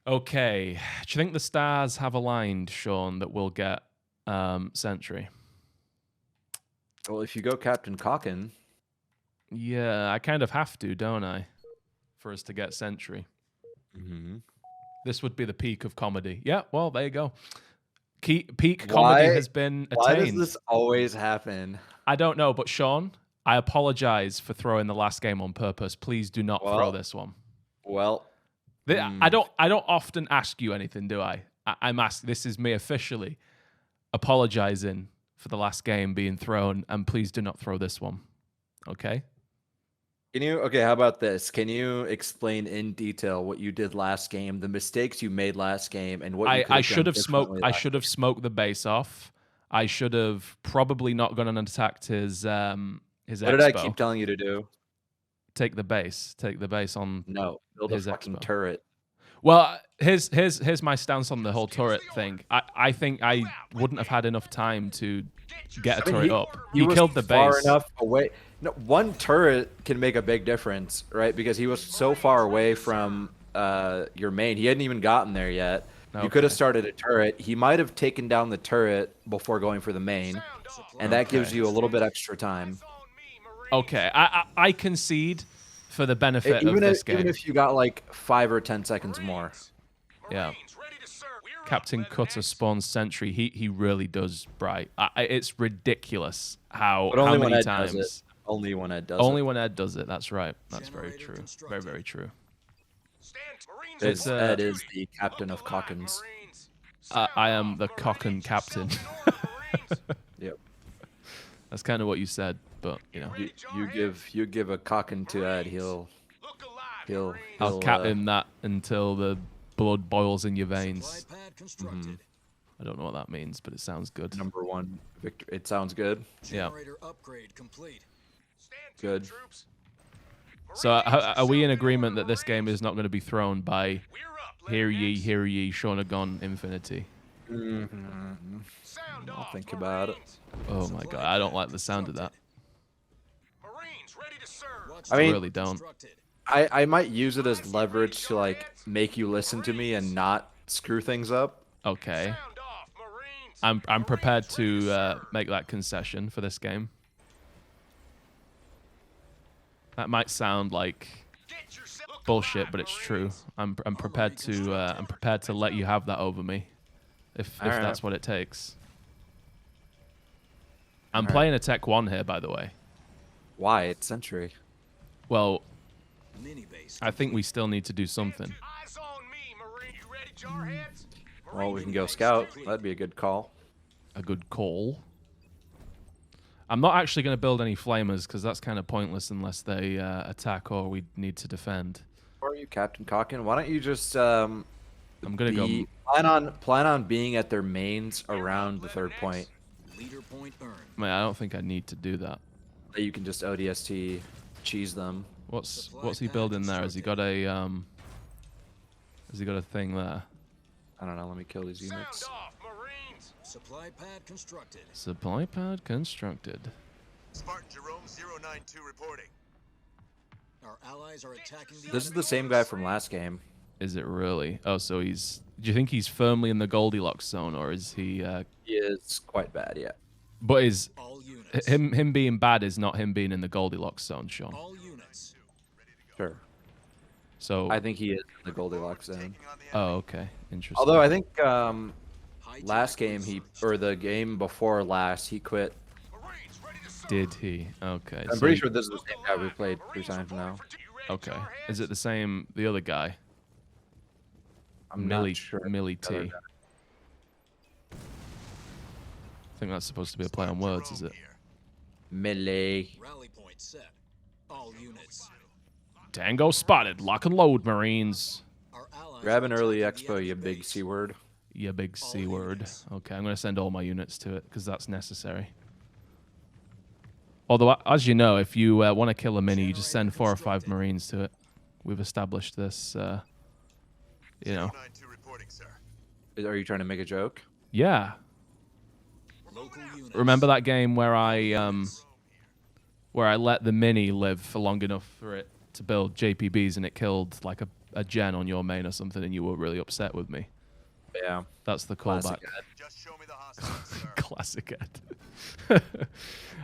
Okay. Do you think the stars have aligned, Sean, that we'll get Sentry? Well, if you go Captain Cocken, Yeah, I kind of have to, don't I? For us to get Sentry. mhm. This would be the peak of comedy. Yeah, well, there you go. Peak comedy Why has been why does attained. this always happen? I don't know, but Sean, I apologize for throwing the last game on purpose. Please do not throw Well this one. well, I mm. don't often ask you anything, do I? I'm asked. This is me officially apologizing for the last game being thrown, and please do not throw this one. Okay. Okay, how about this? Can you explain in detail what you did last game, the mistakes you made last game, and what you could I have should done have smoked. differently I last should have game? smoked the base off. I should have probably not gone and attacked his What did I expo. keep telling you to do? Take the base. Take the base on No, build a his fucking expo. turret. Well, here's my stance on the whole turret thing. I think I wouldn't have had enough time to get a I mean, turret up. he He was killed the far base. enough away. No, one turret can make a big difference, right? Because he was so far away from your main. He hadn't even gotten there yet. You could have Okay. started a turret. He might have taken down the turret before going for the main, and that gives Okay. you a little bit extra time. Okay. I concede for the benefit of this Even game. if you got like 5 or 10 seconds more. Yeah. Captain Cutter spawns Sentry. He really does bright. It's ridiculous how But only when many Ed does it. times. Only when Ed does Only it. when Ed does it. That's right. That's very true. Very, very true. It's Ed is the captain of Cockins. I am the Cocken captain. Yep. That's kind of what you said, but you know, You give a Cocken to Ed, I'll cap him that until the blood boils in your veins. Mhm. I don't know what that means, but it sounds good. #1 victory. It sounds good. Yeah. Good. So are we in agreement that this game is not going to be thrown by Hear Ye, Shonagon Infinity? I'll think about it. Oh my god, I don't like the sound of that. I I mean, really don't. I might use it as leverage to like make you listen to me and not screw things up. Okay. I'm prepared to make that concession for this game. That might sound like bullshit, but it's true. I'm prepared to let you have that over me, if Alright. that's what it takes. I'm Alright. playing a Tech 1 here, by the way. Why? It's Sentry. Well, I think we still need to do something. Well, we can go scout. That'd be a good call. A good call. I'm not actually going to build any flamers because that's kind of pointless unless they attack or we need to defend. Or are you Captain Cocken? Why don't you just I'm going to go. plan on being at their mains around the 3rd point. Man, I don't think I need to do that. That you can just ODST cheese them. What's he building there? Has he got a thing there? I don't know. Let me kill these units. Supply pad constructed. Supply pad constructed. Spartan Jerome 092 reporting. Our allies are attacking the This is the same guy from last game. Is it really? Oh, so he's. Do you think he's firmly in the Goldilocks zone, or is he? He is quite bad, yeah. But is all units. him being bad is not him being in the Goldilocks zone, Sean. All units. Sure. So. I think he is in the Goldilocks zone. Oh, okay. Interesting. Although I think last game or the game before last, he quit. Did he? Okay. I'm pretty sure this is the same guy we played 3 times now. Okay. Is it the same? The other guy? I'm Millie, not sure. Millie The other T. guy. I think that's supposed to be a play on words, is it? Melee. Rally point set. All units. Tango spotted. Lock and load, Marines. Our allies Grab an are early attacking the expo, enemy you big base. C word. Yeah, big C word. units. Okay, I'm going to send all my units to it because that's necessary. Although, as you know, if you want to kill a mini, you just send 4 or 5 Marines to it. We've established this, you know. 092 reporting, sir. Are you trying to make a joke? Yeah. Local units. Remember that game where I let the mini live for long enough for it to build JPBs and it killed like a gen on your main or something, and you were really upset with me. Yeah. That's the Classic callback. Ed. Just show me the hostiles, sir. Classic Ed.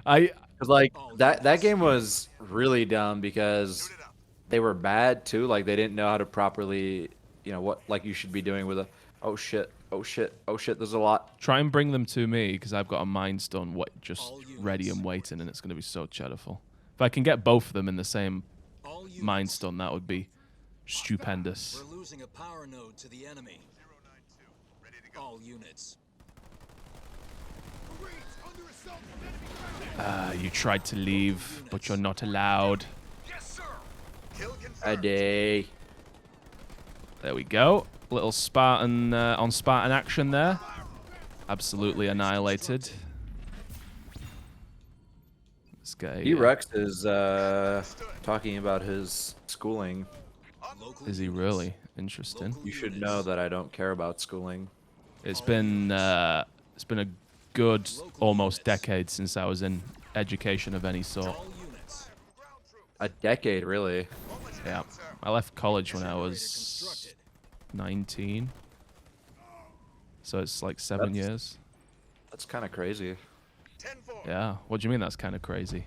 I 'Cause, like that game was really dumb because Suit it up. they were bad too. Like they didn't know how to properly, what like you should be doing with a. Oh shit! Oh shit! Oh shit! There's a lot. try and bring them to me because I've got a Mind Stone just All units. ready and waiting, and it's going to be so cheddarful. If I can get both of them in the same All units. Mind Stone, that would be stupendous. We're losing a power node to the enemy. 092. Ready to go. All units. You tried to leave, but you're not allowed. Kill A confirmed. day. There we go. Little Spartan on Spartan action there. Absolutely annihilated. Let's get Rex is talking about his schooling. Local Is he units. really? Interesting. Local You should units. know that I don't care about schooling. It's been a good almost decade since I was in education of any sort. All units. A decade, really. Yeah. I left college when I Generator was constructed. 19. So it's like 7 That's- years. That's kind of crazy. 10-4. Yeah. What do you mean that's kind of crazy?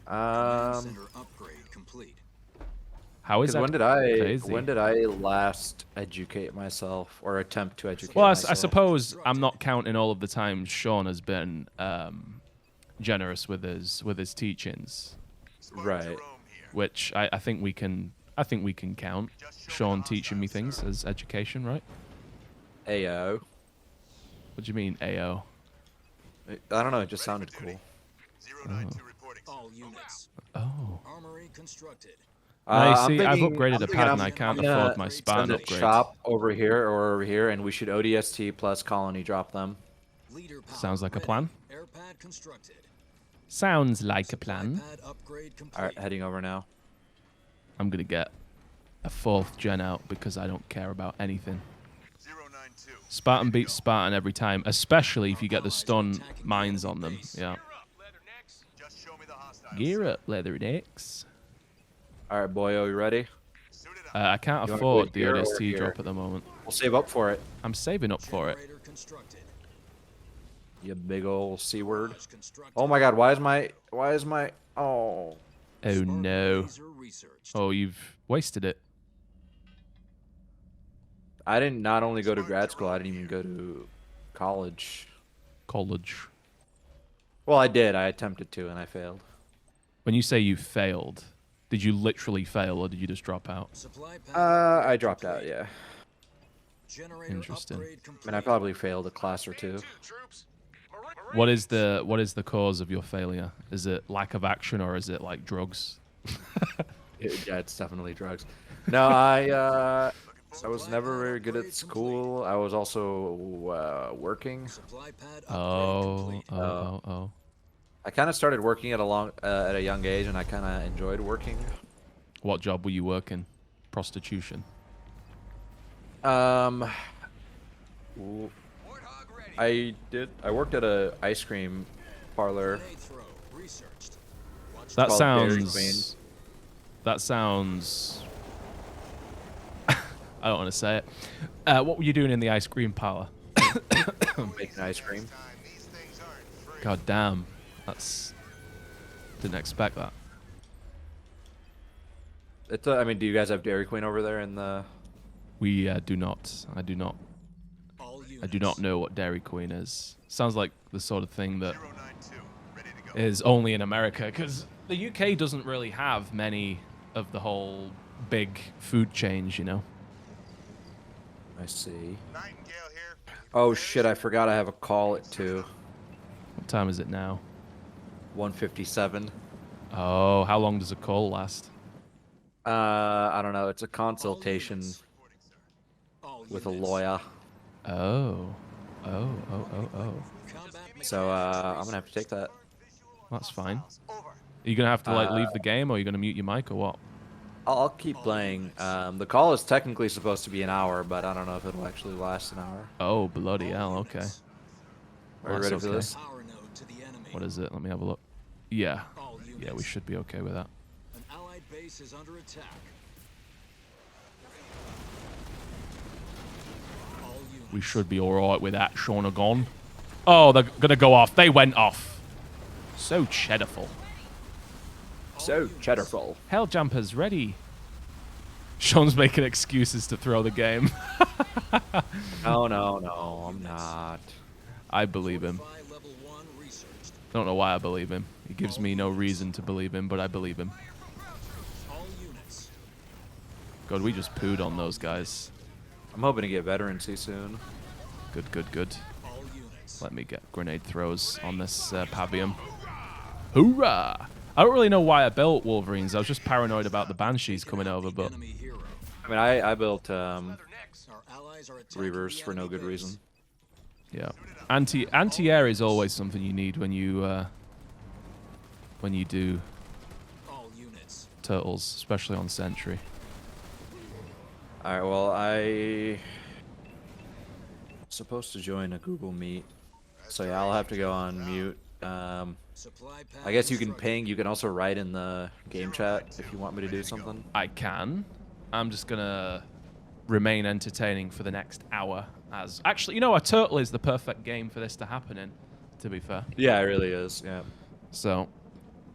Command center upgrade complete. How is 'Cause that crazy? when did I last educate myself or attempt to educate Well, I myself? suppose I'm not counting all of the times Sean has been generous with his teachings, Spartan Right. Jerome here. which I think we can count Sean teaching me things as education, right? Ayo. What do you mean, AO? I don't know. It just sounded cool. 092 reporting. All units. Oh. Armory constructed. I I'm see. I've thinking- upgraded I'm a thinking pad I'm and I can't gonna afford my Spartan send a upgrade. shop over here or over here, and we should ODST plus colony drop them. Leader power Sounds like a ready. plan. Air pad constructed. Sounds like a Supply plan. Pad upgrade complete. All right, heading over now. I'm gonna get a 4th gen out because I don't care about anything. 092. Spartan beats Spartan every time, especially if you get the stun mines on them. Yeah. Just show me the hostiles. Gear up, Leathernecks. All right, boyo, you ready? Suit it up. I can't You wanna afford go the here or ODST here? drop at the moment. We'll save up for it. I'm saving up for it. Generator constructed. You big ol' C word. Barrage constructed. Oh my God, why is my oh Oh Spartan no. laser researched. Oh, you've wasted it. I didn't not only go to grad school, I didn't even go to college. College. Well, I did. I attempted to and I failed. When you say you failed, did you literally fail or did you just drop out? Supply pad I upgrade dropped out, complete. yeah. Generator Interesting. upgrade complete. And I probably failed a class or two. What is the cause of your failure? Is it lack of action or is it like drugs? Yeah, it's definitely drugs. No, I was never very good at school. I was also working. Supply pad upgrade Oh, complete. oh. I kind of started working at a young age, and I kind of enjoyed working. What job were you working? Prostitution. I worked at a ice cream parlor. Grenade throw researched. Watch That called Dairy sounds. That sounds. I don't want to say it. What were you doing in the ice cream parlor? Making ice cream. These things aren't free. God damn. That's. Didn't expect that. It's I mean, do you guys have Dairy Queen over there in the? We do not. I do not. all I do not know what Dairy Queen is. Sounds like the sort of thing that 092. Ready to go. is only in America because the UK doesn't really have many of the whole big food chains, you know. I see. Nightingale here. Oh shit! I forgot I have a call at 2. What time is it now? 1:57. Oh, how long does a call last? I don't know. It's a consultation Reporting, sir. All with a units. lawyer. Oh. Combat So I'm gonna have to take that. That's fine. Over. Are you gonna have to like leave the game, or are you gonna mute your mic, or what? I'll keep playing. The call is technically supposed to be an hour, but I don't know if it'll actually last an hour. Oh, bloody hell. Okay. Are you That's ready for okay. this? Power node to the enemy. What is it? Let me have a look. Yeah. All units. Yeah, we should be okay with that. An allied base is under attack. We should be all right with that. Sean are gone. Oh, they're going to go off. They went off. So cheddarful. So cheddarful. Hell Jumper's ready. Sean's making excuses to throw the game. No, no, no, I'm not. I believe him. Fortify level 1 researched. Don't know why I believe him. He gives me no reason to believe him, but I believe him. All units. God, we just pooed on those guys. I'm hoping to get veterancy soon. Good, good, good. All units. Let me get grenade throws on this Pavium. Hoorah! I don't really know why I built Wolverines. I was just paranoid about the Banshees coming over, but Enemy hero. I mean, I built Our allies are attacking reavers the for no enemy good base. reason. yeah. Anti-air is always something you need when you do All units. turtles, especially on Sentry. All right, well, I supposed to join a Google Meet, so yeah, I'll have to go on mute. Supply I guess you pack can ping. You can also write in the game chat if you want me to do something. I can. I'm just gonna remain entertaining for the next hour. As actually, you know, a turtle is the perfect game for this to happen in. To be fair. Yeah, it really is. Yeah. So,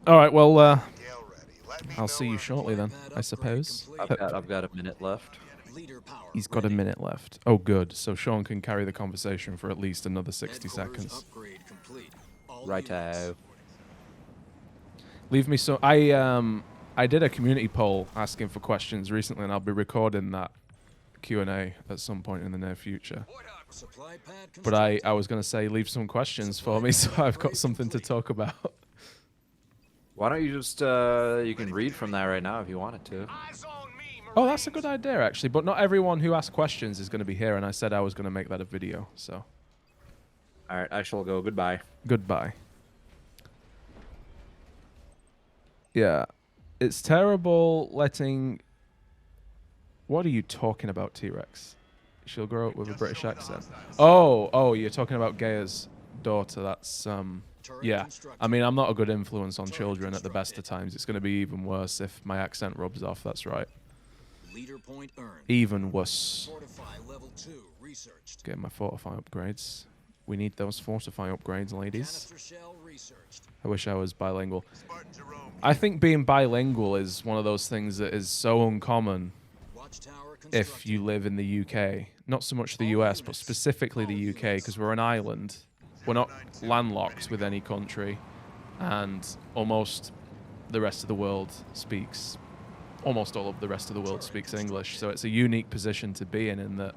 all right. Well, Gale ready. Let me I'll know see you when- shortly then. Pad I upgrade suppose. complete. I've got a minute left. Leader power. He's got a ready. minute left. Oh, good. So Sean can carry the conversation for at least another 60 Headquarters seconds. Upgrade complete. All Righto. units. Leave me so I did a community poll asking for questions recently, and I'll be recording that Q&A at some point in the near future. Supply pad But I constructed. was going to say leave some questions for me so I've got something to talk about. Why don't you just you can read from that right now if you wanted to. Oh, that's a good idea actually, but not everyone who asks questions is going to be here, and I said I was going to make that a video. So, All right, I shall go. Goodbye. goodbye. Yeah. It's terrible letting What are you talking about, T-Rex? She'll grow up with a British accent. Oh, you're talking about Gaia's daughter. That's Turret yeah. constructed. I mean, I'm not a good influence on children at the best of times. It's going to be even worse if my accent rubs off. That's right. Leader point earned. Even worse. Fortify level 2 researched. Get my fortify upgrades. We need those fortify upgrades, ladies. Canister shell researched. I wish I was bilingual. Spartan Jerome. I think being bilingual is one of those things that is so uncommon Watchtower constructed. if you live in the UK. Not so much the US, but specifically the UK, because we're an island. We're not landlocked with any country, and almost the rest of the world speaks. Almost all of the rest of the world speaks English, so it's a unique position to be in that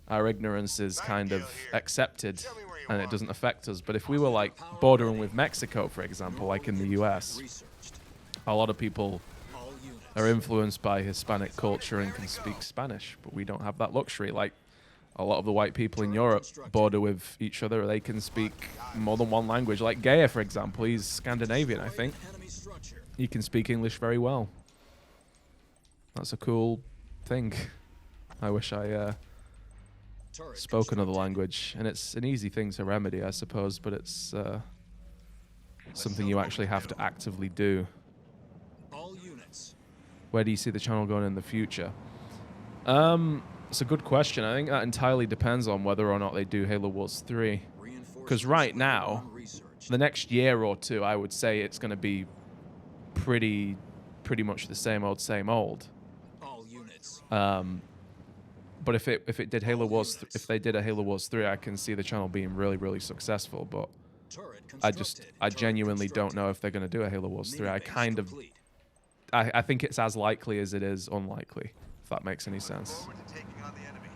our ignorance is kind of accepted and it doesn't affect us. But if we were like bordering with Mexico, for example, like in the US, Researched. a lot of people All units. are influenced by Hispanic culture and can speak Spanish, but we don't have that luxury. Like a lot of the white people in Europe border with each other; they can speak more than one language. Like Gaia, for example, he's Scandinavian, I think. Enemy structure. He can speak English very well. That's a cool thing. I wish I Turret spoke another constructed. language, and it's an easy thing to remedy, I suppose, but it's something you actually have to actively do. All units. Where do you see the channel going in the future? It's a good question. I think that entirely depends on whether or not they do Halo Wars 3. Reinforcements right level now, 1 researched. The next year or two, I would say it's going to be pretty much the same old. All units. But if it did Halo Wars, if they did a Halo Wars 3, I can see the channel being really successful. But Turret I constructed. genuinely don't know if they're going to do a Halo Wars 3. I Minibase kind of, complete. I think it's as likely as it is unlikely, if that makes any sense. Forward to taking on the enemy.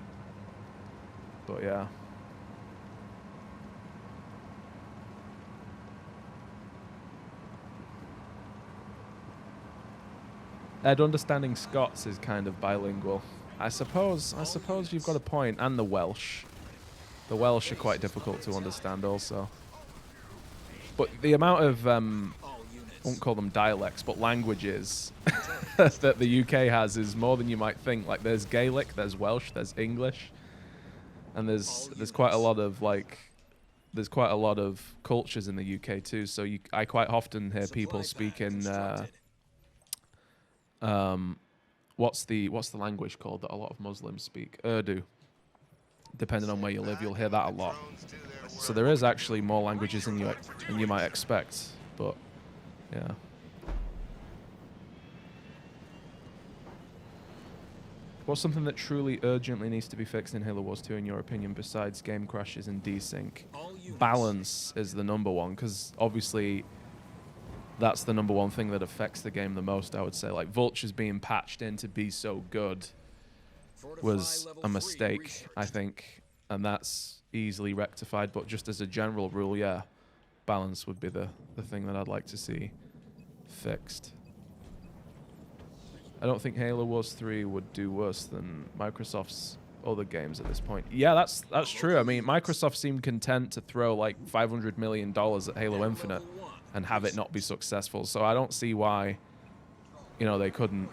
But yeah. Ed, understanding Scots is kind of bilingual. I suppose you've got a point. And the Welsh. The Welsh are quite difficult to understand also. But the amount of, I All units. won't call them dialects, but languages that the UK has is more than you might think. Like there's Gaelic, there's Welsh, there's English. And there's quite a lot of there's quite a lot of cultures in the UK too. So I quite often hear people Supply pad speaking constructed. what's the language called that a lot of Muslims speak? Urdu. depending on where you live, you'll hear that a lot. Drones do their work. So there is actually more languages than you might expect, but yeah. What's something that truly urgently needs to be fixed in Halo Wars 2 in your opinion besides game crashes and desync? All units. Balance is the number one, because obviously that's the number one thing that affects the game the most, I would say. Like Vultures being patched in to be so good Fortify was level a 3 mistake, researched. I think, and that's easily rectified. But just as a general rule, yeah, balance would be the thing that I'd like to see fixed. I don't think Halo Wars 3 would do worse than Microsoft's other games at this point. Yeah, that's true. I mean, Microsoft seemed content to throw like $500 million at Halo Infinite and have it not be successful. So I don't see why, you know, they couldn't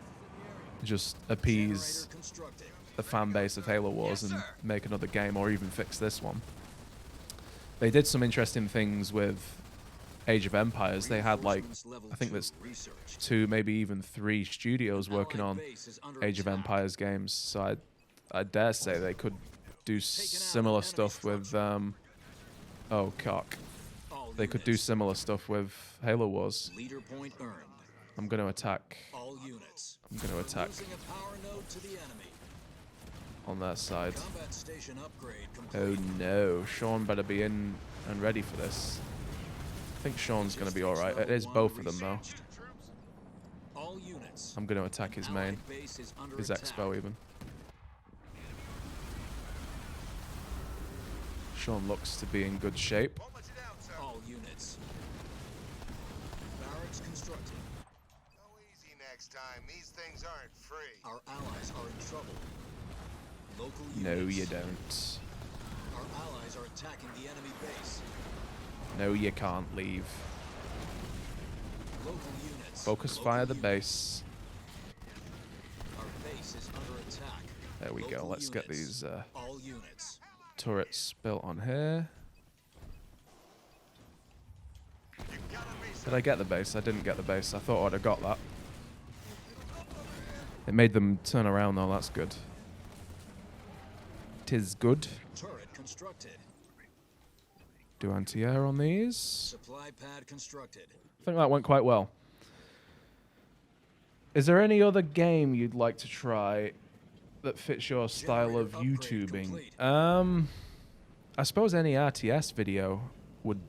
just appease Generator constructed. the fan base of Halo Wars and make another game or even fix this one. They did some interesting things with Age of Empires. They had like, Reinforcements level I think 2 there's researched. 2, maybe even 3 studios working Allied on base is under Age of attack. Empires games. So I dare say they could do similar enemy stuff with oh cock. All They could do units. similar stuff with Halo Wars. Leader point earned. I'm going to attack. All units. I'm going to attack Losing a power node to the enemy. on their side. Combat station upgrade Oh complete. no, Sean better be in and ready for this. I think Sean's going to be alright. It is both of them though. All units. I'm going to attack his main, Allied base is under his attack. expo even. Sean looks to be in good shape. Won't let you down, sir. All units. Barracks constructed. Go easy next time. These things aren't free. Our allies are in trouble. Local No, units. you don't. Our allies are attacking the enemy base. No, you can't leave. Local units. Focus Local fire the units. base. Our base is under attack. There we go. Local Let's get units. these All units. turrets built on here. You gotta be Did I get the base? I didn't get the base. I thought I'd have got that. It made them turn around though. That's good. Tis good. Turret constructed. Do anti-air on these. Supply pad constructed. I think that went quite well. Is there any other game you'd like to try that fits your style of Generator upgrade YouTubing? complete. I suppose any RTS video would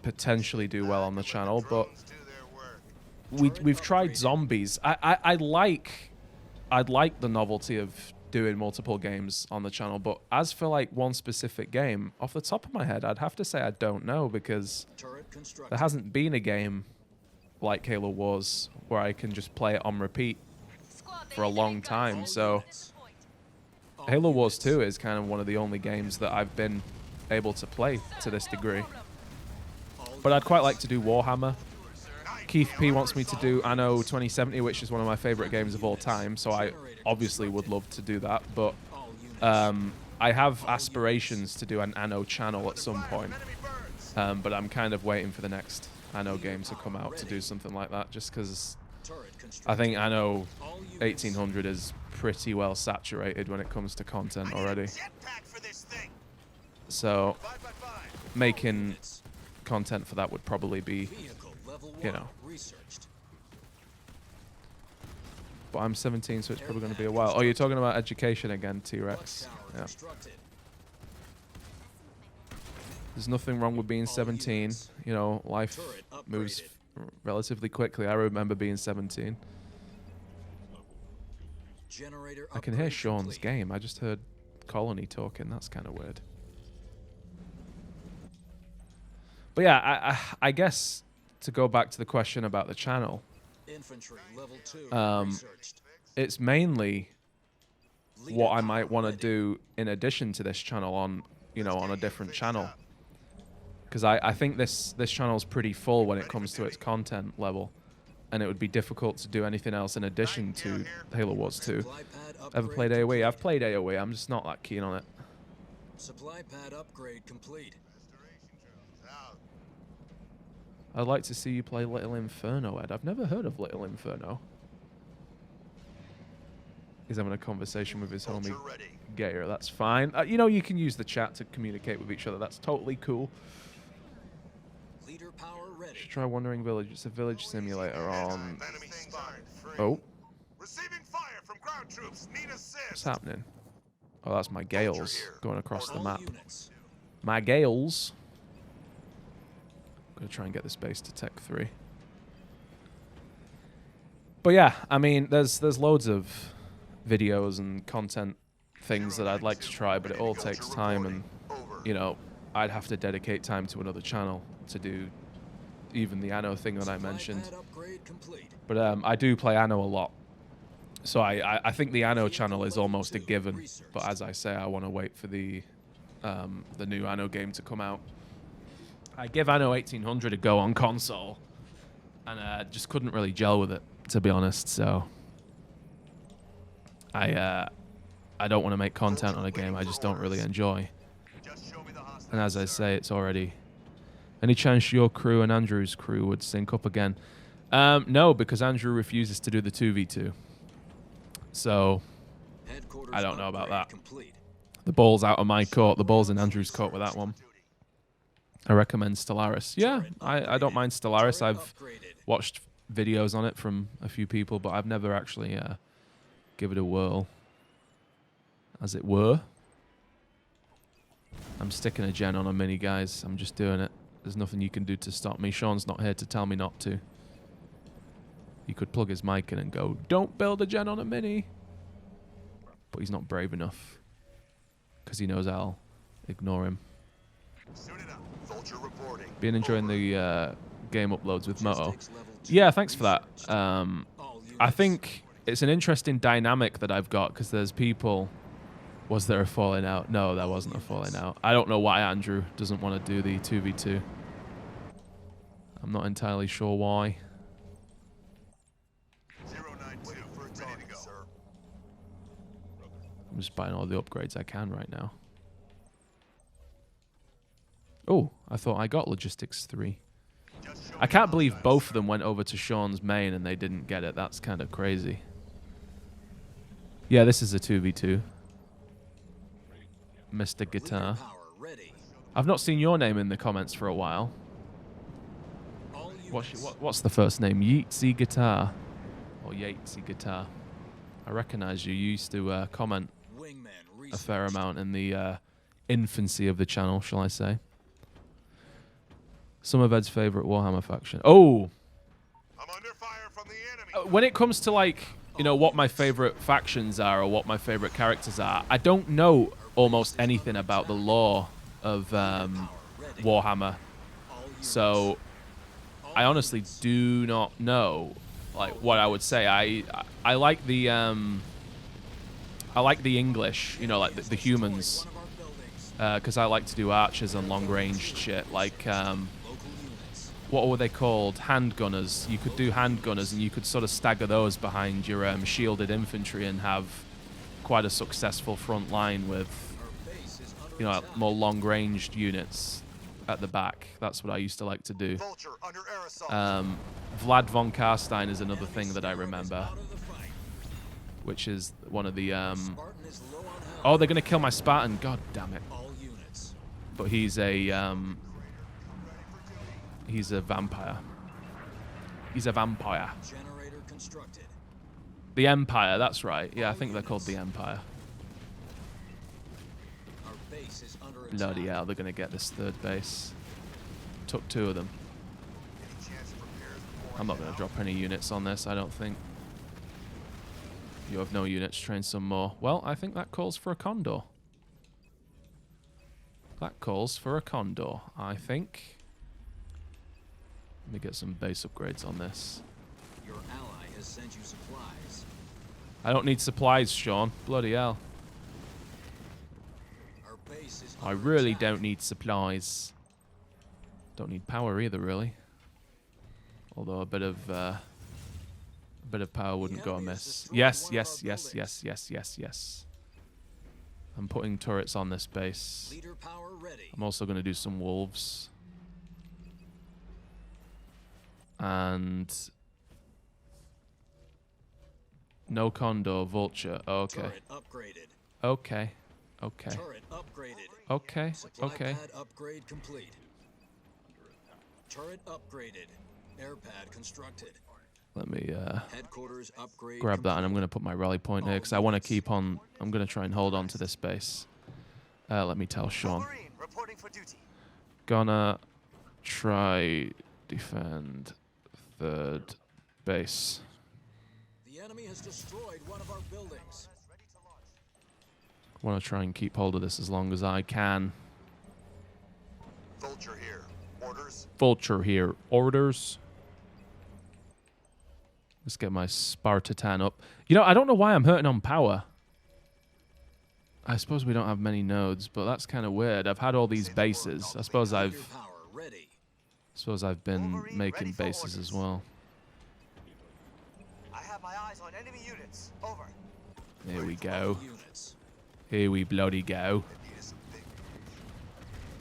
potentially do well on the channel, but drones do their work. we've tried zombies. I'd like the novelty of doing multiple games on the channel, but as for like one specific game, off the top of my head, I'd have to say I don't know, because Turret constructed. there hasn't been a game like Halo Wars where I can just play it on repeat for a long time. All So units. All Halo Wars units. 2 is kind of one of the only games that I've been able to play to this degree. All But I'd quite units. like to do Warhammer. Keith P wants me to do Anno 2070, which is one of my favorite games of all time, so I obviously would love to do that. But All units. I have aspirations to do an Anno channel at some point. Enemy birds. But I'm kind of waiting for the next Anno game to come out to do something like that, just because Turret constructed. I think Anno All units. 1800 is pretty well saturated when it comes to content already. Jetpack for this thing. So 5x5. making Units. content for that would probably be, Vehicle level 1 you know. researched. but I'm 17, so it's probably going to be a while. Oh, you're talking about education again, Watch T-Rex. tower Yeah. constructed. There's nothing wrong with being All 17. units. You know, life Turret moves upgraded. relatively quickly. I remember being 17. Generator I can hear upgrade Sean's complete. game. I just heard Colony talking. That's kind of weird. But yeah, I guess to go back to the question about the channel, Infantry level 2 Um, researched. it's mainly Leader what I power might want to ready. do in addition to this channel on, you know, on a different channel. Because I think this channel's pretty full when it comes to its content level, and it would be difficult to do anything else in addition to Halo Wars 2. Supply pad Ever upgrade played AoE? complete. I've played AoE. I'm just not that keen on it. Supply pad upgrade complete. Restoration drones out. I'd like to see you play Little Inferno, Ed. I've never heard of Little Inferno. He's having a conversation with his homie Vulture ready. Gator. That's fine. You know, you can use the chat to communicate with each other. That's totally cool. Leader power ready. Should try Wandering Village. It's a village simulator on... Enemy spotted. Free. Oh, Receiving fire from ground troops. Need assist. what's happening? Oh, that's my Gales going across the All map. units. My Gales. Gonna try and get this base to Tech 3. But yeah, I mean, there's loads of videos and content things that I'd like to try, but it all takes time, and Over. you know, I'd have to dedicate time to another channel to do even the Anno thing that I Supply mentioned. pad upgrade complete. But I do play Anno a lot, so I think the Anno channel is almost a given. But as I say, I want to wait for the new Anno game to come out. I give Anno 1800 a go on console, and just couldn't really gel with it, to be honest. So I don't want to make content on a game I just don't really enjoy. Just show me the hostile. And as I say, it's already... Any chance your crew and Andrew's crew would sync up again? No, because Andrew refuses to do the 2v2. So Headquarters I don't know about upgrade that. Complete. the ball's out of my court. The ball's in Andrew's court with that one. I recommend Stellaris. Yeah, I don't mind Stellaris. I've watched videos on it from a few people, but I've never actually give it a whirl, as it were. I'm sticking a gen on a mini, guys. I'm just doing it. There's nothing you can do to stop me. Sean's not here to tell me not to. He could plug his mic in and go, "Don't build a gen on a mini." But he's not brave enough, because he knows I'll ignore him. Been enjoying the game uploads with Moto. Yeah, thanks for that. I think it's an interesting dynamic that I've got, because there's people... Was there a falling out? No, there wasn't a falling out. I don't know why Andrew doesn't want to do the 2v2. I'm not entirely sure why. 092, ready to go. I'm just buying all the upgrades I can right now. Oh, I thought I got Logistics 3. I can't believe both of them went over to Sean's main and they didn't get it. That's kind of crazy. Yeah, this is a 2v2. Mr. Guitar. I've not seen your name in the comments for a while. What's the first name? Yeatsy Guitar. Or Yatesy Guitar. I recognize you. You used to comment a fair amount in the infancy of the channel, shall I say. Some of Ed's favorite Warhammer faction. Oh! I'm under fire from the enemy. When it comes to, like, you know, what my favorite factions are or what my favorite characters are, I don't know almost anything about the lore of Warhammer. So I honestly do not know, like, what I would say. I like the English, you know, like the humans, because I like to do archers and long range shit. Like what were they called? Handgunners. You could do handgunners, and you could sort of stagger those behind your shielded infantry and have quite a successful front line with, you know, more long-ranged units at the back. That's what I used to like to do. Vlad von Karstein is another thing that I remember, which is one of the... Oh, they're going to kill my Spartan. God damn it. But he's a... He's a vampire. He's a vampire. The Empire, that's right. Yeah, I think they're called the Empire. Bloody hell, they're going to get this third base. Took 2 of them. I'm not going to drop any units on this, I don't think. You have no units, train some more. Well, I think that calls for a Condor. That calls for a Condor, I think. Let me get some base upgrades on this. Your ally has sent you supplies. I don't need supplies, Sean. Bloody hell. Our base is I really don't need supplies. Don't need power either, really. Although a bit of power wouldn't go amiss. Yes, yes, yes, yes, yes, yes, yes. I'm putting turrets on this base. leader power ready. I'm also going to do some wolves. And No Condor, Vulture. Okay. Turret upgraded. Okay. Okay. Turret upgraded. Okay. Supply Okay. pad upgrade complete. Turret upgraded. Air pad constructed. Let me Headquarters upgrade grab that, and I'm complete. going to put my rally point here because I want to keep on. I'm going to try and hold on to this base. Let me tell Sean. Wolverine reporting for duty. Gonna try defend third base. The enemy has destroyed one of our buildings. Want to try and keep hold of this as long as I can. Vulture here. Orders. Vulture here. Orders. Let's get my Spartan up. You know, I don't know why I'm hurting on power. I suppose we don't have many nodes, but that's kind of weird. I've had all these bases. I suppose Leader I've power ready. been Wolverine making ready for bases orders. as well. I have my eyes on enemy units. Over. Here we go. Units. Here we bloody go.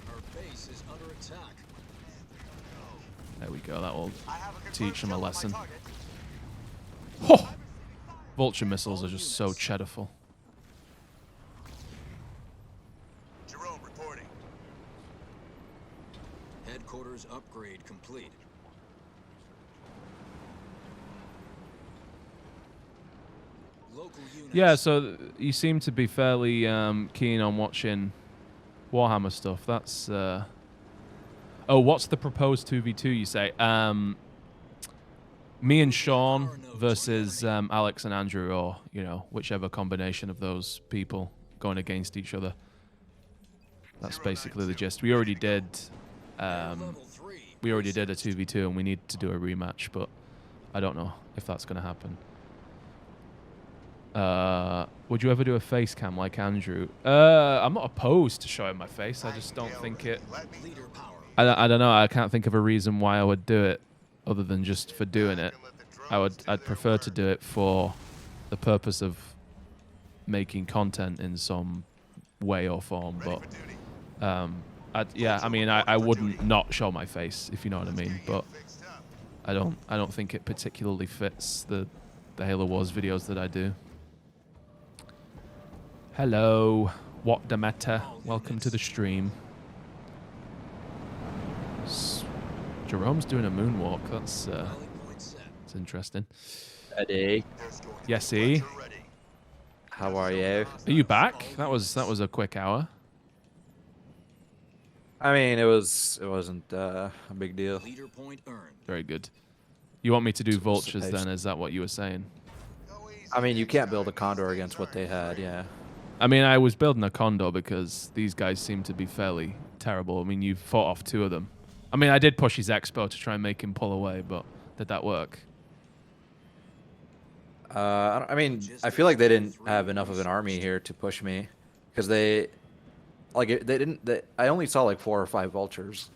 Our base is under attack. There we go. That will I have a confirmed teach them a kill on my lesson. target. Oh! Vulture missiles are just so cheddarful. Jerome reporting. Headquarters upgrade complete. Local units. Yeah, so you seem to be fairly keen on watching Warhammer stuff. That's oh, what's the proposed 2v2 you say? Me and Sean versus Alex and Andrew, or you know, whichever combination of those people going against each other. That's basically the gist. We already did Level 3. a 2v2 and we need to do a rematch, but I don't know if that's going to happen. Would you ever do a face cam like Andrew? I'm not opposed to showing my face. I just don't think it. Let me Leader power. I don't know. I can't think of a reason why I would do it, other than just for doing it. I'd prefer to do it for the purpose of making content in some way or form. ready But for duty. I wouldn't not show my face, if you know what I mean. But Fixed up. I don't think it particularly fits the Halo Wars videos that I do. Hello, what the matter? Welcome to the stream. Jerome's doing a moonwalk. That's Rally point set. interesting. Eddie, There's going to be Yes, Vulture ready. how are you? Are you back? That was a quick hour. I mean, it wasn't a big deal. Leader point earned. Very good. You want me to do It's vultures supposed- then? Is that what you were saying? Go easy I mean, you next can't build a time. Condor These against what things they aren't had, yeah. I mean, I was building a Condor because these guys seem to be fairly terrible. I mean, you fought off two of them. I mean, I did push his Expo to try and make him pull away, but did that work? I mean, I feel like they didn't have enough of an army here to push me, because they didn't. I only saw like 4 or 5 vultures.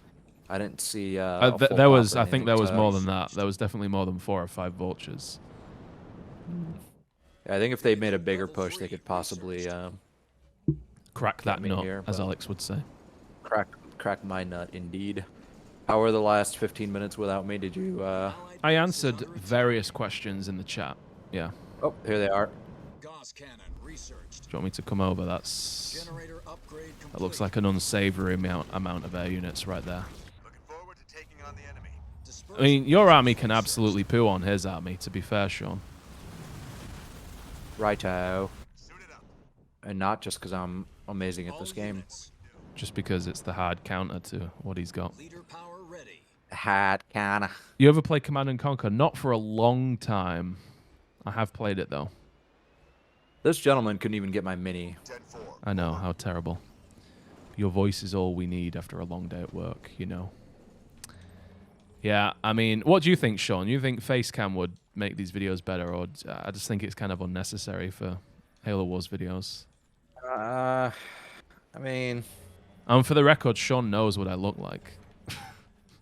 I didn't see. A full There was, pop or I think anything, there was so- more than that. There was definitely more than 4 or 5 vultures. I think if they made a bigger push, they could possibly Crack that me nut, here, as but- Alex would say. crack my nut. Indeed. How were the last 15 minutes without me? Did you? I answered various questions in the chat. Yeah. Oh, here they are. Gauss cannon researched. Do you want me to come over? Generator upgrade complete. That looks like an unsavory amount of air units right there. Looking forward to taking on the enemy. I mean, your army can absolutely poo on his army, to be fair, Sean. Righto. Suit it up. And not just because I'm amazing at this All game. units. Just because it's the hard counter to what he's got. Leader power ready. Hat kinda. You ever play Command and Conquer? Not for a long time. I have played it, though. This gentleman couldn't even get my mini. 10-4. I know, how terrible. Your voice is all we need after a long day at work, you know. Yeah, I mean, what do you think, Sean? You think Facecam would make these videos better, or I just think it's kind of unnecessary for Halo Wars videos? I mean, For the record, Sean knows what I look like.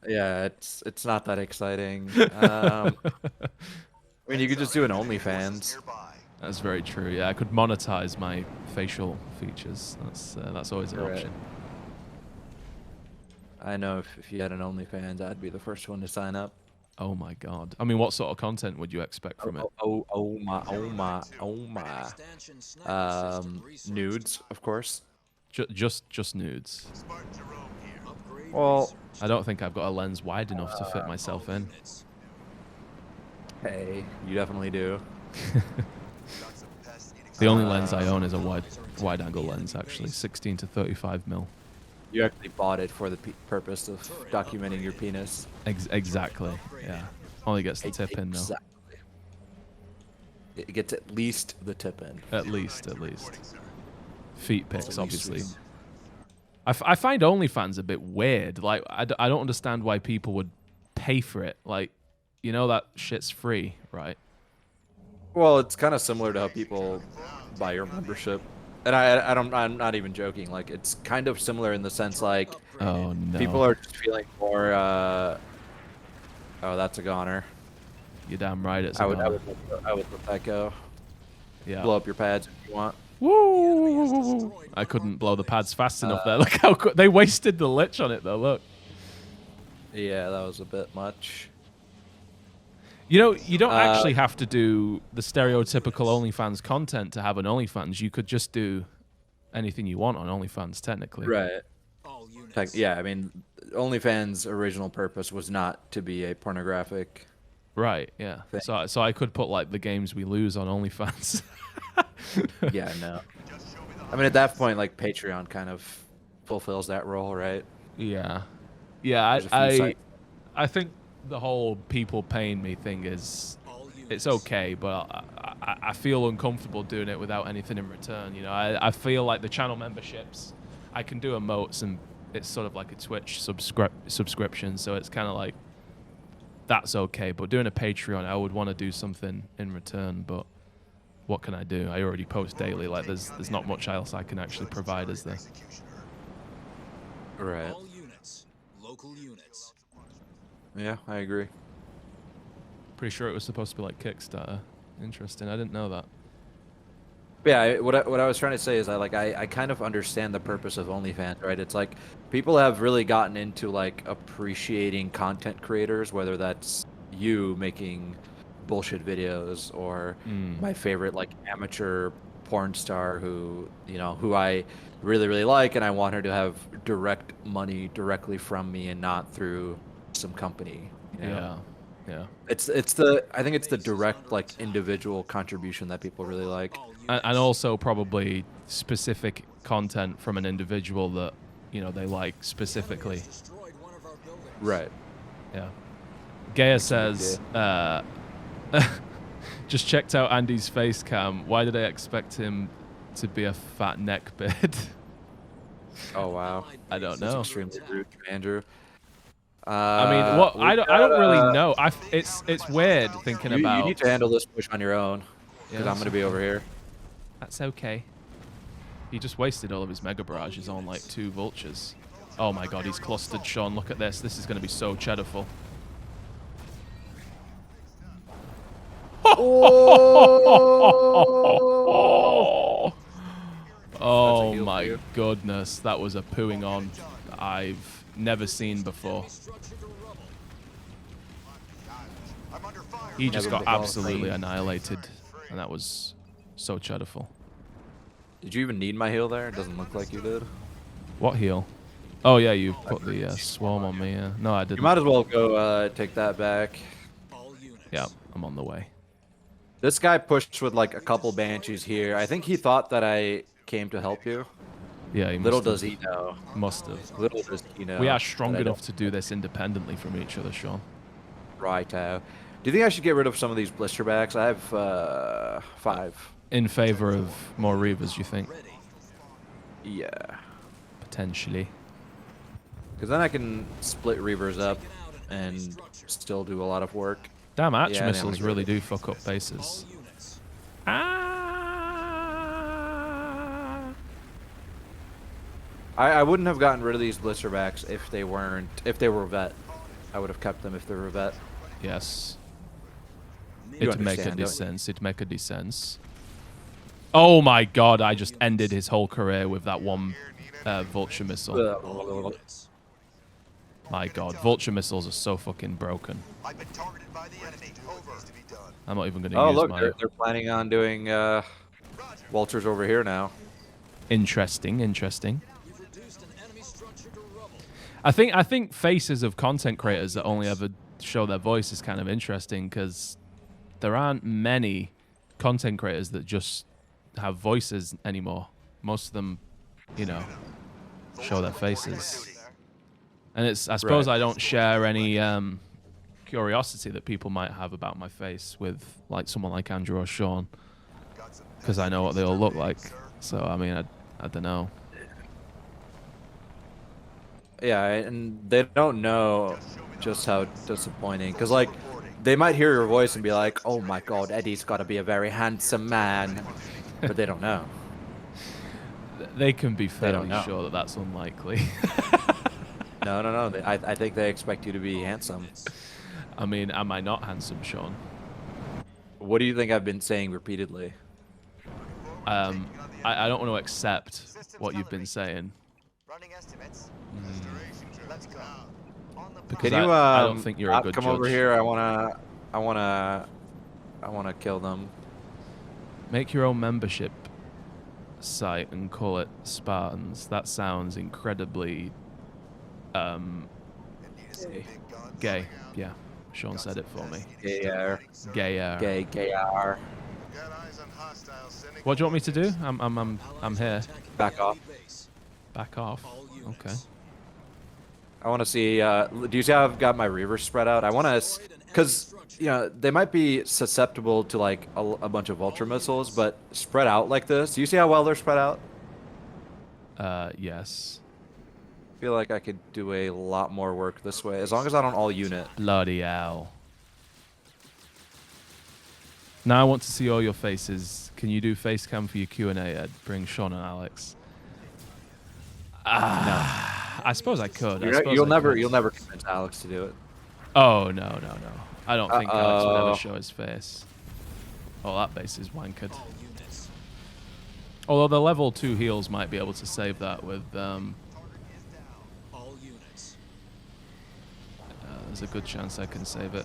yeah, it's not that exciting. I mean, you could just do an Forces OnlyFans. nearby. That's very true. Yeah, I could monetize my facial features. That's always an Right. option. I know if you had an OnlyFans, I'd be the first one to sign up. Oh my god. I mean, what sort of content would you expect from it? Oh my. Stanchion sniper system Nudes, of course. Just nudes. Spartan Jerome here. Upgrade Well, research. I don't think I've got a lens wide enough to fit myself in. Units. hey, you definitely do. Got some pests eating The only lens I own is a wide angle lens, actually, 16 to 35 mil. You actually bought it for the purpose of documenting your penis. Exactly. Yeah. Only gets the tip in though. Exactly. It gets at least the tip in. At least. Feet pics, Also obviously. sweet. I find OnlyFans a bit weird. Like, I don't understand why people would pay for it. Like, you know that shit's free, right? Well, it's kind of similar to how people buy your membership. And I'm not even joking. Like, it's kind of similar in the sense, like, Oh no. people are just feeling more, oh, that's a goner. You're damn right. It's a I would goner. let that go. Yeah. Blow up your pads if you want. Woo! I couldn't blow the pads fast enough there. Look how they wasted the lich on it though. Look. Yeah, that was a bit much. You know, you don't actually have to do the stereotypical OnlyFans content to have an OnlyFans. You could just do anything you want on OnlyFans, technically. Right. All units. Yeah, I mean, OnlyFans' original purpose was not to be a pornographic. Right. Yeah. Thing. So I could put like the games we lose on OnlyFans. Yeah, no. I mean, at that point, like, Patreon kind of fulfills that role, right? Yeah. Yeah. There's a few I sites. I think the whole people paying me thing is All units. it's okay, but I feel uncomfortable doing it without anything in return. You know, I feel like the channel memberships, I can do emotes and it's sort of like a Twitch subscription, so it's kind of like that's okay. But doing a Patreon, I would want to do something in return, but what can I do? I already post daily. Like there's not much else I can actually provide, is there? Right. All units. Local units. Yeah, I agree. Pretty sure it was supposed to be like Kickstarter. Interesting. I didn't know that. But yeah, what I was trying to say is I kind of understand the purpose of OnlyFans, right? It's like people have really gotten into like appreciating content creators, whether that's you making bullshit videos or my favorite like amateur porn star who I really like, and I want her to have direct money directly from me and not through some company. You know? Yeah. I think it's the direct like individual contribution that people really like. All units. And also probably specific content from an individual that, you know, they like specifically. Destroyed one of our buildings. Right. Yeah. Gaia says, just checked out Andy's face cam. Why did I expect him to be a fat neckbeard? Oh wow. I don't That's know. extremely rude, Andrew. I mean, what I don't really know. It's weird thinking You about. need to handle this push on your own, because Yeah, I'm gonna be over here. That's okay. He just wasted all of his mega barrages on like 2 vultures. Oh my god, he's clustered, Sean. Look at this. This is going to be so cheddarful. Oh heal for my you. goodness, that was a pooing on that I've never seen before. Structure to rubble. I'm under fire. He just Never got been absolutely clean. annihilated, and that was so cheddarful. Did you even need my heal there? It doesn't look like you did. What heal? Oh yeah, you put the swarm on me. Yeah. No, I didn't. You might as well go take that back. All units. Yeah, I'm on the way. This guy pushed with like a couple banshees here. I think he thought that I came to help you. Yeah, he Little must have. does he know. Must have. Little does he know. We are strong that I enough don't- to do this independently from each other, Sean. Righto. Do you think I should get rid of some of these blister backs? I have 5. In favor of more Reavers, you think? Ready. Yeah. Potentially. Because then I can split Reavers up and still do a lot of work. Damn, arch Yeah, I think I'm missiles gonna really get do fuck up bases. All units. Ah! I wouldn't have gotten rid of these blister backs if they were vet. I would have kept them if they were vet. Yes. You It'd make a understand, don't you? sense. It'd make a sense. Oh my god, I just ended his whole career with that one vulture missile. All units. My God, vulture missiles are so fucking broken. I've been targeted by the enemy. Over. Needs to be done. I'm not even going to Oh use look, my. they're planning on doing vultures over here now. Interesting, interesting. You've reduced an enemy structure to rubble. I think faces of content creators that only ever show their voice is kind of interesting because there aren't many content creators that just have voices anymore. Most of them, you know, show their faces. And it's, I suppose Right. I don't share any curiosity that people might have about my face with like someone like Andrew or Sean because I know what they all look like. So, I mean, I don't know. Yeah, and they don't know just how disappointing. Because, like, they might hear your voice and be like, oh my god, Eddie's got to be a very handsome man. But they don't know. They can be don't fairly know. sure that that's unlikely. No. I think they expect you to be handsome. I mean, am I not handsome, Sean? What do you think I've been saying repeatedly? I don't want to accept what you've been saying Running estimates. Let's go. On the because Can you I don't think you're a good come judge. over here? I wanna kill them. Make your own membership site and call it Spartans. That sounds incredibly gay. Yeah, Sean said it for me. Gayer, Gayer. gayer. What do you want me to do? I'm here. Back off. Back off. Okay. I want to see. Do you see how I've got my reavers spread out? I want to, because you know they might be susceptible to like a bunch of vulture missiles, but spread out like this. Do you see how well they're spread out? Yes. I feel like I could do a lot more work this way, as long as I don't all unit. Bloody hell. Now I want to see all your faces. Can you do face cam for your Q&A, Ed? Bring Sean and Alex. I suppose I could. You'll never convince Alex to do it. Oh, no. I don't think Alex would Uh-oh. ever show his face. Oh, that base is wankered. All units. Although the level 2 heals might be able to save that with... All units. there's a good chance I can save it.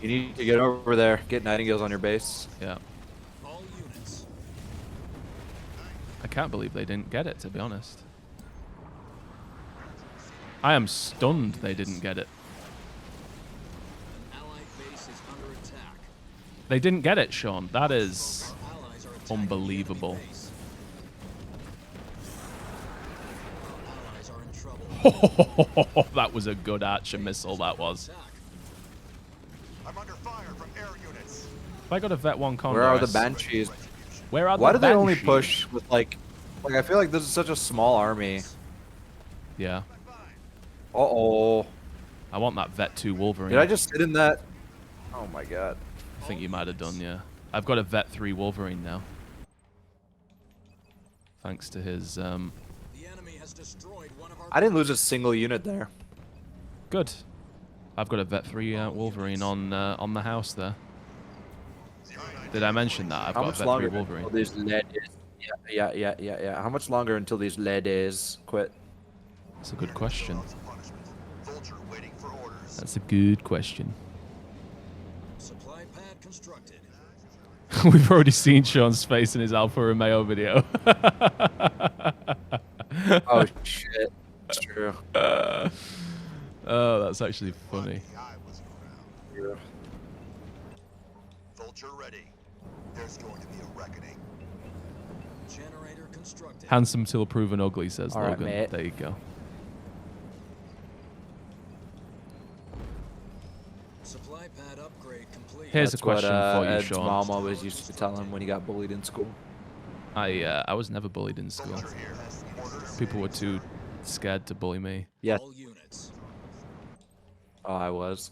You need to get over there, get Nightingales on your base. Yeah. All units. I can't believe they didn't get it, to be honest. I am stunned they didn't get it. An allied base is under attack. They didn't get it, Sean. That is Our allies are attacking the unbelievable. enemy base. Our allies are in trouble. That was a good archer missile, that was. Attack. I'm under fire from air units. If I got a Vet 1 Condor... Where are I the s- Banshees? Where are Why the do they only Banshees? push with like I feel like this is such a small army. Yeah. Uh-oh. I want that Vet 2 Wolverine. Did I just sit in that? Oh my god. I think you might have done, yeah. I've got a Vet 3 Wolverine now. Thanks to his... The enemy has destroyed one of our I didn't lose a single unit there. Good. I've got a Vet 3 Wolverine on the house there. Did I mention that? I've How got a much Vet 3 longer Wolverine. until these lead is? Yeah. How much longer until these lead is quit? That's a good question. Vulture waiting for orders. That's a good question. supply pad constructed. We've already seen Sean's face in his Alpha Romeo video. Oh shit. That's true. Oh, that's actually funny. The eye was around. Yeah. Vulture ready. There's going to be a reckoning. Generator constructed. Handsome till proven ugly, says All right, Logan. mate. There you go. Supply pad upgrade complete. Here's That's a question what, for you, Ed's Sean. mom always used to tell him when he got bullied in school. I was never bullied in school. Vulture here. Orders. People were too scared to bully me. Yes. All units. Oh, I was.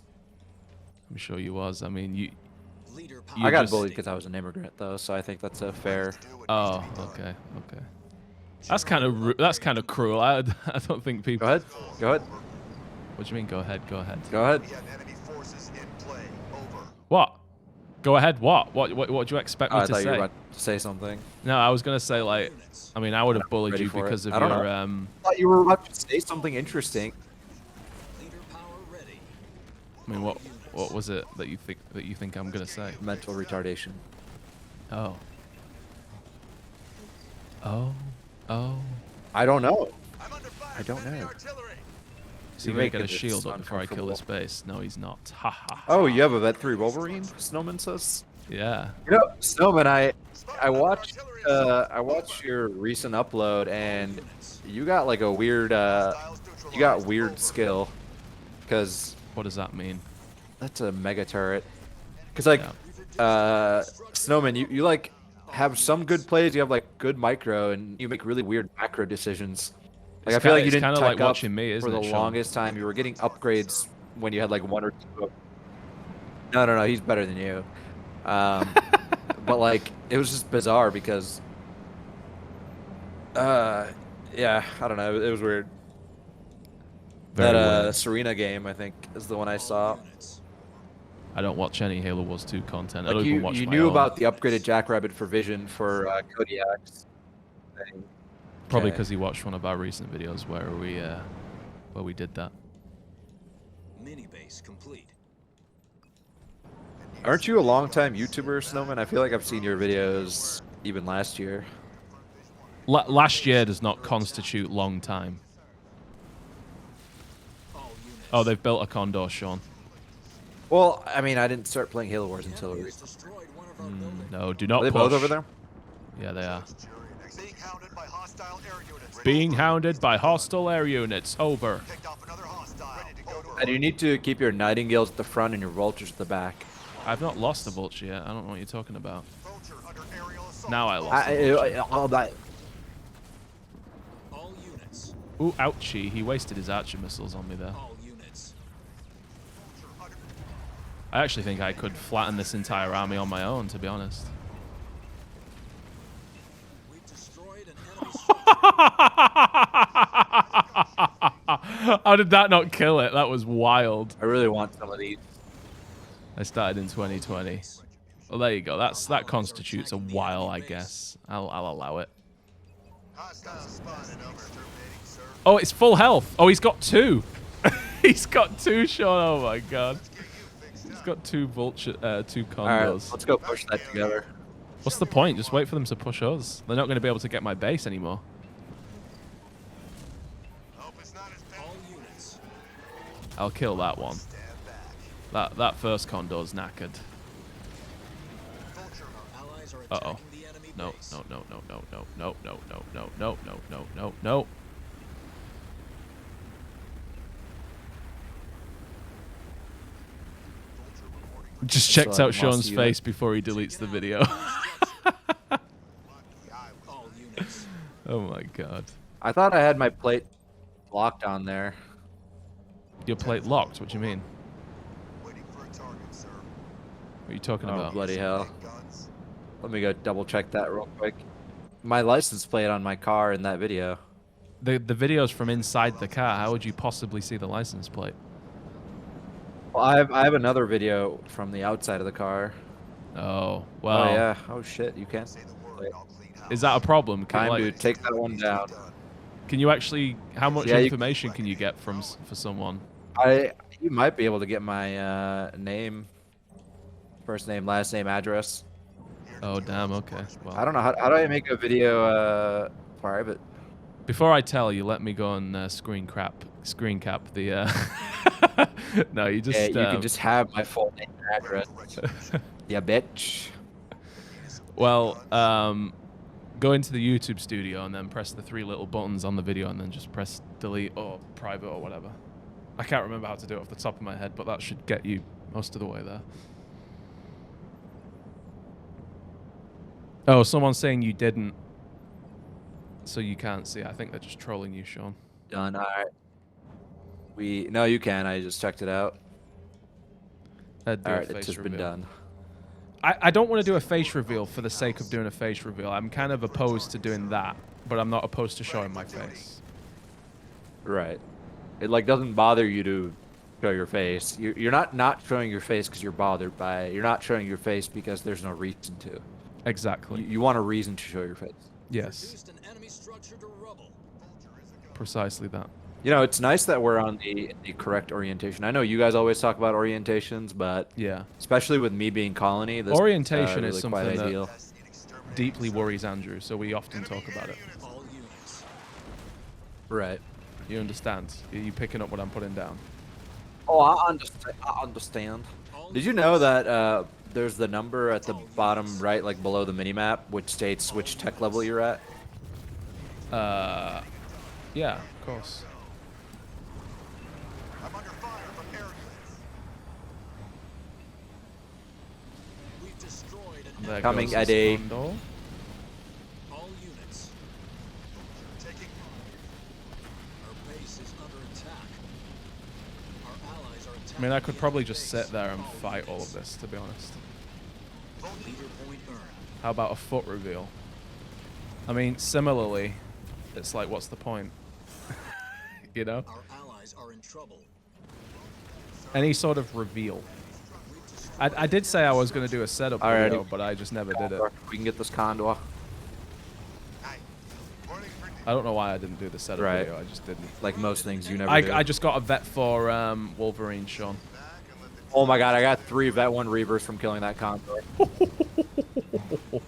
I'm sure you was. I mean, you. Leader You I got just- bullied because I was an immigrant, though, so I think that's a fair. Do what Oh, needs to be done. okay. That's kind of that's cruel. I don't think people. Go ahead. Go ahead. What do you mean? Go ahead. Go ahead. Go ahead. We have enemy forces in play. Over. What? Go ahead. What? What do you expect Oh, me I to thought say? you were about to say something. No, I was gonna say like. units. I mean, I would have bullied Ready you for it. because of I don't your know. I thought you were about to say something interesting. I mean, what was it that you think I'm gonna say? Mental retardation. Oh. Oh. Oh. I don't know. I'm under fire I don't from enemy know. artillery. Is he You're gonna get a making this shield up before I kill this uncomfortable. base? No, he's not. Ha ha. Oh, you have a Vet 3 Wolverine? Snowman says. Yeah. You know, Snowman, I watched your recent upload, and you got like a weird you got weird skill, because What does that mean? that's a mega turret. Because like Snowman, you like have some good plays, you have like good micro, and you make really weird macro decisions. Like I feel like you It's didn't kinda tech like up watching me, isn't for the it, Sean? longest time. You were getting upgrades when you had like 1 or 2. No, he's better than you. But like it was just bizarre because yeah, I don't know, it was weird. Very That weird. Serena game, I think, is the one I saw. I don't watch any Halo Wars 2 content. I Like don't even watch you my knew own. about the upgraded Jackrabbit for Vision for Kodiak's thing. Probably Okay. because he watched one of our recent videos where we did that. Mini base complete. Aren't you a longtime YouTuber, Snowman? I feel like I've seen your videos even last year. Last year does not constitute long time. All units. Oh, they've built a Condor, Sean. Well, I mean, I didn't start playing Halo Wars until. Enemy has destroyed one of our buildings. No, do Are not they push. both over there? Yeah, they are. Being hounded by hostile air units. Being hounded by hostile air units. Over. Picked off another hostile. Ready to go to And you need to keep your Nightingales at the front and your Vultures at the back. I've not lost a vulture yet. I don't know what you're talking about. Vulture under aerial assault. Now I lost a vulture. All that. All units. Ooh, ouchie. He wasted his archer missiles on me there. All units. I actually think I could flatten this entire army on my own, to be honest. We've destroyed an enemy structure. How did that not kill it? That was wild. I really want some of these. I started in 2020. Well, there you go. That constitutes a while, I guess. I'll allow it. Hostile spotted. Exterminating, sir. Oh, it's full health. Oh, he's got 2. He's got 2, Sean. Oh my god. He's got 2 vulture, 2 All right, condos. let's go push that together. What's the point? Just wait for them to push us. They're not going to be able to get my base anymore. Hope it's not as bad. All units. I'll kill that one. Stand back. That first condor's knackered. Vulture. Our allies are Uh-oh. attacking the enemy No, base. no, no, no, no, no, no, no, no, no, no, no, no, no, no. Just checked So, out Sean's Mossy, face before he deletes the video. All units. Oh my god. I thought I had my plate locked on there. Your plate locked? What do you mean? Waiting for a target, sir. What are you talking Oh, about? bloody hell. Guns. Let me go double check that real quick. My license plate on my car in that video. The video's from inside the car. How would you possibly see the license plate? Well, I have another video from the outside of the car. Oh, well. Oh yeah. Oh shit, you can. Say the word and I'll clean house. Is that a problem? Can, Time like, to take that one down. can you actually... How much Yeah, you- information can you get from for someone? You might be able to get my name, first name, last name, address. Oh, damn, okay. Well, I don't know how do I make a video private. before I tell you, let me go and screen cap the... no, you just... Yeah, you can just have my full name and address. Yeah, bitch. Well, go into the YouTube studio and then press the 3 little buttons on the video and then just press delete or private or whatever. I can't remember how to do it off the top of my head, but that should get you most of the way there. Oh, someone's saying you didn't, so you can't see. I think they're just trolling you, Sean. Done. All right. No, you can. I just checked it out. Do All a right, it's face just been reveal. done. I don't want to do a face reveal for the sake of doing a face reveal. I'm kind of opposed to doing that, but I'm not opposed to showing my face. Right. It like doesn't bother you to show your face. You're not showing your face because you're bothered by it. You're not showing your face because there's no reason to. Exactly. You want a reason to show your face. Yes, Reduced an enemy structure to rubble. precisely that. You know, it's nice that we're on the correct orientation. I know you guys always talk about orientations, but Yeah. especially with me being colony, this Orientation is really quite something that ideal. Test in extermination. deeply worries Andrew, so we often talk about it. All units. Right. You understand? You picking up what I'm putting down? Oh, I understand. I understand. All Did you know that there's the number at the bottom right, like below the minimap, which states which tech level you're at? Yeah, of course. I'm under fire from aircraft. We've destroyed an There Coming, goes Eddie. Scondo. All units. Taking Our base is under attack. Our allies are attacking. I mean, I could the probably enemy just base. sit there and All fight all units. of this, to be honest. Leader point earned. How about a foot reveal? I mean, similarly, it's like, what's the point? You know? Our allies are in trouble. Any sort of reveal. I did say I was going to do a setup Alrighty. video, but I just never did it. We can get this condor. Aye. Reporting for I don't know why I didn't do the setup Right. video. I just didn't. Like most things, you never do. I just got a vet for Wolverine, Sean. back and let the Oh my god, I got 3 Vet 1 Reavers from killing that condor.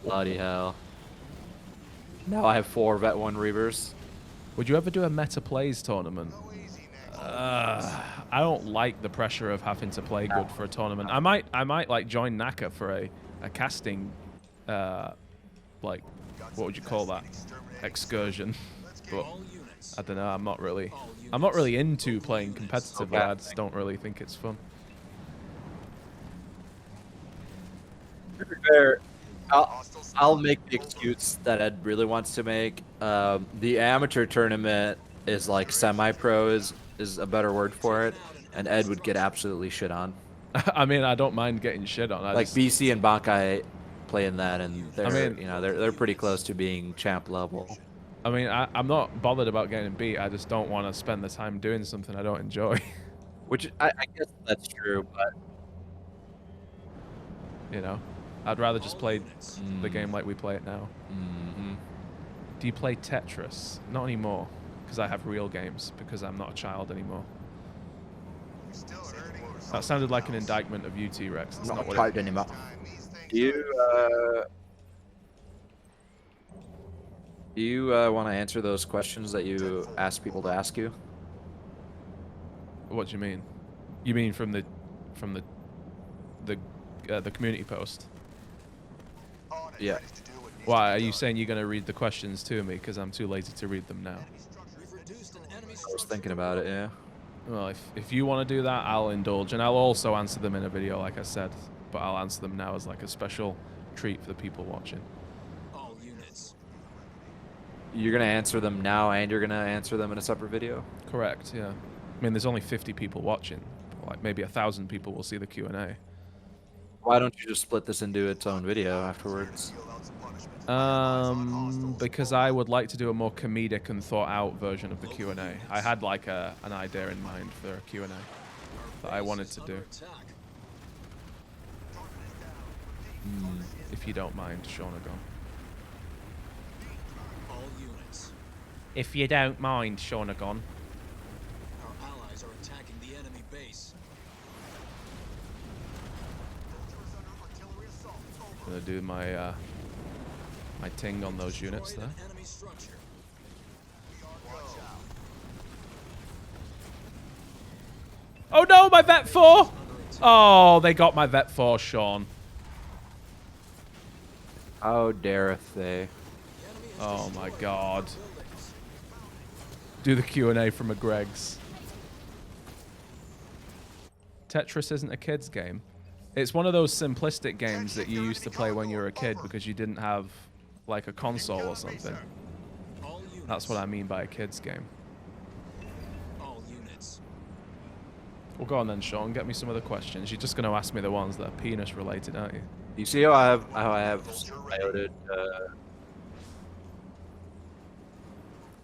Bloody hell. Now I have 4 Vet 1 Reavers. Would you ever do a meta plays tournament? go easy next. I don't like the pressure of having to play good for a tournament. I might like join Naka for a casting, like, what would you call that? Excursion. But All units. I don't know. I'm not really into playing competitively. Okay. I just don't really think it's fun. To be fair, I'll make the excuse that Ed really wants to make. The amateur tournament is like semi-pro is a better word for it, and Ed would get absolutely shit on. I mean, I don't mind getting shit on. Like BC and Bankai play in that, and they're mean- you know they're pretty close to being champ level. I mean, I'm not bothered about getting beat. I just don't want to spend the time doing something I don't enjoy. Which I guess that's true, but You know, I'd rather just play the game like we play it now. mhm. Do you play Tetris? Not anymore, because I have real games. Because I'm not a child anymore. We're still hurting. That sounded like an indictment of you, T-Rex. That's not what it. anymore. Time these things Do you want to answer those questions that you ask people to ask you? What do you mean? You mean from the community post? on it, Yeah. ready to do what needs Why to are be you done. saying you're gonna read the questions to me? Because I'm too lazy to read them now. We've reduced an enemy I was structure. thinking about it, yeah. Well, if you want to do that, I'll indulge, and I'll also answer them in a video, like I said. But I'll answer them now as like a special treat for the people watching. All units. You're gonna answer them now, and you're gonna answer them in a separate video. Correct. Yeah. I mean, there's only 50 people watching. Like maybe 1,000 people will see the Q&A. Why don't you just split this into its own video afterwards? Deal out some punishment. Because I would like to do a more comedic and thought-out version of the Q&A. I had like an idea in mind for a Q&A that I Base wanted is to under do. attack. If you don't mind, Shaunagon. All units. If you don't mind, Shaunagon. Our allies are attacking the enemy base. I'm gonna do my my ting on those units Destroyed there. an enemy structure. Oh no, my Vet 4! Oh, they got my Vet 4, Sean. How dareth they? Oh my god. Do the Q&A from a Greg's. Tetris isn't a kid's game. It's one of those simplistic games that you used to play when you were a kid because you didn't have like a console or something. All units. That's what I mean by a kid's game. All units. Well, go on then, Sean. Get me some other questions. You're just going to ask me the ones that are penis related, aren't you? You see how I have symbioted,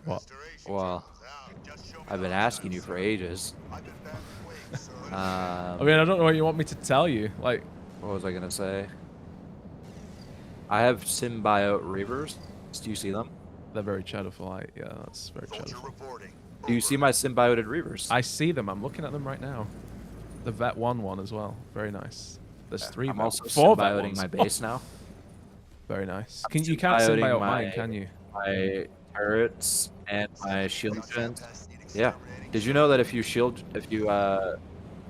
What? well, I've been asking you for ages. I mean, I don't know what you want me to tell you. Like, What was I gonna say? I have symbiote reavers. Do you see them? they're very cheddar. Yeah, that's very Soldier cheddar. reporting. Do you see my symbioted reavers? I see them. I'm looking at them right now. The Vet 1 as well. Very nice. There's 3 I'm Vet- also 4 Vet symbioting 1s. my base now. Very nice. I'm You can't symbioting symbiote my- mine, can you? My turrets and my shield gens. Yeah. Did you know that if you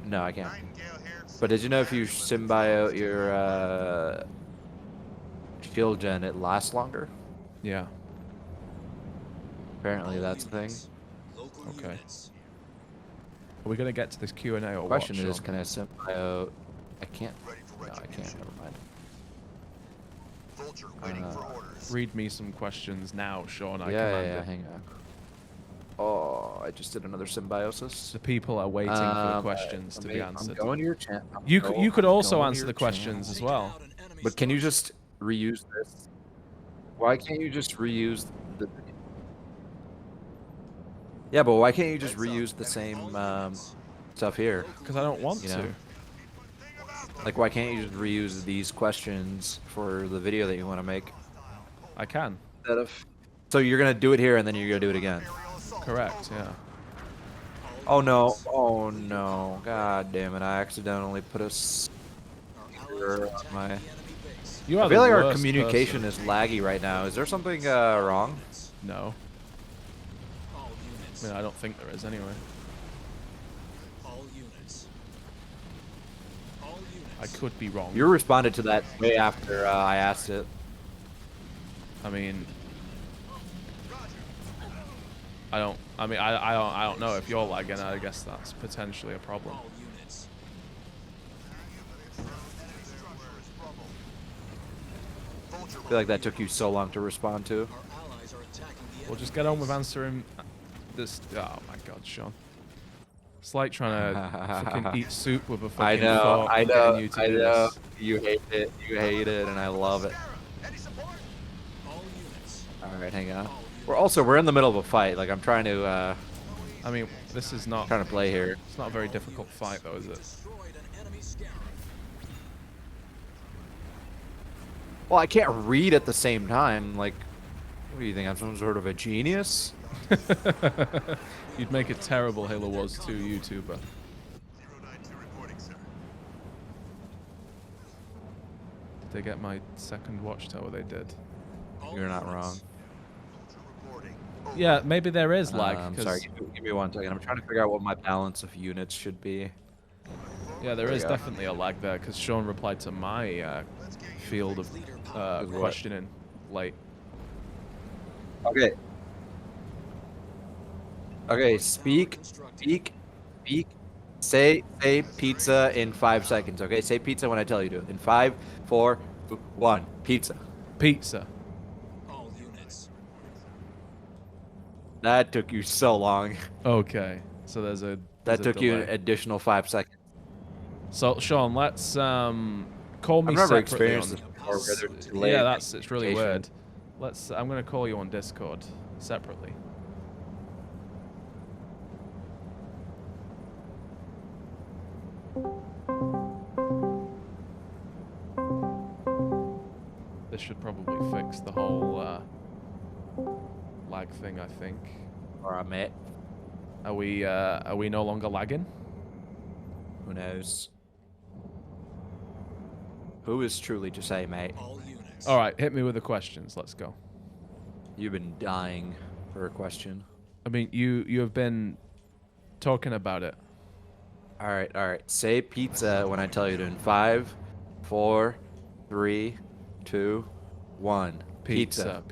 no, I can't. But did you know if you symbiote your shield gen, it lasts longer? Yeah. Apparently that's the thing. Local Okay. units. Are we gonna get to this Q&A or what? Question is, Sean? can I symbiote? I can't. No, I can't. Never mind. Vulture waiting for orders. Read me some questions now, Sean. I Yeah, command yeah, it. hang on. Oh, I just did another symbiosis. The people are waiting for the Um, questions to be answered. I'm going to your chat. You could also answer the questions as well. Out an enemy But can you structure. just reuse this? Why can't you just reuse the? Yeah, but why can't you just reuse the same stuff here? Because I don't want You to. know. Like, why can't you just reuse these questions for the video that you want to make? I can. Instead of, so you're gonna do it here and then you're gonna do it again. Correct. Yeah. Oh no! Oh no! God damn it! I accidentally put a Our sticker allies are on attacking my. the enemy base. You are I feel the like our worst communication person. is laggy right now. Is there something wrong? No. All units. I mean, I don't think there is anyway. All units. All I units. could be wrong. You responded to that way after I asked it. I mean, I don't know if you're lagging. I guess that's potentially a problem. All units. I feel like that took you so long to respond to. Our allies are attacking the enemy We'll just get on with answering this. Oh my God, Sean. It's like trying to fucking eat soup with a I fucking know, fork. I and know, getting you to I do know. this. You hate it, and I love it. All units. All right, hang on. All units. We're in the middle of a fight. Like I'm trying to I mean, this is not. play here. It's not a very difficult fight, though, is it? Destroyed an enemy scarab. Well, I can't read at the same time. Like, what do you think? I'm some sort of a genius? You'd make a terrible Halo Wars 2 YouTuber. 092 reporting, sir. Did they get my second watchtower? They did. All You're not units. wrong. Vulture reporting. Over. Yeah, maybe there is lag. I'm 'cause- sorry. Give me 1 second. I'm trying to figure out what my balance of units should be. Yeah, there we is go. definitely a lag there because Sean replied to my field of With what? questioning late. Okay. Okay. Now Speak. constructed. Speak. Say pizza in 5 seconds. Okay. Say pizza when I tell you to. In 5, 4, 1. Pizza. Pizza. All units. That took you so long. Okay, so there's a. That there's a took you an delay. additional 5 seconds. So Sean, let's call me I've never separately experienced on. this before. Where there's a delay Yeah, in it's really communication. weird. Let's. I'm gonna call you on Discord separately. This should probably fix the whole lag thing, I think. Alright, mate. Are we no longer lagging? Who knows? Who is truly to say, mate? All units. All right, hit me with the questions. Let's go. You've been dying for a question. I mean, you have been talking about it. Alright. Say pizza when I tell you to. In 5, 4, 3, 2, 1. Pizza.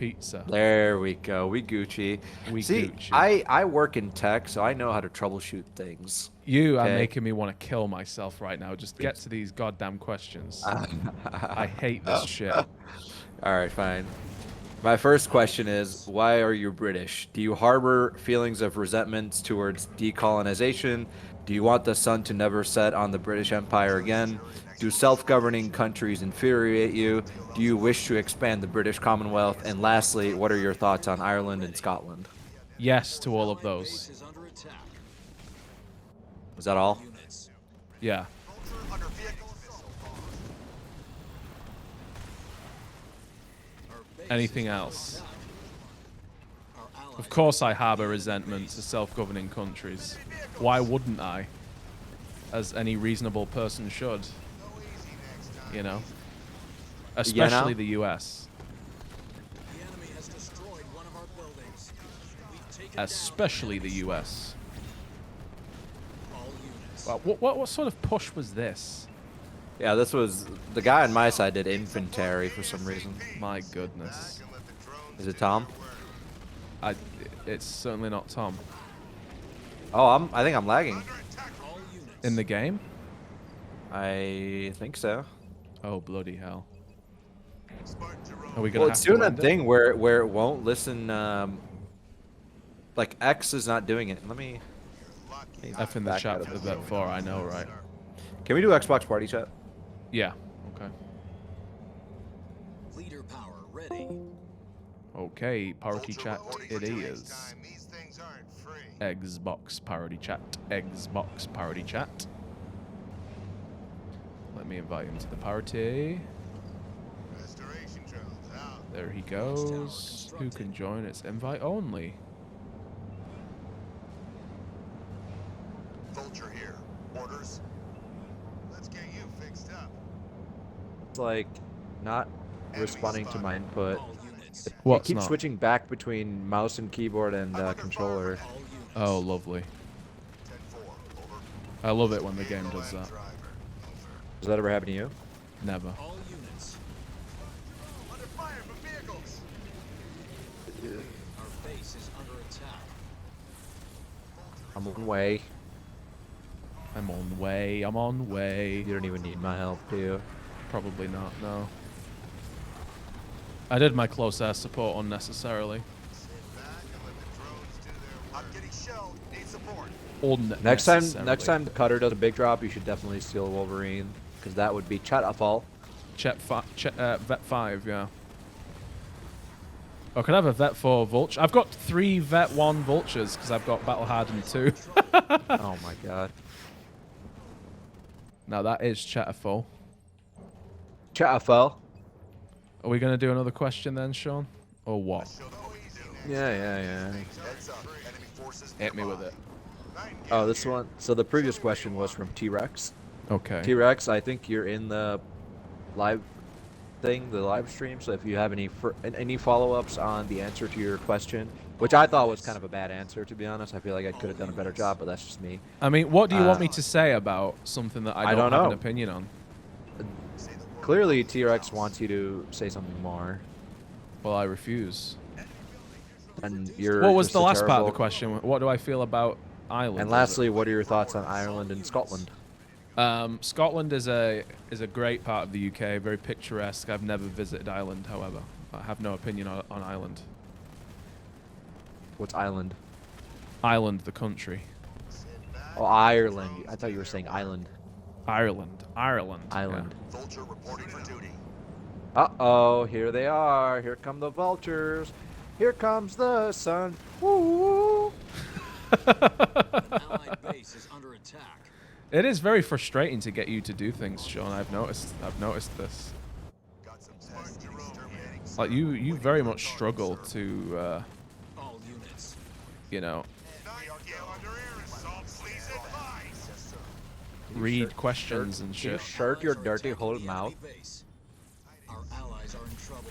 There we go. We Gucci. We See, Gucci. I work in tech, so I know how to troubleshoot things. You are Okay. making me want to kill myself right now. Just get to these goddamn questions. I hate this shit. Alright, fine. My first question is, why are you British? Do you harbor feelings of resentment towards decolonization? Do you want the sun to never set on the British Empire again? Do self-governing countries infuriate you? Do you wish to expand the British Commonwealth? And lastly, what are your thoughts on Ireland and Scotland? Yes to all of Base those. is under attack. Is that all? Units. Yeah. Vulture under vehicle assault. Our base Anything is under else? attack. Our Of course I harbour resentment to self-governing countries. Why wouldn't I? As any reasonable person should. You know? Especially the US. The enemy has destroyed one of our buildings. We've taken Especially the US. down all units. Wow, what sort of push was this? Yeah, this was the guy on my side did infantry for some reason. My goodness. Is it Tom? It's certainly not Tom. Oh, I think I'm lagging. All units. In the game? I think so. Oh, bloody hell. Are we Well, gonna it's have doing to that end it? thing where it won't listen. Like X is not doing it. Let me. F in the back chat out of for the this. Vet 4, I know, right? Can we do Xbox Party Chat? Yeah. Okay. Leader power ready. Okay, party chat it is. Xbox party chat. Xbox party chat. Let me invite him to the party. There he goes. Who can join? It's invite only. Vulture here. Orders. Let's get you fixed up. It's like not responding to my input. All units. It What's keeps not? switching back between mouse and keyboard and controller. All units. Oh, lovely. 10-4. Over. I love it when the game does that. Driver. Does that ever happen to you? Never. All units. Under fire from vehicles. Our base is under attack. I'm on way. I'm on way. I'm on way. You don't even need my help, do you? Probably not, no. I did my close air support unnecessarily. Sit back and let the drones do their work. I'm getting shelled. Need support. Next time the cutter does a big drop, you should definitely steal a Wolverine, because that would be Chatafall. Vet 5, yeah. Oh, can I have a Vet 4 Vulture? I've got 3 Vet 1 Vultures, because I've got Battle Hardened 2. Oh my god. Now that is Chatterful. Chatafall. Are we going to do another question then, Sean? Or what? Yeah. Heads up. Enemy forces Hit me with nearby. it. Oh, this one. So the previous question was from T-Rex. Okay. T-Rex, I think you're in the live thing, the live stream. So if you have any follow-ups on the answer to your question, which I thought was kind of a bad answer, to be honest. I feel like I could have done a better job, but that's just me. I mean, what do you want me to say about something that I don't have know. an opinion on? Clearly, T-Rex wants you to say something more, Well, I refuse. and you're. What was just the a last part of terrible- the question? What do I feel about Ireland? And was it? lastly, what are your thoughts on Ireland and Scotland? Scotland is a great part of the UK, very picturesque. I've never visited Ireland, however. I have no opinion on Ireland. What's Ireland? Ireland, the country. Oh, Ireland. I thought you were saying island. Ireland. Island. Vulture reporting for duty. Uh-oh, here they are. Here come the vultures. Here comes the sun. Woo! Allied base is under attack. Yeah. It is very frustrating to get you to do things, Sean. I've noticed this. Got some pests exterminating. Like you very much struggle to, All units. you know, We are getting under air assault. Please advise. Yes, sir. read questions and Can you shit. shut your Allies are dirty attacking whole the enemy mouth? base. Our allies are in trouble.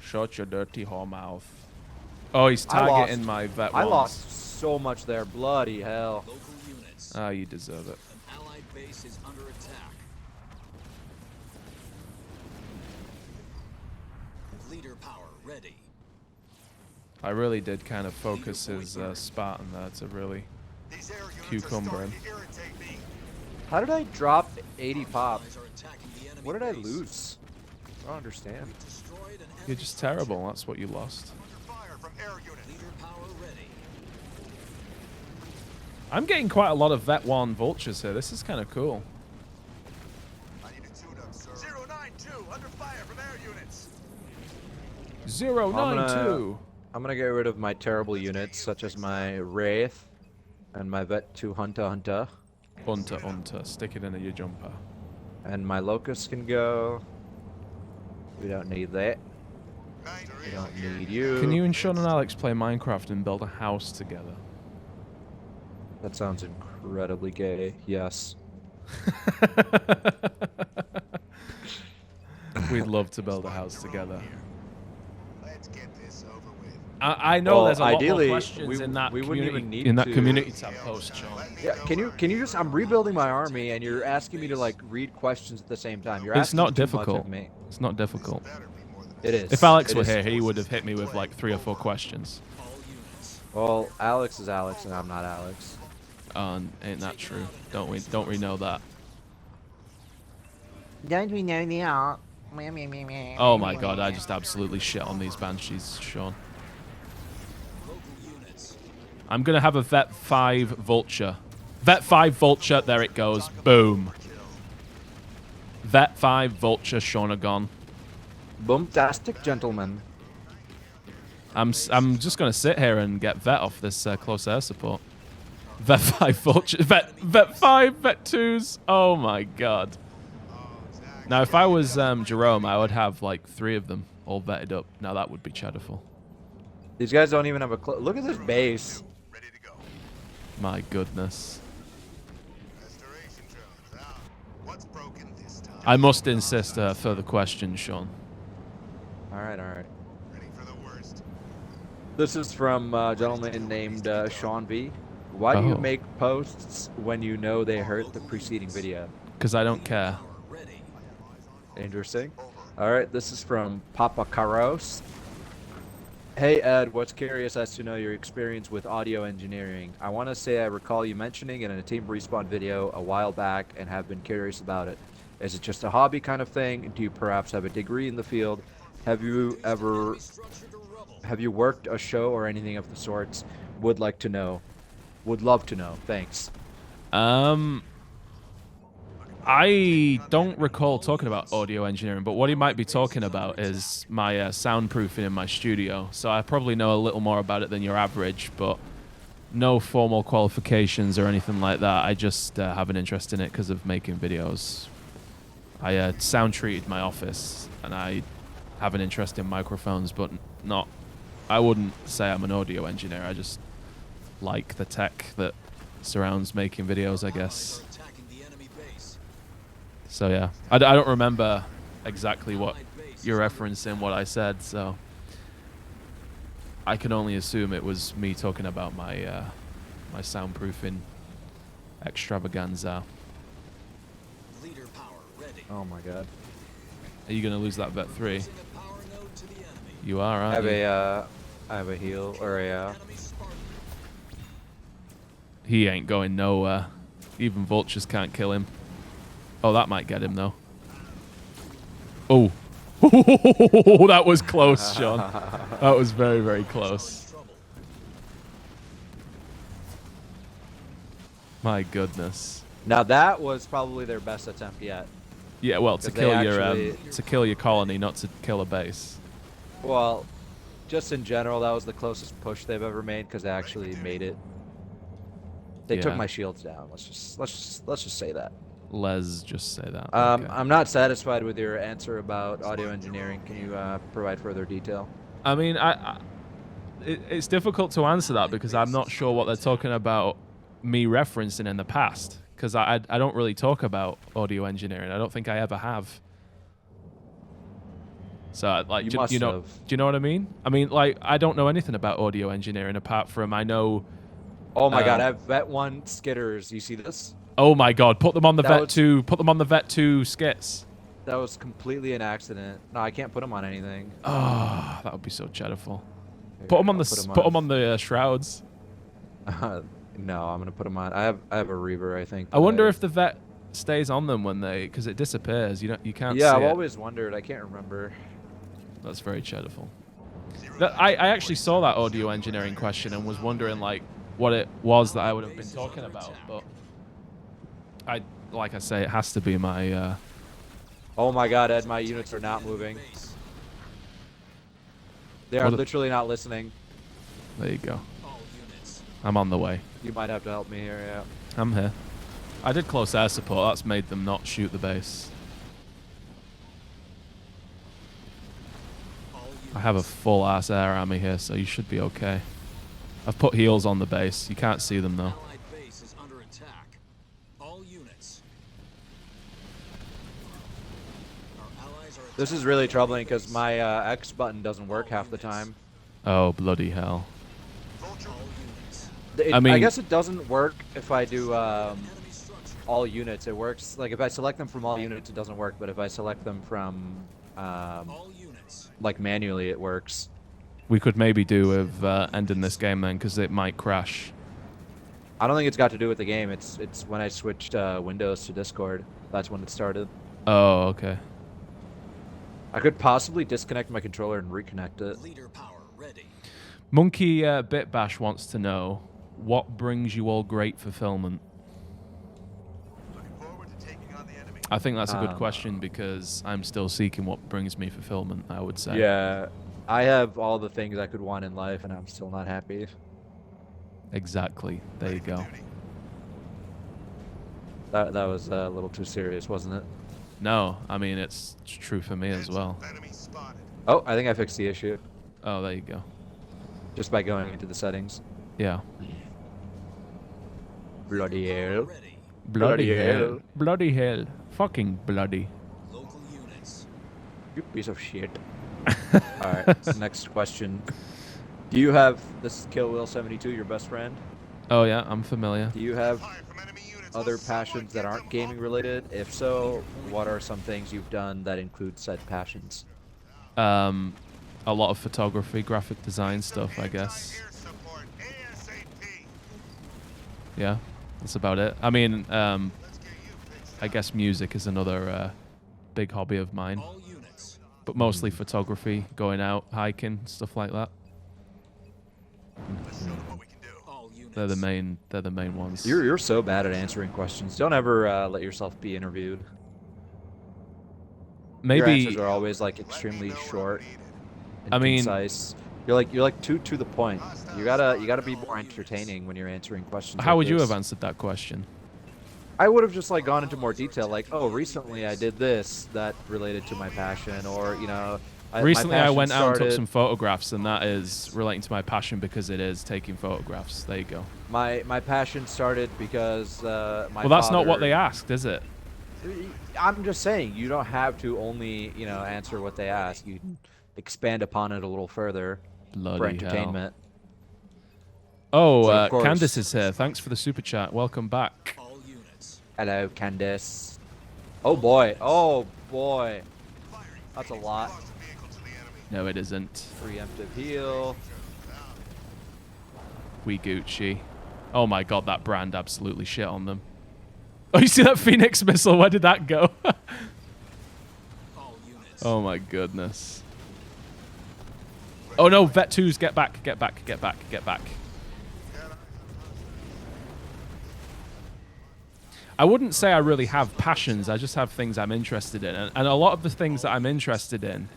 Shut your dirty whore mouth. Oh, he's I lost- targeting my vet I ones. lost so much there. Bloody hell. Local units. Ah, you deserve it. An allied base is under attack. Leader power ready. I really did kind of focus his Spartan there to really These air units Cucumber are him. starting to irritate me. How did I drop 80 pop? Allies are attacking the enemy What did I base. lose? I don't understand. We've destroyed an You're enemy just vulture. terrible. That's what you lost. Under fire from air units. Leader power ready. I'm getting quite a lot of Vet 1 vultures here. This is kind of cool. I need a tune-up, sir. 092 under fire from air units. 092. I'm gonna get rid of my terrible units, such as my Wraith and my Vet 2 Hunter. Unter. Stick it into your jumper. And my Locust can go. We don't need that. We don't need you. Can you and Sean and Alex play Minecraft and build a house together? That sounds incredibly gay. Yes. We'd love to build a house together. Let's get this over with. I know Well, there's a lot ideally, more questions we- in that we wouldn't community, even need in that to- community tab post, Sean. Yeah. Can you just? I'm rebuilding my army, and you're asking me to like read questions at the same time. You're It's asking not too much difficult. of me. It's not difficult. It is. If Alex It were is. here, he would have hit me with like 3 or 4 questions. All units. Well, Alex is Alex, and I'm not Alex. Ain't that true? Don't we know that? Don't we know the art? Oh my god, I just absolutely shit on these banshees, Sean. Local units. I'm gonna have a Vet 5 Vulture. Vet 5 Vulture, there it goes. Boom. Vet 5 Vulture Shaunagon. Boomtastic gentleman. I'm just gonna sit here and get Vet off this close air support. Vet 5 Vulture. Vet 5, Vet 2s. Oh my god. Now, if I was Jerome, I would have like 3 of them all vetted up. Now that would be cheddarful. These guys don't even have a look at this base. Ready to go. My goodness. Restoration drones out. What's broken this time? I must insist further questions, Sean. All right, all right. Ready for the worst. This is from a gentleman named Sean V. Why do you Oh. make posts when you know they hurt the preceding video? Because I don't care. Ready. Interesting. All right, this is from Papa Caros. Hey Ed, what's curious as to know your experience with audio engineering? I want to say I recall you mentioning it in a Team Respawn video a while back and have been curious about it. Is it just a hobby kind of thing? Do you perhaps have a degree in the field? Have you ever Structure to rubble. have you worked a show or anything of the sorts? Would like to know. Would love to know. Thanks. I don't recall talking about audio engineering, but what he might be talking about is my soundproofing in my studio. So I probably know a little more about it than your average, but no formal qualifications or anything like that. I just have an interest in it because of making videos. I sound treated my office, and I have an interest in microphones, but not. I wouldn't say I'm an audio engineer. I just like the tech that surrounds making videos, I guess. Allies are attacking the enemy base. So yeah, I don't remember exactly what you're referencing, what I said, so I can only assume it was me talking about my my soundproofing extravaganza. Leader power ready. Oh my god. Are you gonna lose that Vet 3? Using a power node to the enemy. You are, I aren't have you? I have a heal or a Enemy Spartan. He ain't going nowhere. Even vultures can't kill him. Oh, that might get him though. Oh. That was close, Sean. That was very, very close. Trouble. My goodness. Now that was probably their best attempt yet. Yeah, well, to 'Cause they kill your colony, not to kill a base. Well, just in general, that was the closest push they've ever made because they actually made it. They took Yeah. my shields down. Let's just say that. Les just say that. Okay. I'm not satisfied with your answer about audio engineering. Can you provide further detail? I mean, it's difficult to answer that because I'm not sure what they're talking about me referencing in the past. Because I don't really talk about audio engineering. I don't think I ever have. So like, You do must you know? have. Do you know what I mean? I mean, like, I don't know anything about audio engineering apart from I know. Oh my god, Um, I have Vet 1 skitters. You see this? Oh my God! Put them on the That Vet was- 2. Put them on the Vet 2 skits. That was completely an accident. No, I can't put them on anything. Oh, that would be so cheddarful. Here, Put them on I'll the put them on the shrouds. No, I'm gonna put them on. I have a Reaver, I think. I wonder if the Vet stays on them when because it disappears. You can't. Yeah, see I've it. always wondered. I can't remember. That's very cheddarful. I actually saw that audio engineering question and was wondering like what it was that I would have been talking about, but like I say, it has to be my. Oh my god, Ed, my units are not moving. Base. They are What a- literally not listening. There you go. All units. I'm on the way. You might have to help me here, yeah. I'm here. I did close air support. That's made them not shoot the base. All I have a full ass air army here, so you should be okay. I've put heals on the base. You can't see them though. Allied base is under attack. All units. Our allies are This is really troubling because my X button doesn't work half the time. Oh bloody hell! all units. I mean- guess it doesn't work if I do Enemy structure. all units. It works like if I select them from all units, it doesn't work. But if I select them from All units. like manually, it works. We could maybe do with ending this game then, because it might crash. I don't think it's got to do with the game. It's when I switched Windows to Discord. That's when it started. Oh, okay. I could possibly disconnect my controller and reconnect it. Leader power ready. Monkey Bitbash wants to know what brings you all great fulfillment. Looking forward to taking on the enemy. I think that's a good question because I'm still seeking what brings me fulfillment. I would say. Yeah, I have all the things I could want in life, and I'm still not happy. Exactly. There you go. Duty. That was a little too serious, wasn't it? No, I mean it's true for me as well. Enemy spotted. Oh, I think I fixed the issue Oh, there you go. just by going into the settings. Yeah. Bloody hell. Ready. Bloody hell. Bloody hell. Fucking bloody. Local units. You piece of shit. Alright, next question. Do you have this Kill Will 72, your best friend? Oh yeah, I'm familiar. Do you have Fire from enemy units. other Someone passions get that aren't them gaming forward. related? If so, what are some things you've done that include said passions? A lot of photography, graphic design stuff, I guess. Anti-air support ASAP. Yeah, that's about it. I mean, Let's get you fixed. I guess music is another big hobby of mine, All units. but mostly photography, going out, hiking, stuff like that. Let's show them what we can do. All units. They're the main ones. You're so bad at answering questions. Don't ever let yourself be interviewed. Your Maybe answers are always like Let me extremely know what I'm short needed. and I mean- concise. You're like too to the point. You gotta be more entertaining when you're answering questions. how like would you this. have answered that question? I would have just like gone into more detail, like, oh, recently I did this that related to my passion, or you know, my Recently, I passion went out and took started- some photographs, and that is relating to my passion because it is taking photographs. There you go. My passion started because my. Well, that's not what father- they asked, is it? I'm just saying you don't have to only answer what they ask. You can expand upon it a little further Bloody for hell. entertainment. Oh, So, of course- Candice is here. Thanks for the super chat. Welcome back. All units. Hello, Candice. Oh boy, oh boy, Firing. that's a Phoenix lot. lost a vehicle to the enemy. No, it isn't. Preemptive heal. We Gucci. Oh my god, that brand absolutely shit on them. Oh, you see that Phoenix missile? Where did that go? All units. Oh my goodness. Oh no, Vet 2s, get back, get back, get back, get back. I wouldn't say I really have passions, I just have things I'm interested in. And a lot of the things that I'm interested in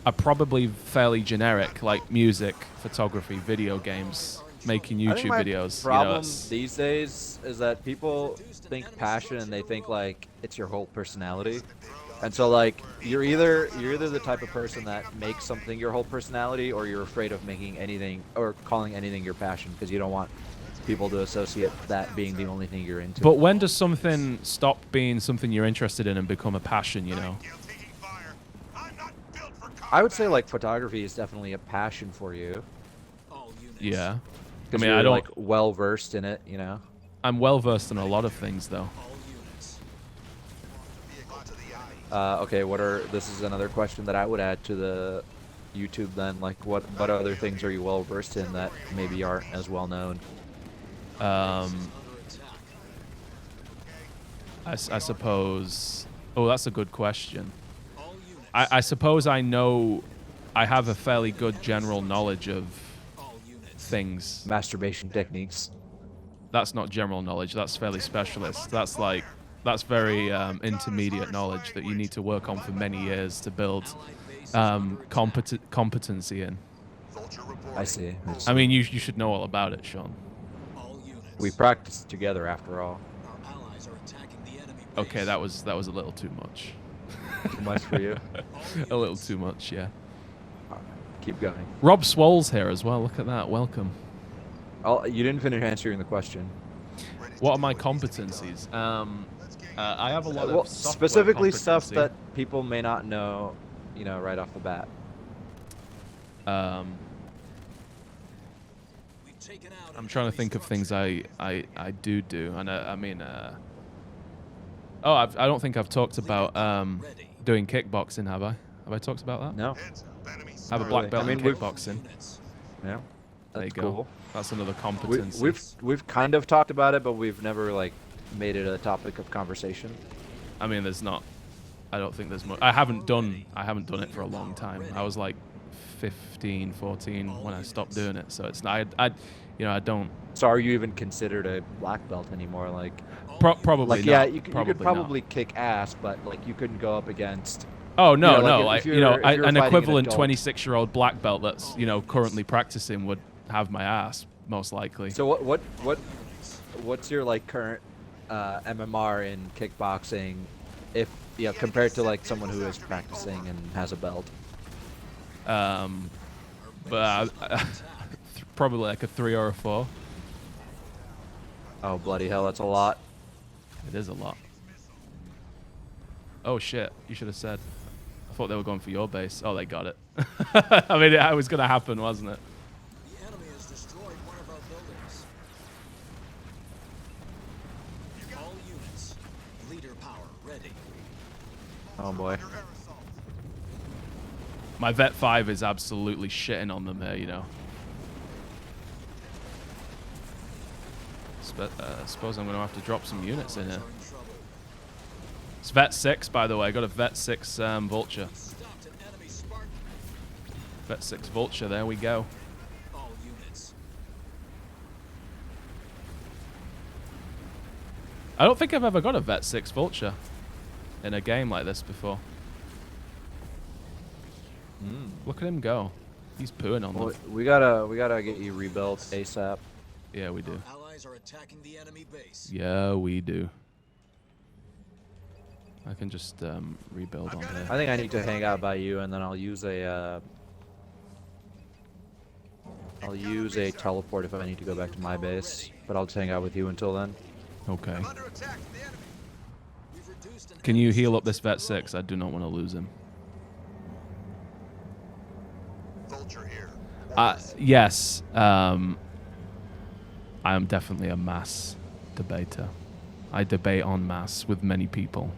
are probably fairly generic, like music, photography, video games, making I think YouTube my videos. problem that's- these days is that people think passion and they think like it's your whole personality. And so like you're either the type of person that makes something your whole personality, or you're afraid of making anything or calling anything your passion because you don't want people to associate that being the only thing you're into. But when does something stop being something you're interested in and become a passion, you know? Nightingale taking fire. I'm not built for I would say combat. like photography is definitely a passion for you. All units. Yeah. I 'Cause mean, you're, I don't. like well versed in it, you know. I'm well versed in a lot of things, though. All units. Vehicle to the eye. Okay, this is another question that I would add to the YouTube then. Like, what other things are you well versed in that maybe aren't as well known? Under attack. I suppose. Oh, that's a good question. All units. I suppose I know. I have a fairly good general knowledge of All units. things. Masturbation techniques. That's not general knowledge. That's fairly specialist. That's like. That's very intermediate knowledge that you need to work on for many years to build Allied base is under attack. competency in. Vulture reporting. I see. I mean, you should know all about it, Sean. All units. We practiced together after all. Our allies are attacking the enemy base. Okay, that was a little too much. Too much for you. A little too much, yeah. Keep going. Rob Swoll's here as well. Look at that. Welcome. You didn't finish answering the question. What are my competencies? I have a lot Well, of software specifically stuff competency. that people may not know, right off the bat. We've taken out I'm an trying to enemy think of things structure. I do, and I mean, I don't think I've talked about doing kickboxing, have I? Have I talked about that? No. Heads up, enemy I have a Not black really. belt I in mean, we've- kickboxing. Units. Yeah. There you That's go. cool. That's another We, competency. we've kind of talked about it, but we've never like made it a topic of conversation. I mean, there's not. I don't think there's much. I haven't done it for a long time. I was like 15, 14 when I stopped doing it. So it's not. I don't. So are you even considered a black belt anymore? Like, Probably like not. yeah, you could not. probably kick ass, but like you couldn't go up against. Oh no, like, no, if like you're- if you're an fighting an equivalent adult. 26-year-old black belt that's currently practicing would have my ass most likely. So what's your like current MMR in kickboxing, if compared to like someone who is practicing and has a belt? But probably like a 3 or a 4. Oh bloody hell, that's a lot. It is a lot. Oh shit! You should have said. I thought they were going for your base. Oh, they got it. I mean, it was gonna happen, wasn't it? The enemy has destroyed one of our buildings. All units. Leader power ready. Oh boy. Under air assault. My Vet 5 is absolutely shitting on them here, Suppose I'm gonna have to drop some units in here. Are in trouble. It's Vet 6, by the way. I got a Vet 6 Vulture. Stopped an enemy Spartan. Vet 6 Vulture. There we go. All units. I don't think I've ever got a Vet 6 Vulture in a game like this before. Look at him go. He's pooing on them. Well, we gotta get you rebuilt ASAP. Yeah, we do. Our allies are attacking the enemy base. Yeah, we do. I can just rebuild on here. I think I need to hang out by you, and then I'll use a teleport if I need to go back to my base. But I'll just hang out with you until then. Okay. I'm under attack from the enemy. We've reduced an Can you enemy heal up this structure Vet 6? I do not want to lose him. Vulture here. Yes. I am definitely a mass debater. I debate en masse with many people.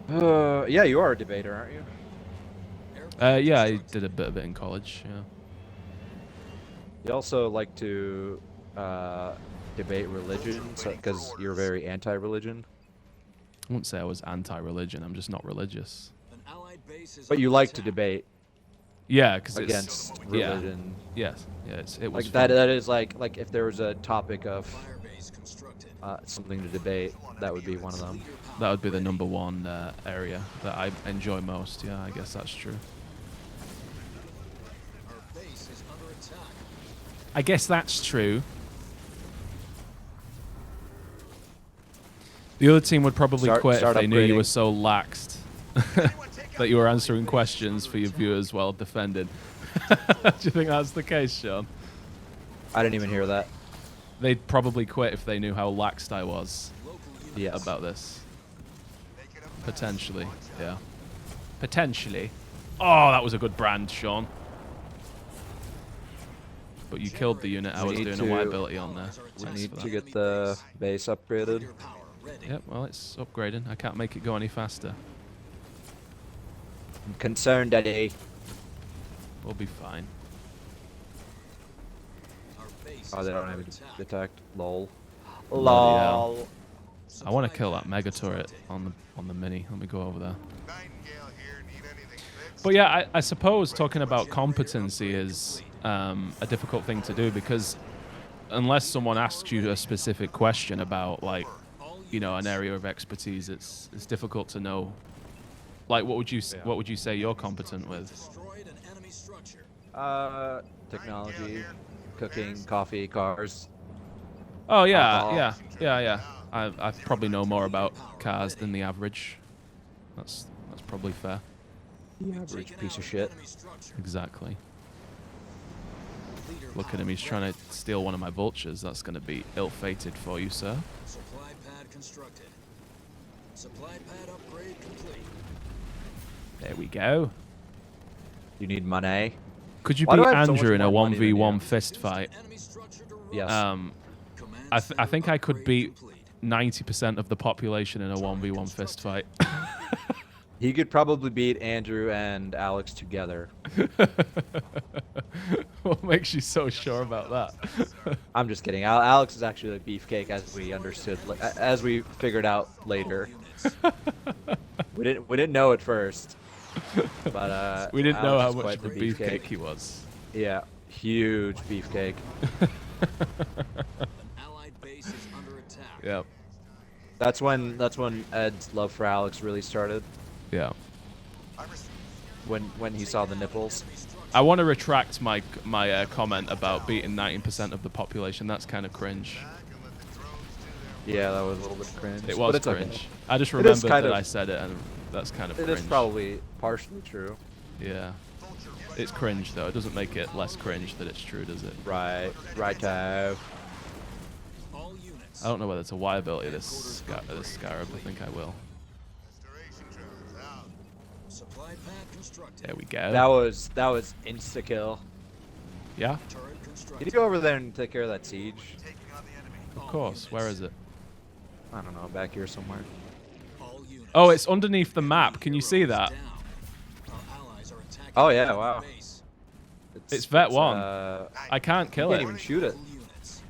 Yeah, you are a debater, aren't you? Aircraft Yeah, I constructed. did a bit of it in college. Yeah. You also like to debate religion, because you're very anti-religion. I wouldn't say I was anti-religion. I'm just not religious. An allied base is But you under like to attack. debate Yeah, because against yeah. religion. Yes. Yeah. It was Like that. fun. That is like if there was a topic of Fire base constructed. something to debate, that would be one of them. Leader power That would be the ready. number one area that I enjoy most. Yeah, I guess that's true. Our base is under attack. I guess that's true. The other team would probably quit if Start they knew you upgrading. were so laxed that you were answering questions for your viewers while defending. Do you think that's the case, Sean? I didn't even hear that. They'd probably quit if they knew how laxed I was Local units. Yes. about this. Make it a Potentially, yeah. Potentially. Oh, that was a good brand, Sean. But you killed the unit I We was need doing to- a liability on there. We Thanks need for to that. get the base upgraded. Leader power ready. Yep, well, it's upgrading. I can't make it go any faster. I'm concerned, Daddy. We'll be fine. Our base Oh, is they don't under have it attack. detect. Lol. Bloody Lol. I want to Supply kill that pack mega turret constructed. on the mini. Let me go over there. Nightingale here. Need anything fixed? But yeah, I suppose talking about competency is a difficult thing to do because unless someone asks you a specific question about like, All an area of expertise, it's difficult to know. Like, what would you say you're competent with? destroyed an enemy structure. Technology, cooking, coffee, cars. Oh yeah, Alcohol. yeah. I probably know more about cars than the average. That's probably fair. The average Taken piece out of an shit. enemy structure. Exactly. Look at him, he's trying to steal one of my vultures. That's going to be ill-fated for you, sir. Supply pad constructed. Supply pad upgrade complete. There we go. You need money. Could you Why beat do I have so Andrew much in a more money than you? 1v1 fist fight? Enemy structure to Yes. Command I center think I could upgrade beat complete. 90% of the population in a 1v1 fist fight. He could probably beat Andrew and Alex together. What makes you so sure about that? I'm just kidding. Alex is actually a beefcake, as we understood, as we figured out later. Units. We didn't know at first, but We didn't know Alex how is much quite of a the beefcake he was. Yeah, huge beefcake. An allied base is under attack. Yep. That's when Ed's love for Alex really started. Yeah. When he saw the nipples. I want to retract my comment about beating 19% of the population. That's kind of cringe. Yeah, that was a little bit cringe. It but was it's okay. cringe. I just It is remembered kind that of- I said it, and that's kind of It cringe. is probably partially true. Yeah. It's cringe, though. It doesn't make it less cringe that it's true, does it? Right. All units. I don't know whether to Y ability this Scarab. I think I will. Supply pad constructed. There we go. That was insta kill. Yeah, Turret Can constructed. you go over there and take care of that siege? of course. Where is it? I don't know, back here somewhere. All units. Oh, it's underneath the map. Can you see that? Down. Our allies are attacking Oh, yeah, enemy wow. base. It's Vet 1. I I can't kill can't it. even shoot it. All units.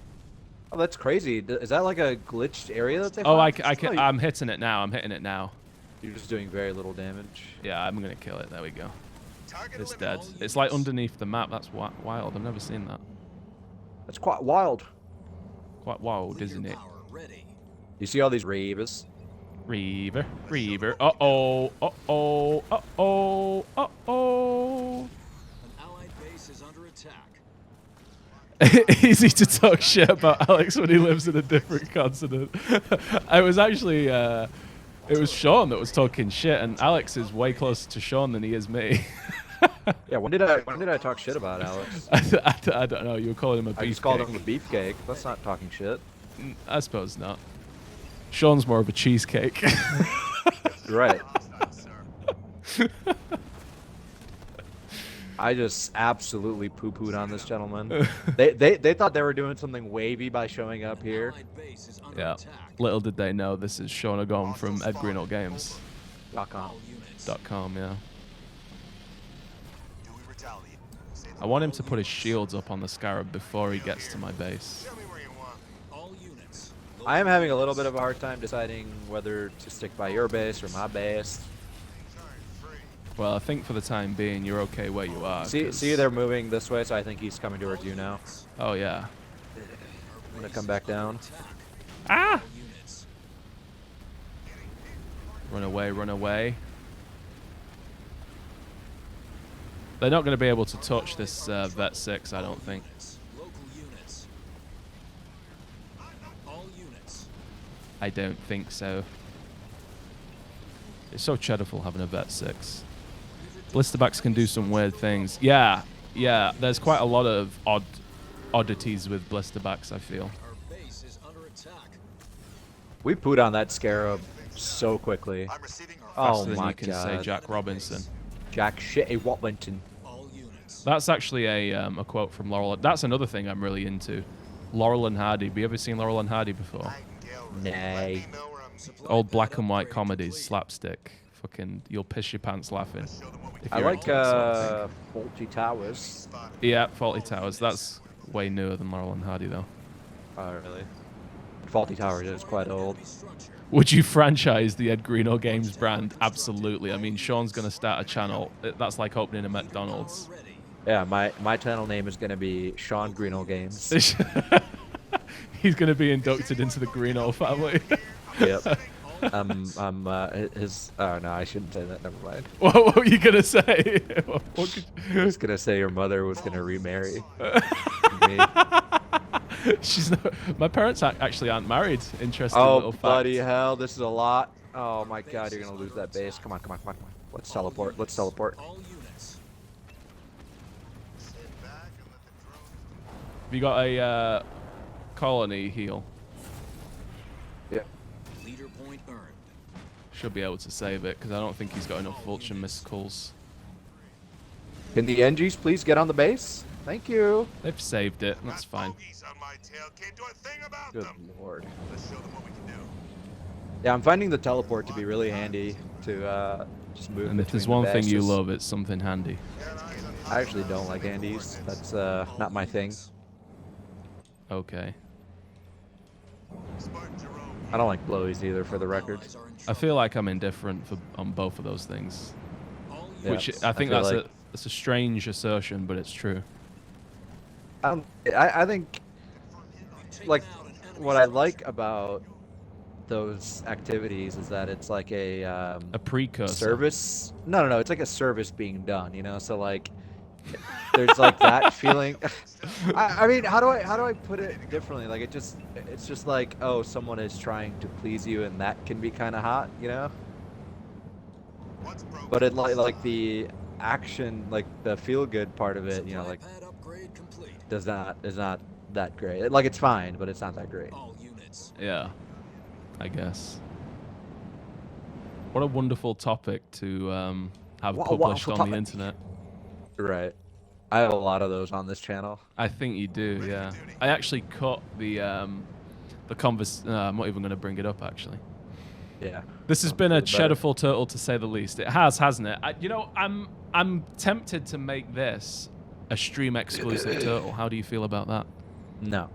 Oh, that's crazy. Is that like a glitched area that they Oh, found? Oh, I'm hitting it now. I'm hitting it now. You're just doing very little damage. Yeah, I'm gonna kill it. There we go. Target It's eliminated. dead. It's like underneath the map. That's wild. I've never seen that. That's quite wild. Quite wild, Leader isn't it? power ready. You see all these Reavers? Reaver. Uh-oh. Uh-oh. Uh-oh. Uh-oh. An allied base is under attack. Easy to talk shit about Alex when he lives in a different continent. I was actually, it was Sean that was talking shit, and Alex is way closer to Sean than he is me. Yeah, when did I talk shit about Alex? I don't know. You were calling him a I just called beefcake. him a beefcake. That's not talking shit. I suppose not. Sean's more of a cheesecake. You're right. Sir. I just absolutely poo-pooed on this gentleman. They thought they were doing something wavy by showing up here. Allied base is under Yeah. attack. Little did they know this is Sean O'Gone from EdGreenallGames.com. .com. All units. Yeah. Do we retaliate? Say the I want him to put his shields up on the Scarab before he gets to my base. Tell me where you want. All units. I am having a little bit of a hard time deciding whether to stick by your base or my base. Things aren't free. Well, I think for the time being, you're okay where you are. See, 'cause- they're moving this way, so I think he's coming towards you now. Oh, yeah. I'm gonna come back down. Ah! All units. Run away, run away. They're not going to be able to touch this Vet 6, I don't think. Units. Local units. All units. I don't think so. It's so cheddarful having a Vet 6. Blisterbacks can do some weird things. Yeah, there's quite a lot of oddities with Blisterbacks, I feel. Our base is under attack. We pooed on that Scarab so quickly. I'm receiving Oh Faster than my you can god. say Jack Robinson. Jack Shitty Watlington. All units. That's actually a quote from Laurel. That's another thing I'm really into. Laurel and Hardy. Have you ever seen Laurel and Hardy before? Nightingale. Nay. Let me know where I'm Supply Old pad black and white upgrade comedies, complete. slapstick. Fucking, you'll piss your pants laughing. show them what we if I you're like into that sort of thing. Faulty Towers. spotted. Yeah, Faulty Towers. That's way newer than Laurel and Hardy, though. Oh really? Faulty Towers is quite old. Enemy structure. Would you franchise the Ed Greeno Games brand? Absolutely. I mean, Sean's going to start a channel. That's like opening a McDonald's. Power ready. Yeah, my channel name is gonna be Sean Greenall Games. He's going to be inducted into the Greeno family. Yep. His. Oh no, I shouldn't say that. Never mind. What were you going to say? What could- I was gonna say your mother was gonna remarry me. She's not, my parents actually aren't married. Interesting Oh little fact. bloody hell! This is a lot. Oh my god, you're gonna lose that base. Come on, come on, come on, come on. Let's teleport. Let's teleport. All units. Sit back and let the drones Have you got a colony heal? Yeah. Leader point earned. Should be able to save it because I don't think he's got enough vulture missiles. Can the NGs please get on the base? Thank you. They've saved it. That's fine. Bogeys on my tail. Can't do a thing about Good them. lord. Let's show them what we can do. Yeah, I'm finding the teleport to be really handy to just move And if between there's the one thing you bases. love, it's something handy. I actually don't like Andes. That's not my thing. Okay. Spartan Jerome. I don't like blowies either, for the record. Allies are in I trouble. feel like I'm indifferent on both of those things, All Yeah. which units I think feel that's like- a strange assertion, but it's true. I think taken like out an enemy what I structure. like about those activities is that it's like a A precursor. service. No, it's like a service being done, you know. So like, there's like that feeling. I mean, how do I put it differently? Like it's just like, oh, someone is trying to please you, and that can be kind of hot, you know. What's broken? But it like the action, like the feel good part of it, you know, Supply like pad upgrade complete. is not that great. Like it's fine, but it's not that great. All units. Yeah, I guess. What a wonderful topic to have What a published wonderful on the topic. internet. Right. I have a lot of those on this channel. I think you do, yeah. I actually cut the convers. I'm not even going to bring it up actually. Yeah. This has Sounds been a good, better. cheddarful turtle to say the least. It has, hasn't it? I'm tempted to make this a stream exclusive turtle. How do you feel about that? No.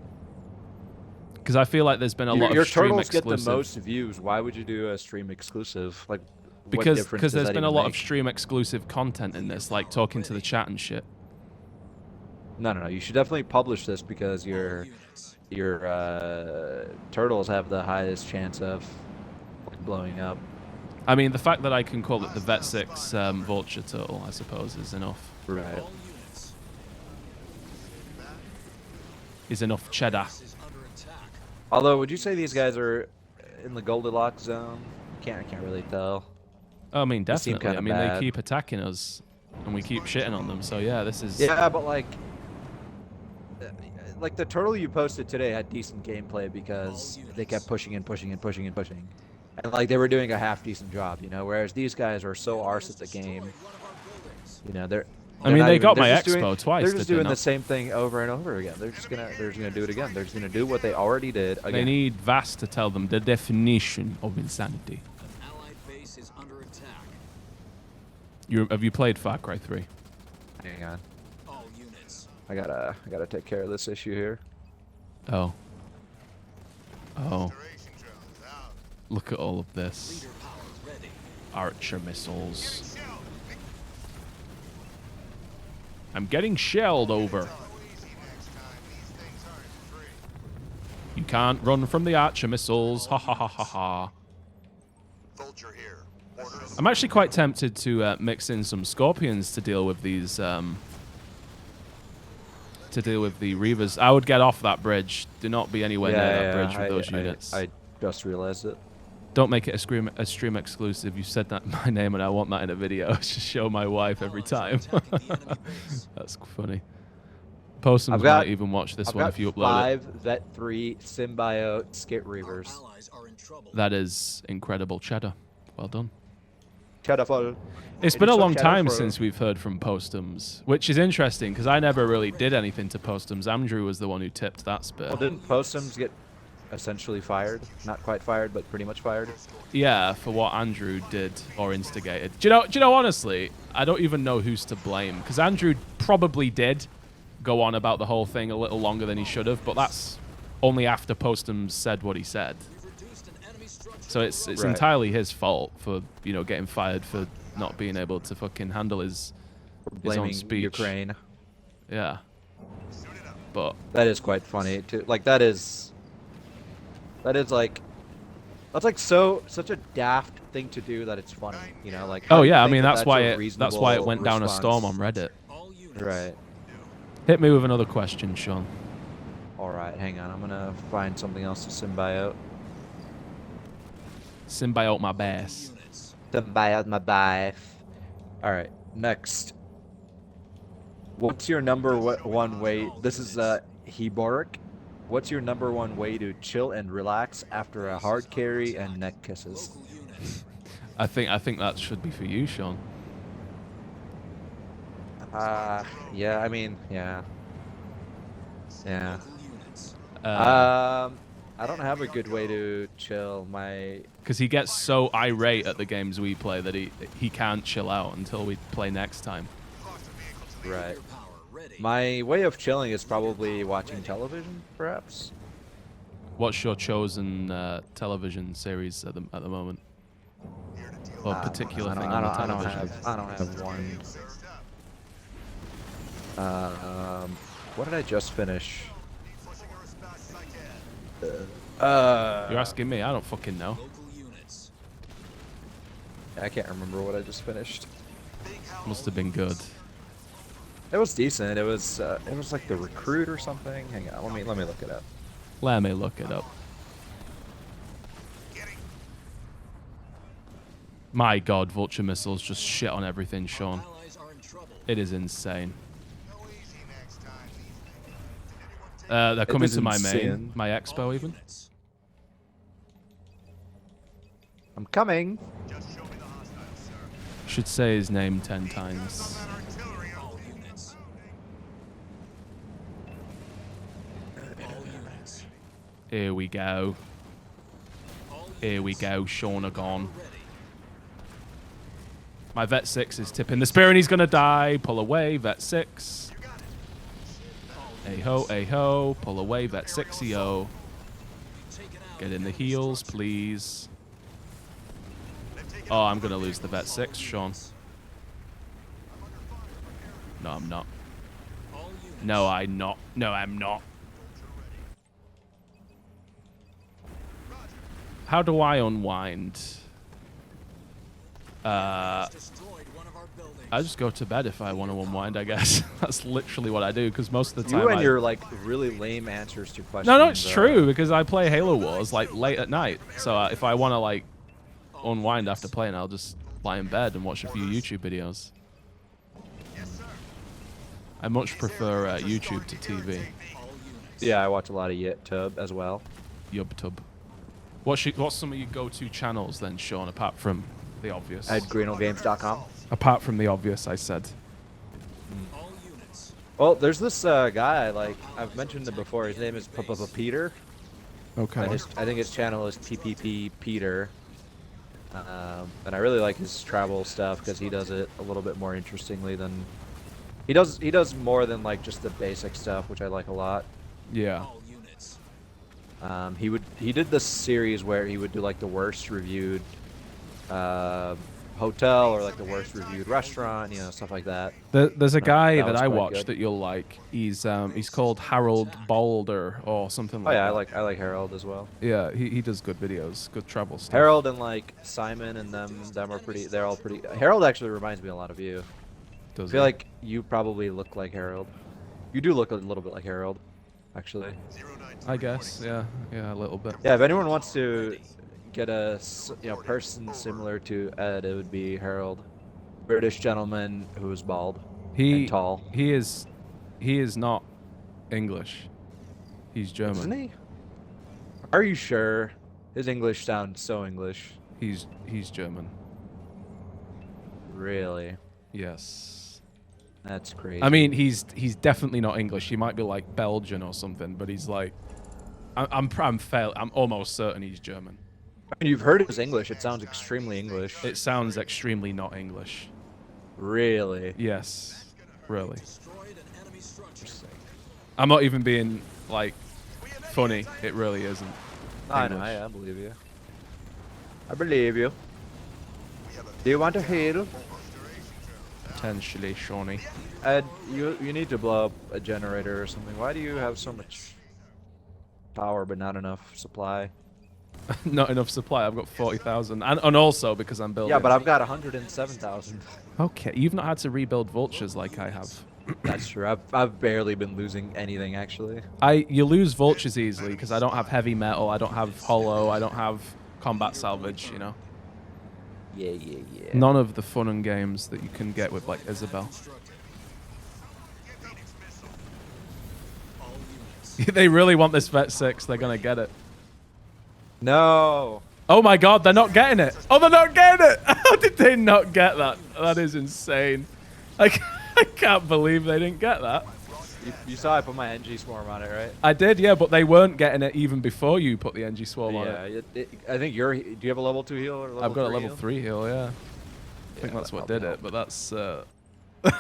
Because I feel like there's been a lot Your of stream turtles get exclusive. the most views. Why would you do a stream exclusive? Like, what because difference because does there's that been a even lot of make? stream exclusive content in this, like talking to the chat and shit. No. You should definitely publish this because All units. your turtles have the highest chance of blowing up. I mean, the fact that I can call it the Vet 6 Vulture Turtle, I suppose, is enough. Right. All units. Is enough cheddar. Base is under attack. Although, would you say these guys are in the Goldilocks zone? I can't really tell. I mean, They seem definitely. I kinda mean, bad. they keep attacking us, and we keep shitting on them. So yeah, this is. Yeah, but like the turtle you posted today had decent gameplay because they kept pushing and pushing and pushing and pushing, and like they were doing a half decent job, you know. Whereas these guys are so arse at the game, Destroyed one of our buildings. you know. They're I mean, not they even- got they're my just expo doing- twice. They're did just they doing not? the same thing over and over again. They're just gonna do it again. They're just gonna do what they already did again. They need Vast to tell them the definition of insanity. An allied base is under attack. Have you played Far Cry 3? Hang on, All units. I gotta take care of this issue here. Oh. Oh, Duration drones out. look at all of this. Leader power ready. Archer missiles. Getting shelled. I'm getting shelled over. Go easy next time. These things aren't free. You can't run from the Archer missiles. Ha ha ha ha ha. Vulture here. Orders. I'm actually quite tempted to mix in some Scorpions to deal with these. To deal with the Reavers. I would get off that bridge. Do not be anywhere near that bridge with those units. I just realized it. Don't make it a stream exclusive. You said that my name, and I want that in a video. Just show my wife every time. Allies are attacking the enemy base. That's funny. Postums I've got- might even watch this I've one got if you upload 5 Vet 3 Symbiote Skit Our Reavers. allies are in trouble. it. That is incredible cheddar. Well done. Cheddar. It's It been is a so long cheddar time for- since we've heard from Postums, which is interesting because I never really did anything to Postums. Andrew was the one who tipped that spit. Well, didn't Postums get essentially fired? Not quite fired, but pretty much fired. Yeah, for what Andrew did or instigated. Do you know? Honestly, I don't even know who's to blame because Andrew probably did go on about the whole thing a little longer than he should have, but that's only after Postums said what he said. We've reduced an enemy structure. So it's Right. entirely his fault for getting fired for not being able to fucking handle his own Blaming speech. Ukraine. Yeah. But That is quite funny too. Like that is like that's like such a daft thing to do that it's funny. You know, like how oh do you yeah, I think mean that that's why a it went down a storm on response? Reddit. All units. Right. Hit me with another question, Sean. All right, hang on. I'm gonna find something else to symbiote. Symbiote my All bass. units. Symbiote my life. All right, next. What's your number one way? This is Heboric, what's your #1 way to chill and relax after a hard carry and neck kisses? Local units. I think that should be for you, Sean. Yeah, I mean, yeah. Yeah. Local units. I don't have a good way to chill. Because he gets so irate at the games we play that he can't chill out until we play next time. Right. Power ready. My way of chilling is probably watching television, perhaps. What's your chosen television series at the moment? Or particular thing on the television? I don't have one. What did I just finish? You're asking me. I don't fucking know. Local units. I can't remember what I just finished. Must have been good. It was decent. It was like The Recruit or something. Hang on, let me look it up. Let me look it up. My God, vulture missiles just shit on everything, Sean. Allies are in trouble. It is insane. They're coming was to my main, insane. my expo All even. units. I'm coming. Should say his name 10 times. All units. All units. Here we go. All Here we units. go, Sean gone. Ready. My Vet 6 is tipping the spear and he's gonna die. Pull away, Vet 6. Hey-ho, pull away, Vet 6-yo. Taken out. Get in the heels, please. Oh, I'm gonna lose the Vet 6, Sean. No, I'm not. All units. No, I'm not. No, I'm not. How do I unwind? Destroyed one of our buildings. I just go to bed if I want to unwind, I guess. That's literally what I do, because most of the time You and I... your like really lame answers to questions. No, it's true, because I play Halo Wars, like, late at night. So if I want to, like, unwind after playing, I'll just lie in bed and watch a few YouTube videos. I much prefer YouTube to TV. All units. Yeah, I watch a lot of YouTube as well. YubTub. What's some of your go-to channels then, Sean, apart from the obvious? At greenhillgames.com. Apart from the obvious, I said. All units. Well, there's this guy I like. I've mentioned him before. His name is Peter. Okay. I think his channel is PPP Peter. And I really like his travel stuff because he does it a little bit more interestingly than he does more than like just the basic stuff, which I like a lot. Yeah. All units. He did this series where he would do like the worst reviewed hotel or like the worst reviewed restaurant, you know, stuff like that. There's a guy that that was I quite watch good. that you'll like. He's called Harold Boulder or something Oh like yeah, that. I like Harold as well. Yeah, he does good videos, good travel stuff. Harold and like Simon and them are pretty. They're all pretty. Harold actually reminds me a lot of you. I does feel he? like you probably look like Harold. You do look a little bit like Harold, actually. I guess, yeah, a little bit. Yeah, if anyone wants to get a person similar to Ed, it would be Harold, British gentleman who is bald and tall. He is not English. He's German. Isn't he? Are you sure? His English sounds so English. He's German. Really? Yes. That's crazy. I mean, he's definitely not English. He might be like Belgian or something, but he's like, I'm almost certain he's German. I mean, you've heard his English. It sounds extremely English. It sounds extremely not English. Really? Yes, really. Destroyed an enemy structure. I'm not even being like funny. It really isn't. I know. English. I believe you. I believe you. Do you want to heal? Potentially, Shawnee. Ed, you need to blow up a generator or something. Why do you have so much power but not enough supply? Not enough supply. I've got 40,000, and also because I'm building. Yeah, but I've got 107,000. Okay, you've not had to rebuild vultures like I have. That's true. I've barely been losing anything actually. You lose vultures easily because I don't have heavy metal, I don't have hollow, I don't have combat salvage. You know, Yeah. none of the fun and games that you can get with like Isabel. Constructed. All units. They really want this Vet 6. They're going to get it. No. Oh my god, they're not getting it. Oh, they're not getting it. How did they not get that? That is insane. I can't believe they didn't get that. You saw I put my NG swarm on it, right? I did, yeah, but they weren't getting it even before you put the NG Swarm on it. Yeah, I think you're. Do you have a level 2 heal or level I've got a 3 level heal? 3 heal, yeah. I think Yeah, that's what that'll did help. it, but that's...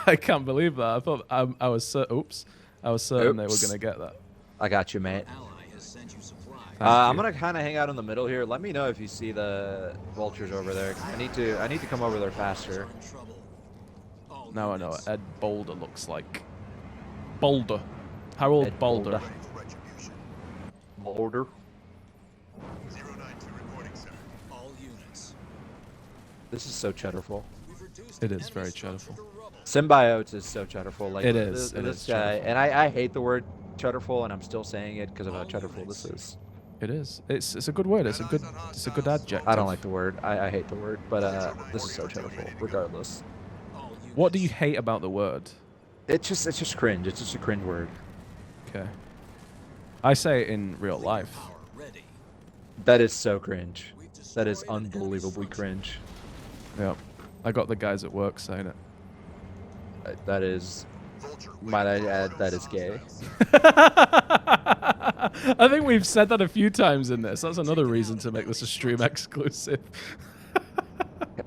I can't believe that. I thought I was certain... Oops. I was certain they were Oops. going to get that. I got you, mate. Ally has sent you supplies. Thank I'm you. gonna kind of hang out in the middle here. Let me know if you see the vultures over there. I need to come over there faster. In trouble. All Now I know units. what Ed Boulder looks like. Boulder. Harold Ed Boulder. Boulder. Ready for retribution. Boulder. 092 reporting, sir. All units. This is so cheddarful. We've reduced It the is enemy very structure cheddarful. to rubble. Symbiotes is so cheddarful. Like It is, it This is guy, cheddarful. and I hate the word cheddarful, and I'm still saying it because of how cheddarful this is. It is. It's a good word. It's a good adjective. I don't like the word. I hate the word, but this is so cheddarful. Regardless, All units. What do you hate about the word? it's just cringe. It's just a cringe word. Okay. I say it in real life. Power ready. That is so cringe. We've That is destroyed an enemy unbelievably structure. cringe. Yep. I got the guys at work saying it. That is, Vulture, might I waiting for add, orders that is on gay. hostiles. I think we've said that a few times in this. That's another reason to make this a stream exclusive.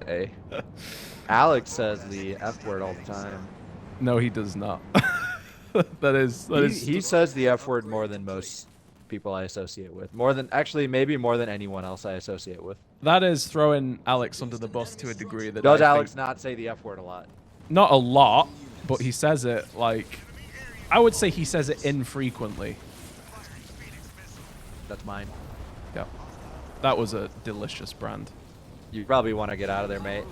Hey. Alex says the F word all the time. No, he does not. that is He says the F word more than most people I associate with. Maybe more than anyone else I associate with. that is throwing Alex under the bus to a degree that Does I Alex think- not say the F word a lot? not a lot, but he says it like I would say he says it infrequently. That's mine. Yeah. That was a delicious brand. You probably want to get out of there, mate.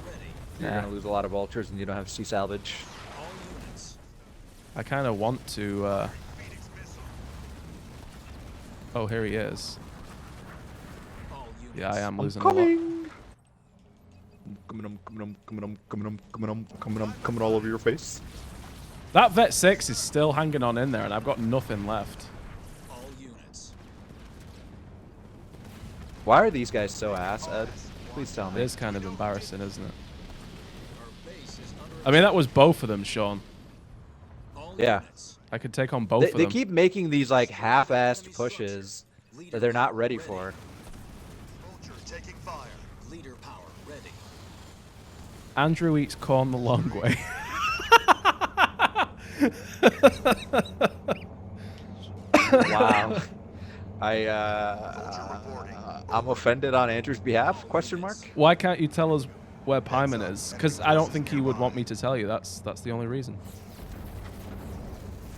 You're Nah. gonna lose a lot of vultures, and you don't have sea salvage. All units. I kind of want to Oh, here he is. All units. Yeah, I am I'm losing a lot. coming all over your face. That Vet 6 is still hanging on in there, and I've got nothing left. All units. Why are these guys so ass, Ed? Please tell It me. is kind of embarrassing, isn't it? Our base is under I mean, that was both of them, Sean. all Yeah. units. I could take on both They, of they them. keep making these like half-assed pushes that they're not ready for. Vulture taking fire. Leader power ready. Andrew eats corn the long way. Wow. I'm offended on Andrew's behalf? Question mark. Why can't you tell us where Pyman is? Because I don't think he would want me to tell you. That's the only reason.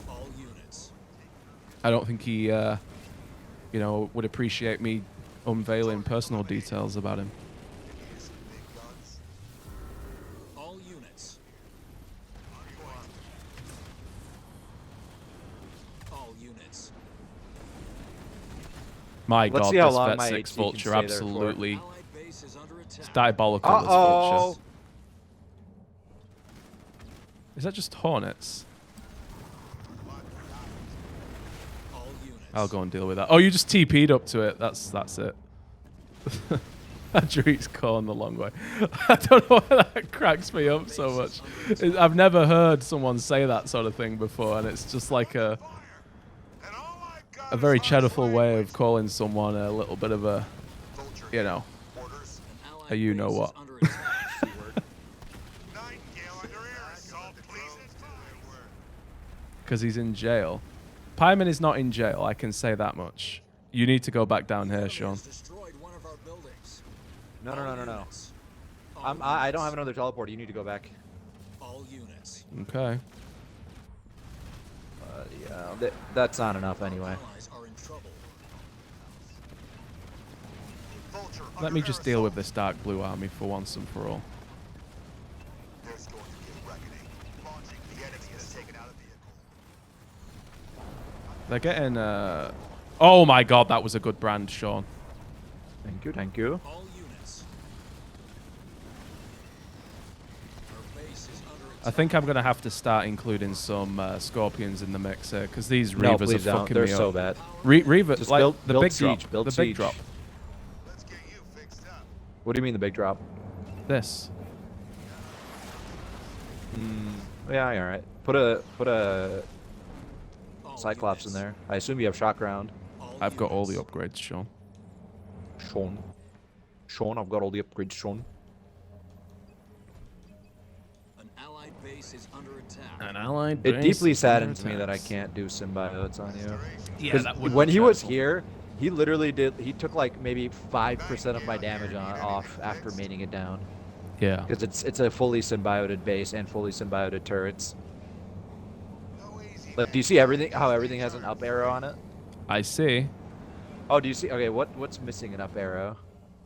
All units. I don't think he, would appreciate me unveiling personal details about him. Some big guns. All units. All units. My Let's God, see how this long Vet my 6 HC can Vulture stay there for. absolutely Allied base is under attack. it's diabolical. This Uh-oh. Vulture. Is that just Hornets? All units. I'll go and deal with that. Oh, you just TP'd up to it. That's it. Andrew eats corn the long way. I don't know why that cracks me up so much. I've never heard someone say that sort of thing before, and it's just like And all I got a is very our cheddarful way language. of calling someone a little bit of a, Vulture you know, orders. An allied you know base is what. under attack. Nightingale under air assault, please. because he's in jail. Pyman is not in jail, I can say that much. You need to go back down The here, enemy Sean. has destroyed one of our buildings. No. All units. All I don't have units. another teleporter. You need to go back. All units. Okay. Yeah, that's not enough anyway. Allies are in trouble. Vulture Let under me air just deal with assault. this Dark Blue Army for once and for all. There's going to be a reckoning. Launching, the enemy has taken out a vehicle. They're getting, Oh my God, that was a good brand, Sean. Thank you, thank you. All units. Our base is under attack. I think I'm gonna have to start including some Scorpions in the mix here because these No, Reavers are please don't. fucking They're me so up. bad. Reaver, Just like build- the build big siege, drop. build The big siege. drop. Let's get you fixed up. What do you mean the big drop? This. Yeah, all right. Put a All Cyclops in units. there. I assume you have shock round. All I've got all the units. upgrades, Sean. Sean, I've got all the upgrades, Sean. An allied base is under attack. An allied. It base deeply is under saddens me that I attack. can't do symbiotes on you. Yeah, 'Cause that would when be he was dreadful. here, he literally did. He took like maybe 5% of my damage off after maining it down. Yeah. Because it's a fully symbioted base and fully symbioted turrets. No easy. Like, do you see everything? How everything has an up arrow on it? I see. Oh, do you see? Okay, what's missing an up arrow?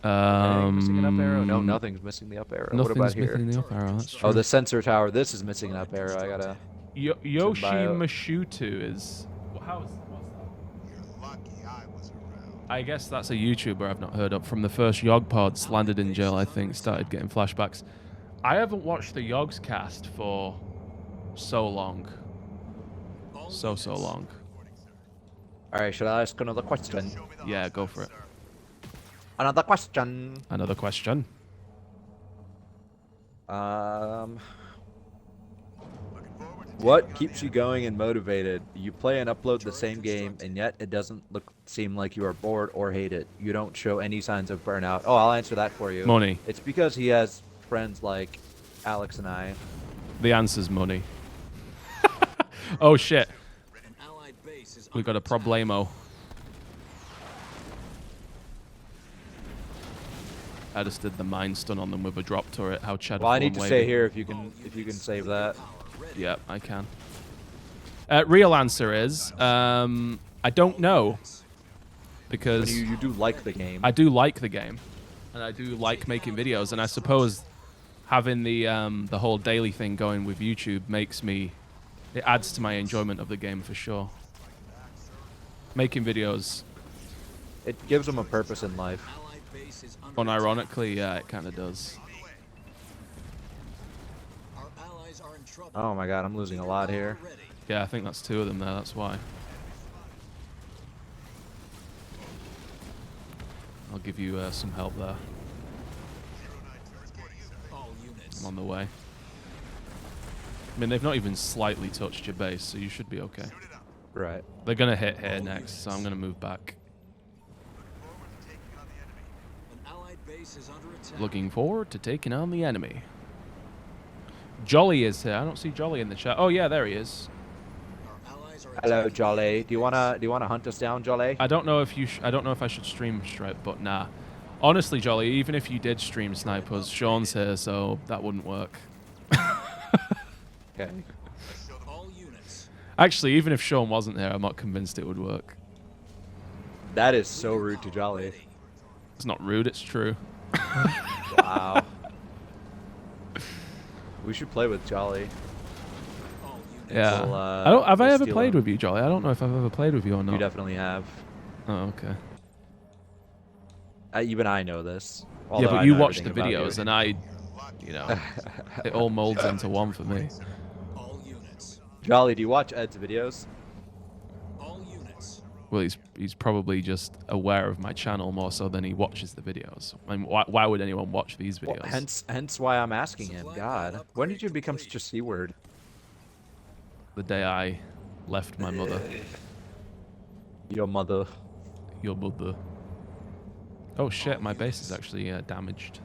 Anything missing an up arrow? No, Um, nothing's missing the up arrow. What Nothing's about here? missing the up arrow. That's true. Oh, the sensor tower. This is missing an up arrow. I gotta. Yoshi symbiote. Mashutu is. How is what's that? You're lucky I was around. I guess that's a YouTuber I've not heard of. From the first Yog pods, landed in jail, I think, started getting flashbacks. I haven't watched the Yogs cast for so long. All So units. long. All right, should I ask another question? Show me the Yeah, go hostiles, for it. sir. Another question. Another question. Um, Looking forward to what taking on keeps the you going and motivated? You play and upload the same game, and yet it doesn't seem like you are bored or hate it. You don't show any signs of burnout. Oh, I'll answer that for you. Money. It's because he has friends like Alex and I. The answer's money. Oh shit. An allied base is We got under a problemo. I just did the mind stun on them with a drop turret. How Chad. Well, I need to Fulham stay wavy. here if you attack. can All if you can units, save nuclear that. power ready. Yep, I can. Real answer is I don't know because And you do like the game. I do like the game and I do like making videos, and I suppose having the whole daily thing going with YouTube it adds to my enjoyment of the game for sure. Making videos, It gives them a purpose in life. Allied base is under unironically, yeah, it kind of does. attack. Our allies are in trouble. Oh my god, I'm losing a lot here. Ready. Yeah, I think that's two of them there. That's why. I'll give you some help there. All units. I'm on the way. I mean, they've not even slightly touched your base, so you should be okay. Right. They're gonna hit here next, so I'm gonna move back. An allied base is under attack. Looking forward to taking on the enemy. Jolly is here. I don't see Jolly in the chat. Oh yeah, there he is. Our allies are Hello, attacking Jolly. Do you wanna hunt us down, Jolly? I don't know if I don't know if I should stream stripe, but nah. Honestly, Jolly, even if you did stream snipers, Sean's here, so that wouldn't work. Okay. all units. Actually, even if Sean wasn't here, I'm not convinced it would work. That is so rude to Jolly. Ready. It's not rude, it's true. Wow. We should play with Jolly. All units. Yeah. We'll, I don't. Have I we'll ever steal played him. with you, Jolly? I don't know if I've ever played with you or not. You definitely have. Oh, okay. Even I know this. Yeah, although but I you know watch the everything about videos, you. and I, it all molds into one for me. All units. Jolly, do you watch Ed's videos? All units. Well, he's probably just aware of my channel more so than he watches the videos. I mean, why would anyone watch these Well, videos? hence why I'm asking him. God, when did you become such a c word? The day I left my mother, Your mother. your mother. Oh shit, my base is actually damaged.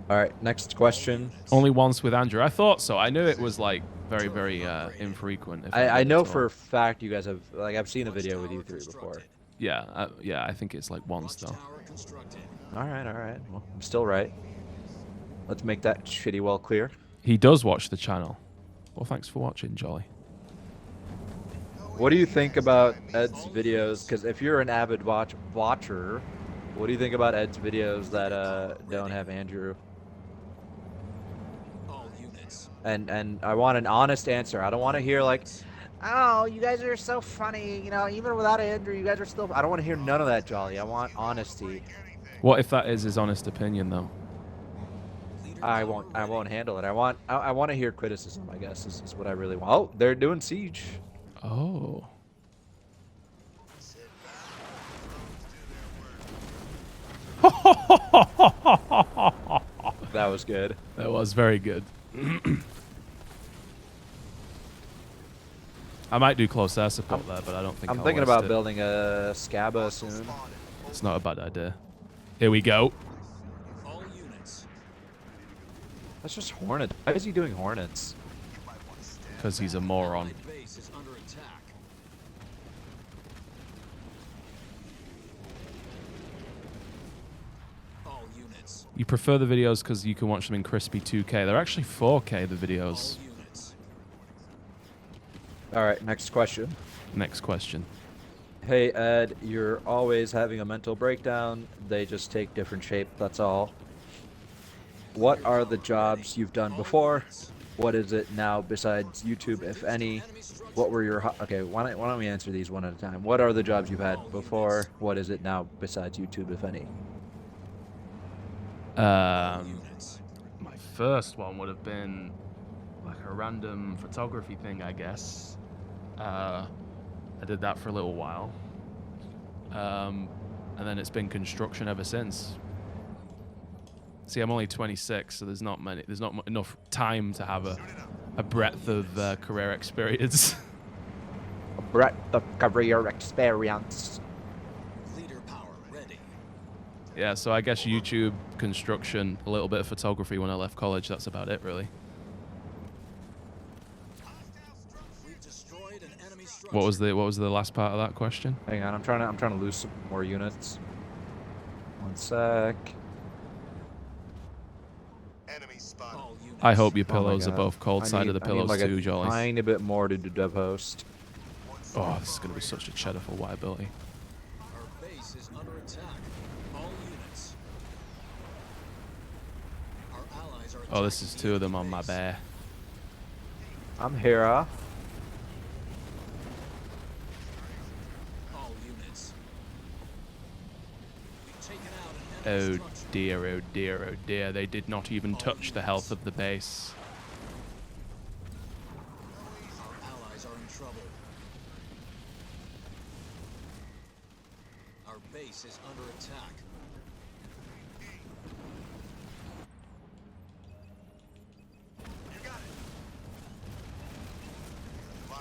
All right, next question. Only once with Andrew. I thought so. I knew it was like very, very infrequent. If I did know at all. for a fact you guys have I've seen a video with you three before. Yeah, yeah. I think it's like once though. Watchtower constructed. All right. Well, I'm still right. Let's make that shitty well clear. He does watch the channel. Well, thanks for watching, Jolly. What do you think about Ed's videos? Because if you're an avid watcher, what do you think about Ed's videos that don't have Andrew? All units. And I want an honest answer. I don't want to hear like, oh, you guys are so funny. You know, even without Andrew, you guys are still. I don't want to hear none of that, Jolly. I want honesty. What if that is his honest opinion, though? I won't handle it. I want to hear criticism, I guess. This is what I really want. Oh, they're doing siege. Oh. Sit back. Drones do their work. That was good. That was very good. I might do close air support there, but I don't think I'm I'll thinking waste about it. building a Scaba soon. It's not a bad idea. Here we go. All units. That's just Hornet. Why is he doing Hornets? Because he's a moron. Allied base is under attack. All units. You prefer the videos because you can watch them in crispy 2K. They're actually 4K, the videos. All units. All right, next question. Next question. Hey Ed, you're always having a mental breakdown. They just take different shape, that's all. What are the jobs you've done before? What is it now besides YouTube, if any? What were your... Okay, why don't we answer these one at a time. What are the jobs you've had before? What is it now besides YouTube, if any? Units. My first one would have been like a random photography thing, I guess. I did that for a little while. And then it's been construction ever since. See, I'm only 26, so there's not enough time to have a breadth of career experience. A breadth of career experience. Leader power ready. Yeah, so I guess YouTube, construction, a little bit of photography when I left college. That's about it, really. We've destroyed an enemy structure. What was the last part of that question? Hang on, I'm trying to lose some more units. One sec. Enemy spotted. All units. I hope your Oh my pillows are God. both cold side of the I need pillows like too, a Jolly. tiny bit more to do dev host. Oh, this is gonna be such a cheddar for Whiteability. Our base is under attack. All units. Our allies are Oh, this is attacking two of them the on my base. bear. I'm Hera. All units. We've taken out an Oh enemy structure. dear, oh dear, oh dear. They did not even touch the health of the base. Our allies are in trouble. Our base is under attack.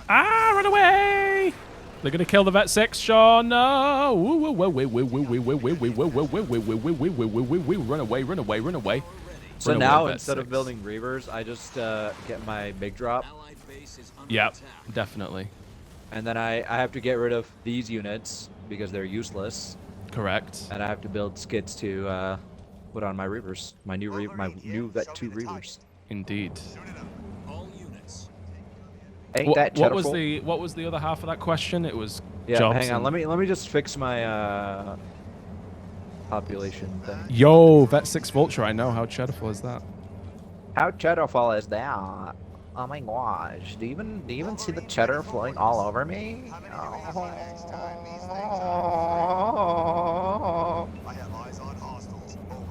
Ah, run away! They're gonna kill the Vet 6, Sean. No! Run away, run away, run away. So Run away, now Vet instead of 6. building Reavers, I just get my big drop, Allied base is under Yep, attack. definitely. and then I have to get rid of these units because they're useless, Correct. and I have to build skits to put on my Reavers, my new Vet 2 Reavers. Indeed. All units. Ain't What, that what was cheerful? the other half of that question? It was Yeah, jobs hang on. and- Let me just fix my population thing. Yo, Vet 6 Vulture. I know. How cheddarful is that? How cheddarful is that? Oh my gosh! Do you even see the cheddar flowing all over me? How many do we have last time these things Oh. I have eyes on hostiles. Over.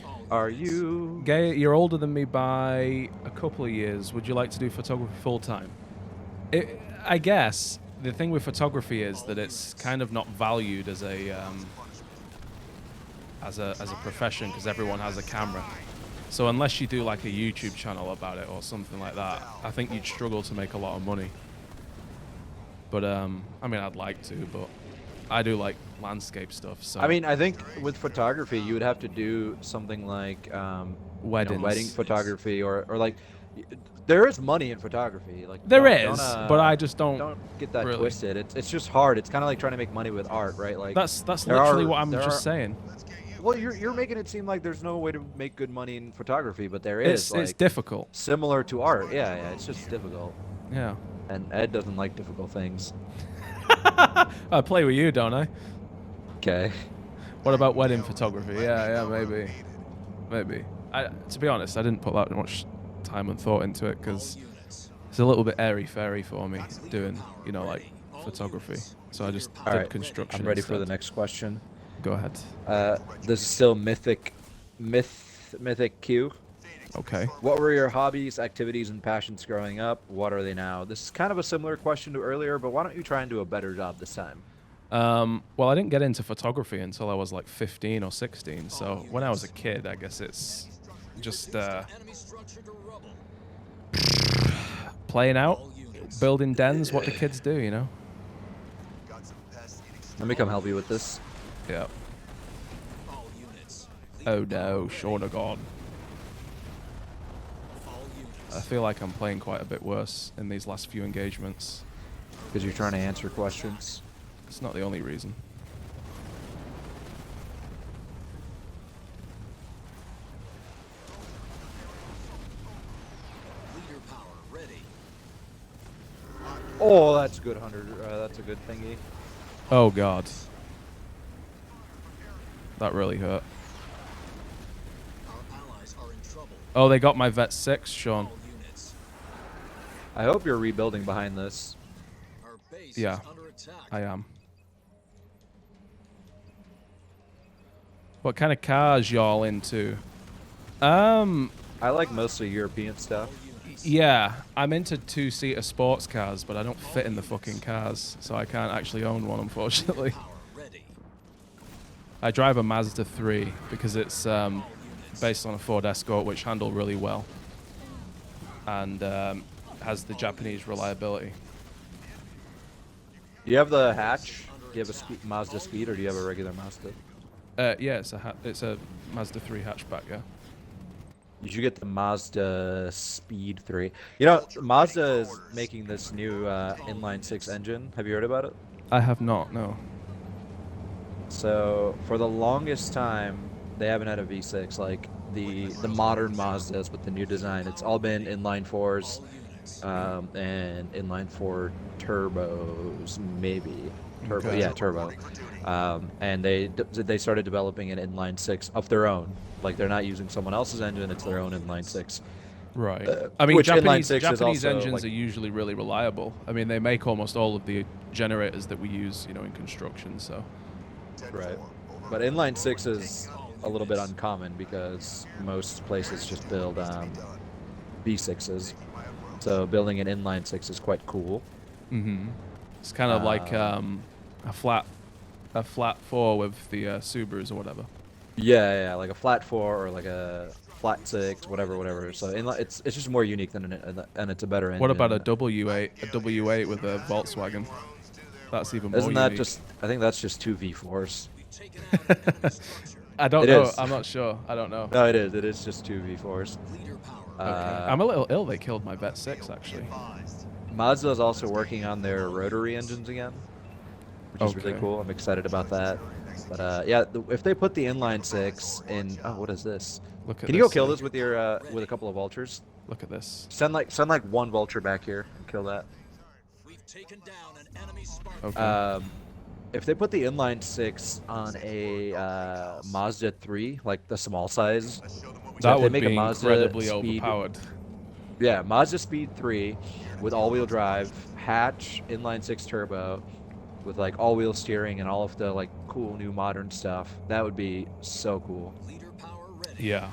All Are units. you? Gay, you're older than me by a couple of years. Would you like to do photography full time? I guess the thing with photography is that it's kind of not valued as a profession because everyone has a camera. So unless you do like a YouTube channel about it or something like that, I think you'd struggle to make a lot of money. But I mean, I'd like to, but I do like landscape stuff. So I mean, I think with photography, you would have to do something like weddings. wedding photography, or like there is money in photography. Like There don't- is, don't, but I just don't. don't get that really. twisted. It's just hard. It's kind of like trying to make money with art, right? Like That's there literally are- what I'm there just are- saying. Let's get you. well, you're making it seem like there's no way to make good money in photography, but there is. It's Like, difficult. similar to art. Yeah, it's just difficult. Yeah. And Ed doesn't like difficult things. I play with you, don't I? Okay. What about wedding photography? Yeah, maybe. To be honest, I didn't put that much time and thought into it because All units. it's a little bit airy-fairy for me doing, Power like ready. All photography. units. So I just Leader All did right, construction. I'm ready for the instead. next question. Go ahead. This is still Mythic Q. Okay. What were your hobbies, activities, and passions growing up? What are they now? This is kind of a similar question to earlier, but why don't you try and do a better job this time? Well, I didn't get into photography until I was like 15 or 16. So when I was a kid, I guess it's just Enemy structure to rubble. playing out, All units. building dens. What do kids do, you know? Got some pests eating Let me come help you with this. Yeah. All units. Oh no, Shaun of God. All units. I feel like I'm playing quite a bit worse in these last few engagements. Because you're trying to answer questions. It's not the only reason. Leader power ready. Oh, that's good, Hunter. That's a good thingy. Oh God. That really hurt. Our allies are in trouble. Oh, they got my Vet 6, Sean. All units. I hope you're rebuilding behind this. Our base Yeah. is under attack. I am. What kind of cars y'all into? I like mostly European stuff. All units. Yeah, I'm into two-seater sports cars, but I don't fit in the fucking cars, so I can't actually own one, unfortunately. Power ready. I drive a Mazda 3 because it's All units. based on a Ford Escort, which handle really well, and has the Japanese reliability. Do you have the hatch? Do you have a Mazda Speed, or do you have a regular Mazda? Yeah, it's a Mazda 3 hatchback. Yeah. You should get the Mazda Speed 3. You know, Mazda is making this new inline 6 engine. Have you heard about it? I have not. No. So for the longest time, they haven't had a V6 like the modern Mazdas with the new design. It's all been inline 4s All units. and inline 4 turbos, maybe. Turbo, Okay. yeah, turbo. And they started developing an inline 6 of their own. Like they're not using someone else's engine; it's their own inline 6. Right. I mean, which inline Japanese 6 is Japanese also, engines like- are usually really reliable. I mean, they make almost all of the generators that we use, you know, in construction. So. Right. But inline 6 is a little bit uncommon because most places just build V6s. So building an inline 6 is quite cool. Mm-hmm. It's kind of like a flat 4 with the Subarus or whatever. Yeah, like a flat 4 or like a flat 6, whatever. So it's just more unique and it's a better engine. What about a W8? A W8 with a Volkswagen? That's even more Isn't that unique. just? I think that's just 2 V4s. We've taken out an enemy structure. I don't It know. is. I'm not sure. I don't know. No, it is. It is just 2 V4s. Leader power. Okay. I'm a little ill. They killed my Vet 6 actually. Mazda is also working on their rotary engines again, which is really Okay. cool. I'm excited about that. But yeah, if they put the inline 6 in, oh, what is this? Look at Can you go this, kill this with your with a couple of vultures? Look at this. Send like one vulture back here and kill that. We've taken down an enemy Spartan. Okay. If they put the inline 6 on a Mazda 3, like the small size, That if they would make a be Mazda incredibly Speed- overpowered. yeah, Mazda Speed 3 with all-wheel drive, hatch, inline 6 turbo, with like all-wheel steering and all of the like cool new modern stuff. That would be so cool. Leader power ready. Yeah.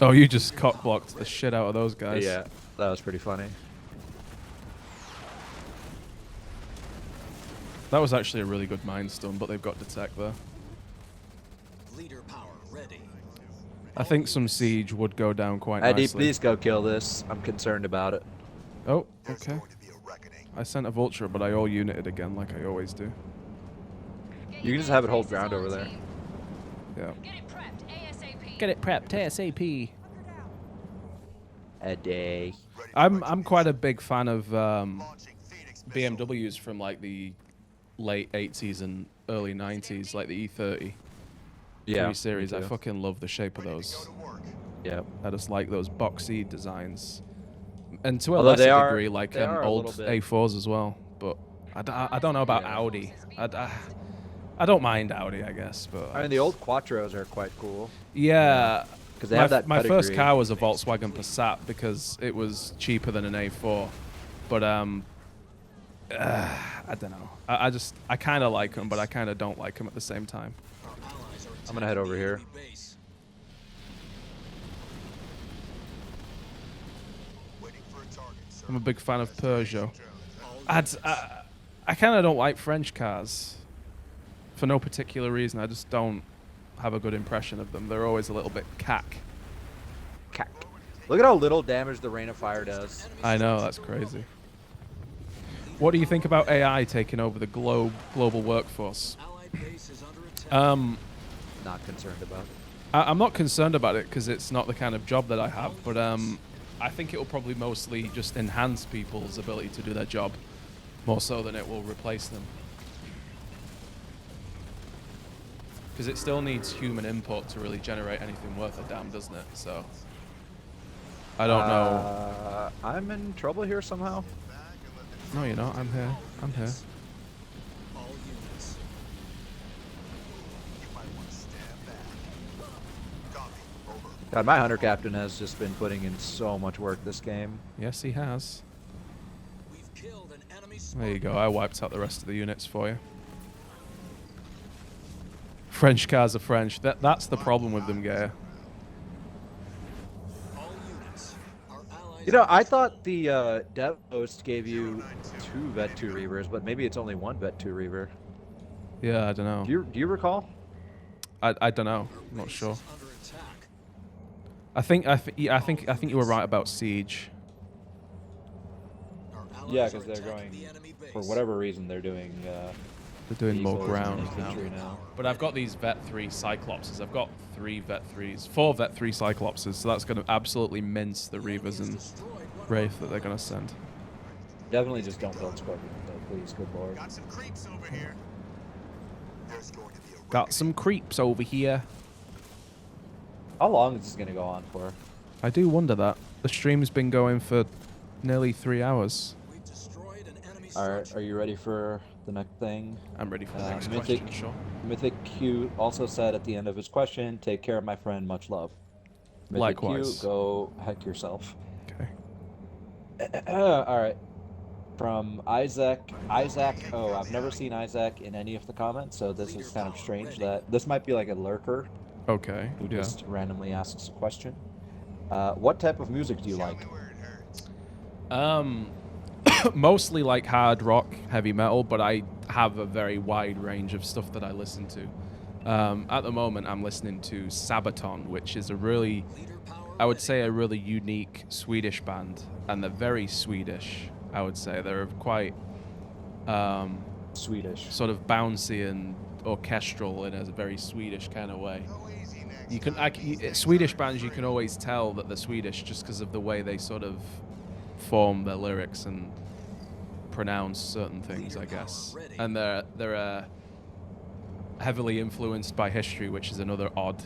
Oh, you just cock blocked the shit out of those guys. Yeah, that was pretty funny. That was actually a really good mind stun, but they've got detect there. Leader power ready. I think some siege would go down quite Eddie, nicely. please go kill this. I'm concerned about it. Oh, There's okay. going to be a reckoning. I sent a vulture, but I all united again like I always do. You can just have it hold ground over there. Yeah. Get it prepped ASAP. Get it prepped ASAP. Eddie. I'm quite a big fan of Launching Phoenix missile. BMWs from like the late 80s and early 90s, like the E30 Yeah. 3 Series. me I too. fucking love the shape of Ready to those. go to work. Yeah. I just like those boxy designs. And to a Although lesser they are- degree, like they are a old little bit- A4s as well. But I don't know about Yeah. Audi. I don't mind Audi, I guess. But I mean, the old Quattros are quite cool. yeah. 'Cause they have that my first pedigree. car was a Volkswagen Passat because it was cheaper than an A4. But I don't know. I kind of like them, but I kind of don't like them at the same time. Our allies are I'm gonna head attacking over the here. enemy base. Waiting for a target, sir. I'm a big fan of Peugeot. All I'd, units. I kind of don't like French cars for no particular reason. I just don't have a good impression of them. They're always a little bit cack. Cack. Look at how little damage the Rain of Fire does. I know, that's crazy. What do you think about AI taking over the global workforce? Allied base is under attack. Not concerned about. I'm not concerned about it because it's not the kind of job that I have, but I think it will probably mostly just enhance people's ability to do their job more so than it will replace them. Because it still needs human input to really generate anything worth a damn, doesn't it? So I don't know. I'm in trouble here somehow. No, you're not. I'm here. I'm here. All units. You might want to stand back. Copy. Over. God, my hunter captain has just been putting in so much work this game. Yes, he has. We've killed an enemy There you squad. go. I wiped out the rest of the units for you. French cars are French. That's the problem with them, Gaia. All units. Our allies You know, are I thought the dev host gave you 2 Vet 2 Reavers, but maybe it's only 1 Vet 2 Reaver. Yeah, I don't know. Do you recall? I don't know. Our I'm not base sure. is under attack. I think you were right about Siege. Our allies Yeah, are 'cause they're attacking going the enemy base. For whatever reason, they're doing. They're doing more Eagles and ground now. infantry now. But I've got these Vet 3 Cyclopses. I've got 4 Vet 3 Cyclopses, so that's going to absolutely mince the The enemy Reavers has and destroyed one Wraith that they're going to send. Definitely just don't build Scorpion, though, please, good lord. Got some creeps over here. There's going to be a Got some creeps over here. How long is this gonna go on for? I do wonder that. The stream's been going for nearly 3 hours. We've destroyed an enemy All right, structure. are you ready for the next thing? I'm ready for the Uh, next Mythic- question, sure. Mythic Q also said at the end of his question, "Take care of my friend, much love." Mythic Likewise. Q, go heck yourself. Okay. All right. From Isaac. Oh, I've never seen Isaac in any of the comments, so this is kind of strange. That this might be like a lurker Okay. who Yeah. just randomly asks a question. What type of music do you Show like? me where it hurts. Mostly like hard rock, heavy metal, but I have a very wide range of stuff that I listen to. At the moment, I'm listening to Sabaton, which is a really, Leader power I would ready. say, a really unique Swedish band, and they're very Swedish. I would say they're quite Swedish. sort of bouncy and orchestral in a very Swedish kind of way. Go easy next You can, time. Swedish bands, you can always tell that they're Swedish just because of the way they sort of form their lyrics and pronounce certain things, I guess. And they're heavily influenced by history, which is another odd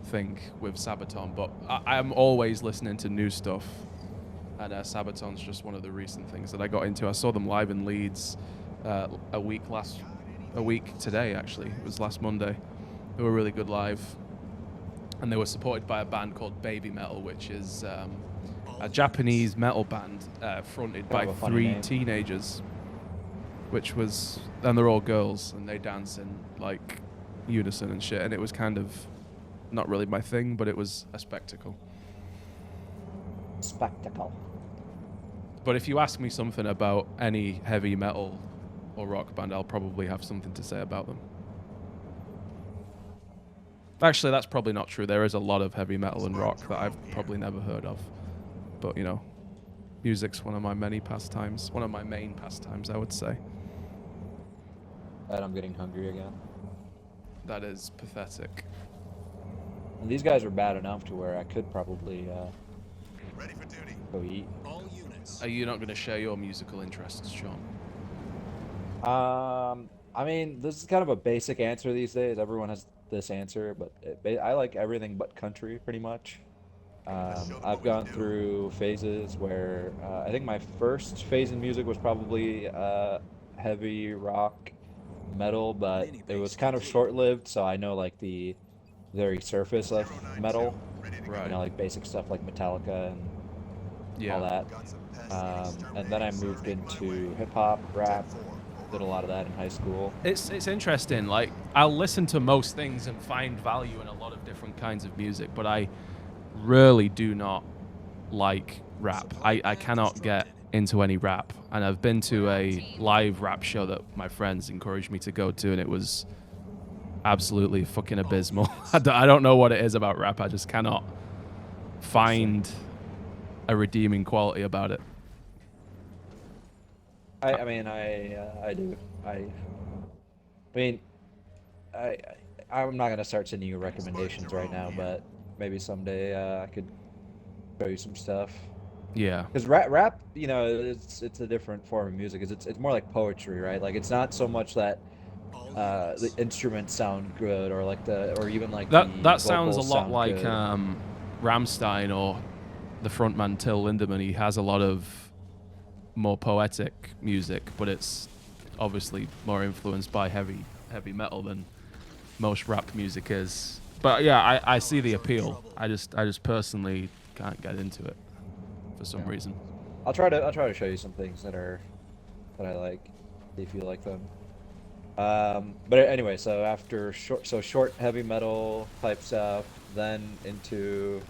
thing with Sabaton. But I'm always listening to new stuff, and Sabaton's just one of the recent things that I got into. I saw them live in Leeds a week today, actually. It was last Monday. They were really good live, and they were supported by a band called Baby Metal, which is a Japanese metal band fronted by Kind of a funny 3 name. teenagers, and they're all girls, and they dance in like unison and shit, and it was kind of not really my thing, but it was a spectacle. Spectacle. But if you ask me something about any heavy metal or rock band, I'll probably have something to say about them. Actually, that's probably not true. There is a lot of heavy metal and rock that I've probably never heard of. But, you know, music's one of my main pastimes, I would say. And I'm getting hungry again. That is pathetic. And these guys are bad enough to where I could probably Ready for duty. go eat. All units. Are you not going to share your musical interests, Sean? I mean, this is kind of a basic answer these days. Everyone has this answer, but I like everything but country, pretty much. I've gone through phases where I think my first phase in music was probably heavy rock, metal, but it was kind of short-lived. So I know like the very surface of metal. Right. You know, like basic stuff like Metallica and all that. And then I moved into hip hop, rap. Did a lot of that in high school. It's interesting. Like, I'll listen to most things and find value in a lot of different kinds of music, but I really do not like rap. I cannot get into any rap, and I've been to a live rap show that my friends encouraged me to go to, and it was absolutely fucking abysmal. I don't know what it is about rap. I just cannot find a redeeming quality about it. I mean, I do. I mean, I'm not gonna start sending you recommendations right now, but maybe someday I could show you some stuff. Yeah. Because rap, you know, it's a different form of music. It's more like poetry, right? Like it's not so much that the instruments sound good or like or even like that sounds a vocals lot sound like good. Rammstein or the frontman Till Lindemann. He has a lot of more poetic music, but it's obviously more influenced by heavy metal than most rap music is. But yeah, I see the appeal. I just personally can't get into it for some reason. I'll try to show you some things that I like, if you like them. But anyway, so after short heavy metal type stuff, then into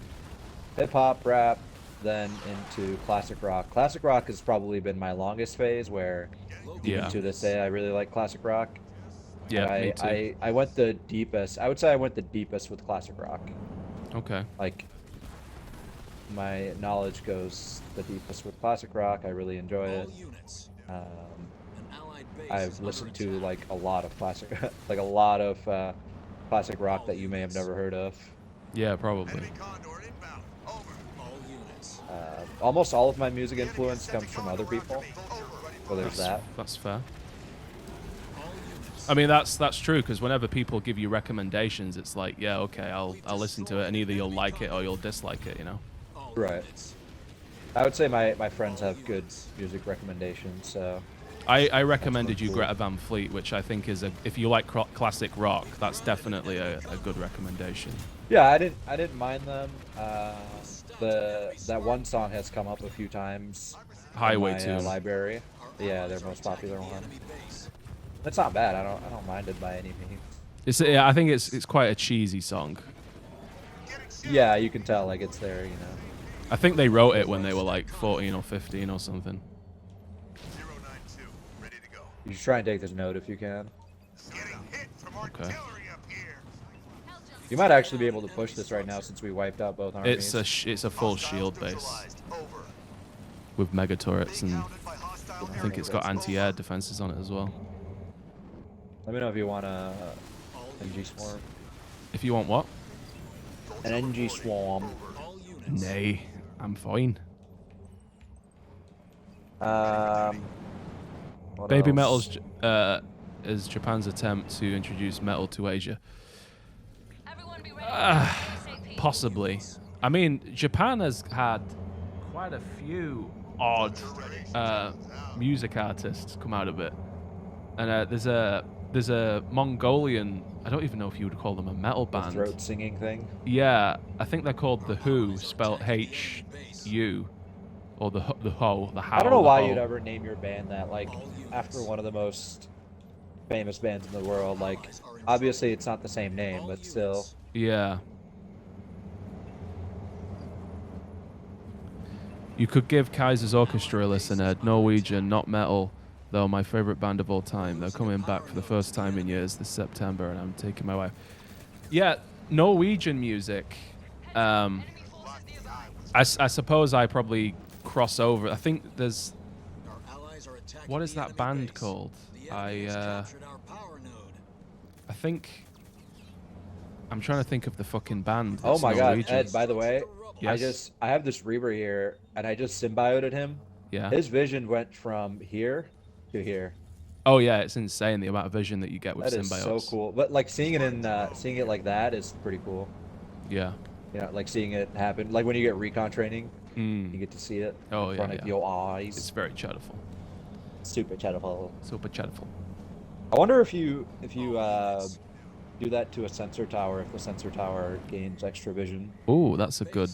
hip hop, rap, then into classic rock. Classic rock has probably been my longest phase, where even to this day I really like classic rock. Yeah, And me too. I went the deepest. I would say I went the deepest with classic rock. Okay. Like, my knowledge goes the deepest with classic rock. I really enjoy it. I've listened to like a lot of classic, like a lot of classic rock that you may have never heard of. Yeah, probably. Almost all of my music influence comes from other people, so there's that. That's fair. I mean, that's true, because whenever people give you recommendations, it's like, yeah, okay, I'll listen to it, and either you'll like it or you'll dislike it, you know? Right. I would say my friends have good music recommendations, so... I recommended you Greta Van Fleet, which I think is if you like classic rock, that's definitely a good recommendation. Yeah, I didn't mind them. That one song has come up a few times. Highway in my, Tune. library. Yeah, their most popular one. It's not bad. I don't mind it by any means. I think it's quite a cheesy song. Yeah, you can tell like it's there, you know. I think they wrote it when they were like 14 or 15 or something. 092, ready to go. You should try and take this note if you can. Getting hit from Okay. artillery up here. You might actually be able to push this right now since we wiped out both armies. It's a full shield base Neutralized. Over. with mega turrets, and Counted by hostile I think it's got anti-air defenses on it as well. Let me know if you want a NG swarm. If you want what? An NG swarm. Nay, I'm fine. What Baby else? Metal's is Japan's attempt to introduce metal to Asia. Everyone be ready. ASAP. Possibly. I mean, Japan has had quite a few odd music artists come out of it, and there's a Mongolian. I don't even know if you would call them a metal The band. throat singing thing. Yeah, I think they're called the Who, spelled H-U, or the Ho, the How. I don't know the why Ho. you'd ever name your band that, like, after one of the most famous bands in the world. Like, obviously it's not the same name, but still. Yeah. You could give Kaiser's Orchestra a listen, Ed. Norwegian, not metal, though my favorite band of all time. They're coming back for the first time in years this September, and I'm taking my wife. Yeah, Norwegian music. I suppose I probably cross over. I think there's... What is that band called? I think... I'm trying to think of the fucking band. Oh that's my god, Norwegian. Ed, by the way, Yes? I have this Reaver here, and I just symbioted him. Yeah. His vision went from here to here. Oh yeah, it's insane the amount of vision that you get with That is symbiotes. so cool. But like seeing it like that is pretty cool. Yeah. You know, like seeing it happen. Like when you get recon training, you Mm. get to see it Oh, in yeah, front of yeah. your eyes. It's very chatterful. Super chatterful. Super chatterful. I wonder if you do that to a sensor tower, if the sensor tower gains extra vision. Ooh, that's a good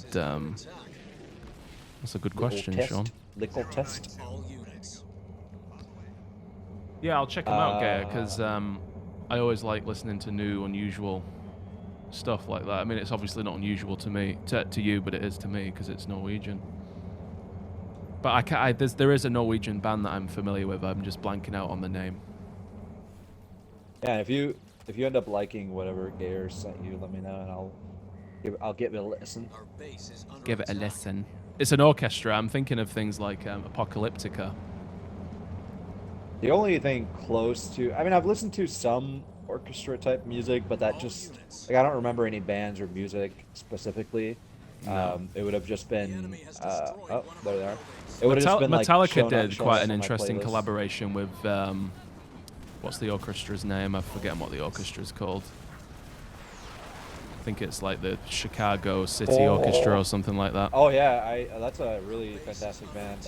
That's a good Little question, test. Sean. Little test. All units. Yeah, I'll check them out, Gaia, because I always like listening to new, unusual stuff like that. I mean, it's obviously not unusual to me, to you, but it is to me because it's Norwegian. But there is a Norwegian band that I'm familiar with. I'm just blanking out on the name. Yeah, if you end up liking whatever Gayer sent you, let me know, and I'll give it a listen. Our base is under Give it a attack. listen. It's an orchestra. I'm thinking of things like Apocalyptica. The only thing close to, I mean, I've listened to some orchestra type music, but that just, like, I don't remember any bands or music specifically. It would have just been, oh, there they are. It would have just been like Metallica shown did shown quite up an on my interesting playlist. collaboration with what's the orchestra's name? I forget what the orchestra's called. I think it's like the Chicago City Orchestra or something like that. Oh yeah, that's a really fantastic band.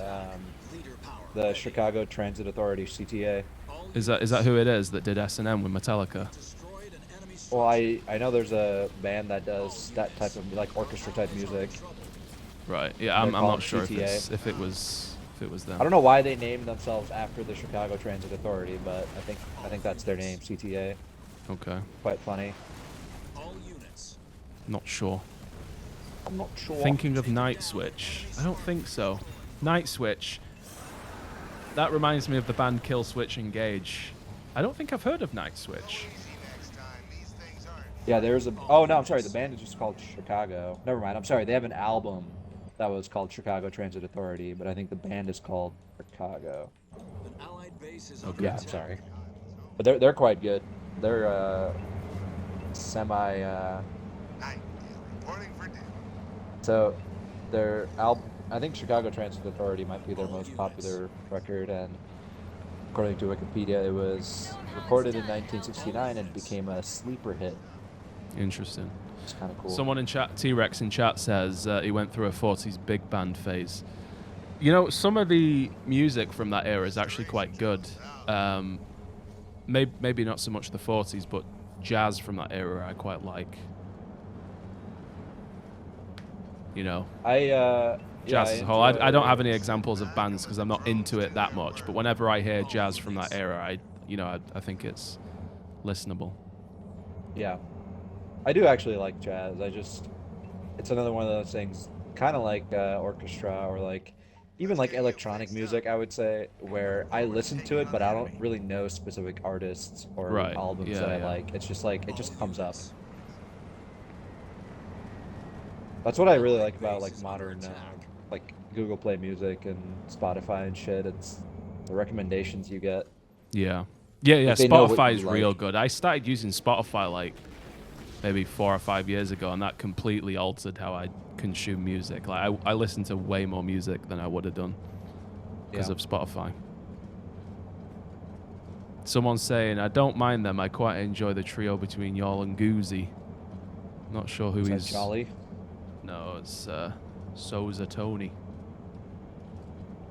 Leader power. The Chicago Transit Authority, CTA. All Is that who it is that did S&M with Metallica? destroyed an enemy Well, I know there's a band that does that type of like orchestra type music. Right. Yeah, I'm called not sure CTA. if it was them. I don't know why they named themselves after the Chicago Transit Authority, but I think that's their name, CTA. Okay. Quite funny. all units. Not sure. I'm not sure. Thinking of Night Switch. I don't think so. Night Switch. That reminds me of the band Kill Switch Engage. I don't think I've heard of Night Switch. Easy next time. These things aren't. Yeah, there's a. Oh no, I'm sorry. The band is just called Chicago. Never mind. I'm sorry. They have an album that was called Chicago Transit Authority, but I think the band is called Chicago. An allied base is Okay. under Yeah, I'm attack. sorry. But they're quite good. They're semi. Night. Reporting for duty. So their album. I think Chicago Transit Authority might be their most popular record, and according to Wikipedia, it was recorded in 1969 and became a sleeper hit. Interesting. It's kind of cool. Someone in chat, T-Rex in chat says he went through a 40s big band phase. You know, some of the music from that era is actually quite good. Maybe not so much the 40s, but jazz from that era I quite like. You know, jazz as a whole. I don't have any examples of bands because I'm not into it that much. But whenever I hear jazz from that era, I think it's listenable. Yeah, I do actually like jazz. It's another one of those things, kind of like orchestra or like even like electronic music, I would say, where I listen to it, but I don't really know specific artists or Right, albums yeah, that I yeah. like. It's just like, it just comes up. That's what I really like about like modern, like Google Play Music and Spotify and shit. It's the recommendations you get. Yeah. Like, they know what Spotify you is real like. good. I started using Spotify like maybe 4 or 5 years ago, and that completely altered how I consume music. Like I listen to way more music than I would have done because Yeah. of Spotify. Someone's saying, I don't mind them. I quite enjoy the trio between y'all and Goozy. Not sure who Is that he's. Jolly? No, it's Souza Tony.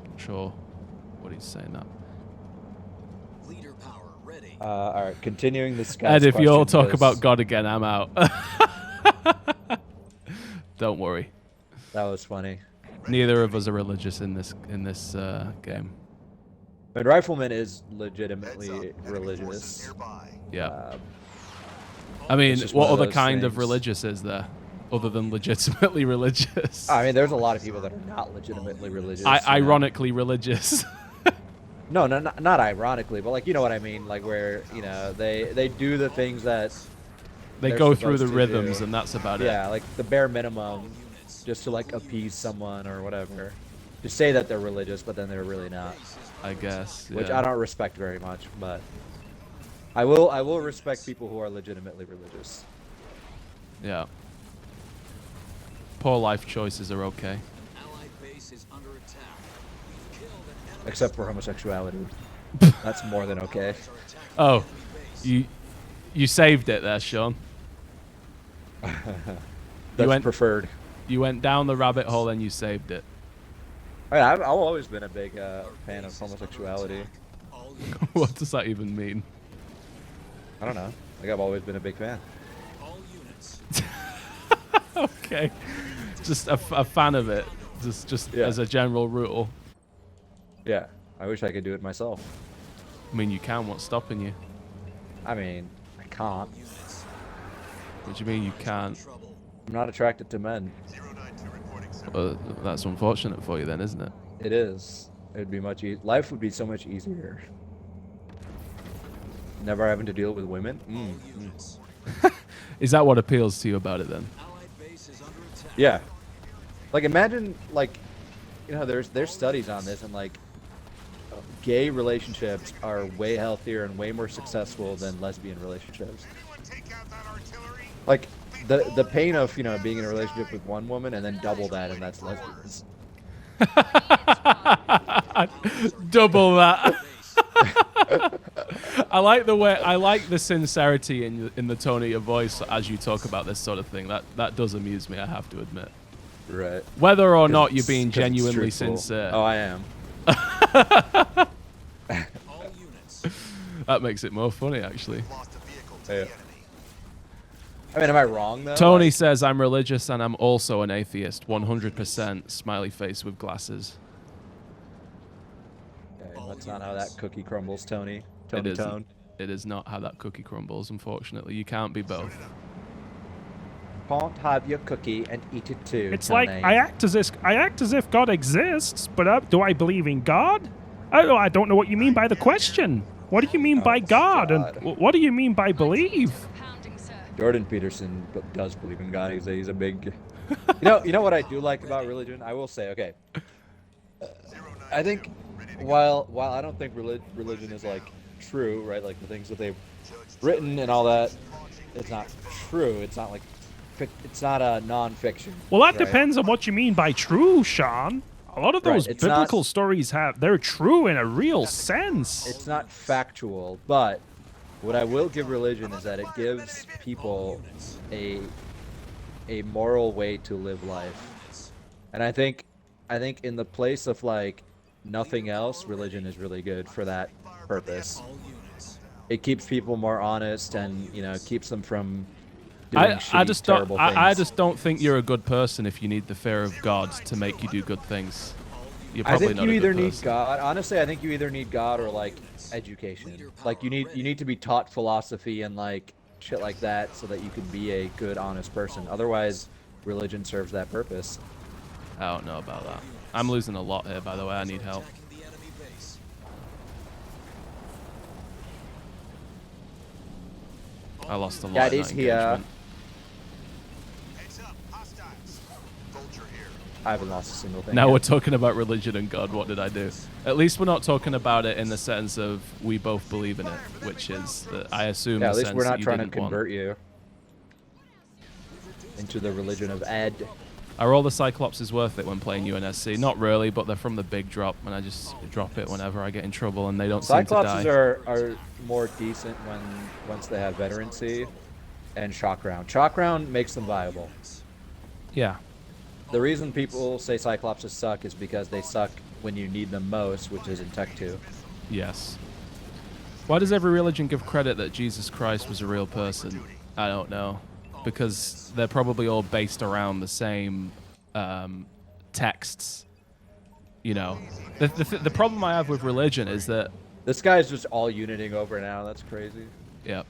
Not sure what he's saying that. Leader power ready. All right, continuing this Ed, if you all question talk is- about God again, I'm out. Don't worry. That was funny. Neither of us are religious in this game. But Rifleman is Heads legitimately up. Enemy forces religious. nearby. Yeah. Um, I mean, it's just what one of other those kind of things. religious is there, other than legitimately religious? I mean, there's a lot of people that are not legitimately religious. you know? Ironically religious. No, not ironically, but like, you know what I mean, like where, you know, they do the things that They they're go through the supposed to rhythms, do. and that's about yeah, like the bare minimum, just to like appease someone or whatever. To say that they're religious, but then they're really not, it, I guess. which yeah. I don't respect very much. But I will respect people who are legitimately religious. Yeah. Poor life choices are okay. Allied base is under attack. We've killed an enemy Except for homosexuality. That's more than okay. Oh, you saved it there, Sean. That's went- preferred. You went down the rabbit hole and you saved it. I mean, I've always been a big fan of homosexuality. all units. What does that even mean? I don't know. Like, I've always been a big fan. All units. Okay. Just a fan of it. Just Yeah. as a general rule. Yeah, I wish I could do it myself. I mean, you can. What's stopping you? I mean, I can't. What do you mean you can't? Trouble. I'm not attracted to men. 092 reporting, sir. That's unfortunate for you then, isn't it? It is. It would be much life would be so much easier. Never having to deal with women. Units. Is that what appeals to you about it then? Allied base is under attack. Yeah. Like imagine like, you know, there's studies on this and like, gay relationships are way healthier and way more successful than lesbian relationships. Anyone take out that artillery? Like the pain of, you know, being in a relationship with one woman and then double that and that's lesbians. Double that. I like the sincerity in the tone of your voice as you talk about this sort of thing. That does amuse me, I have to admit. Right. Whether or not you're being 'Cause it's genuinely truthful. sincere, Oh, I am. All units. that makes it more funny actually. Lost a vehicle to Yeah. the enemy. I mean, am I wrong though? Tony Like, says I'm religious and I'm also an atheist. 100% smiley face with glasses. okay, that's not how that cookie crumbles, Tony. Tony isn't. Tone. It is not how that cookie crumbles, unfortunately. You can't be both. Can't have your cookie and eat it too. It's Tony. like I act as if God exists, but do I believe in God? I don't know what you mean by the question. What do you mean by God, and God. what do you mean by believe? Pounding, sir. Jordan Peterson does believe in God. He's a big. You know what I do like about religion? I will say, okay. I think while I don't think religion is like true, right? Like the things that they've written and all that, it's not true. It's not like it's not a non-fiction. Well, that right? depends on what you mean by true, Sean. A lot of Right, those it's not- biblical stories they're true in a real sense. It's not factual, but what I will give religion is that it gives people a moral way to live life. And I think in the place of like nothing else, religion is really good for that purpose. All units. It keeps people more honest and, you know, keeps them from doing I shitty, just don't terrible I things. just don't think you're a good person if you need the fear of God to make you do good things. You're I probably think not you a either good need person. God. Honestly, I think you either need God or like education. Like you need to be taught philosophy and like shit like that so that you can be a good, honest person. Otherwise, religion serves that purpose. I don't know about that. I'm losing a lot here, by the way. I need help. Attacking the enemy base. I lost a lot. That in is that here. engagement. Heads up, hostiles. Vulture here. I haven't lost a single thing. Now yet. we're talking about religion and God. What did I do? At least we're not talking about it in the sense of we both believe in it, which is that I assume. Yeah, the at least sense we're that not you trying to didn't want. convert you into the religion of Ed. Are all the Cyclopses worth it when playing UNSC? Not really, but they're from the big drop, and I just drop it whenever I get in trouble, and they don't seem to Cyclopses die. are more decent once they have veterancy and shock round. Shock round makes them viable. Yeah. The reason people say Cyclopses suck is because they suck when you need them most, which is in Tech 2. Yes. Why does every religion give credit that Jesus Christ was a real person? I don't know. Because they're probably all based around the same texts. You know, the problem I have with religion is that, This guy's just all uniting over now. That's crazy. yeah,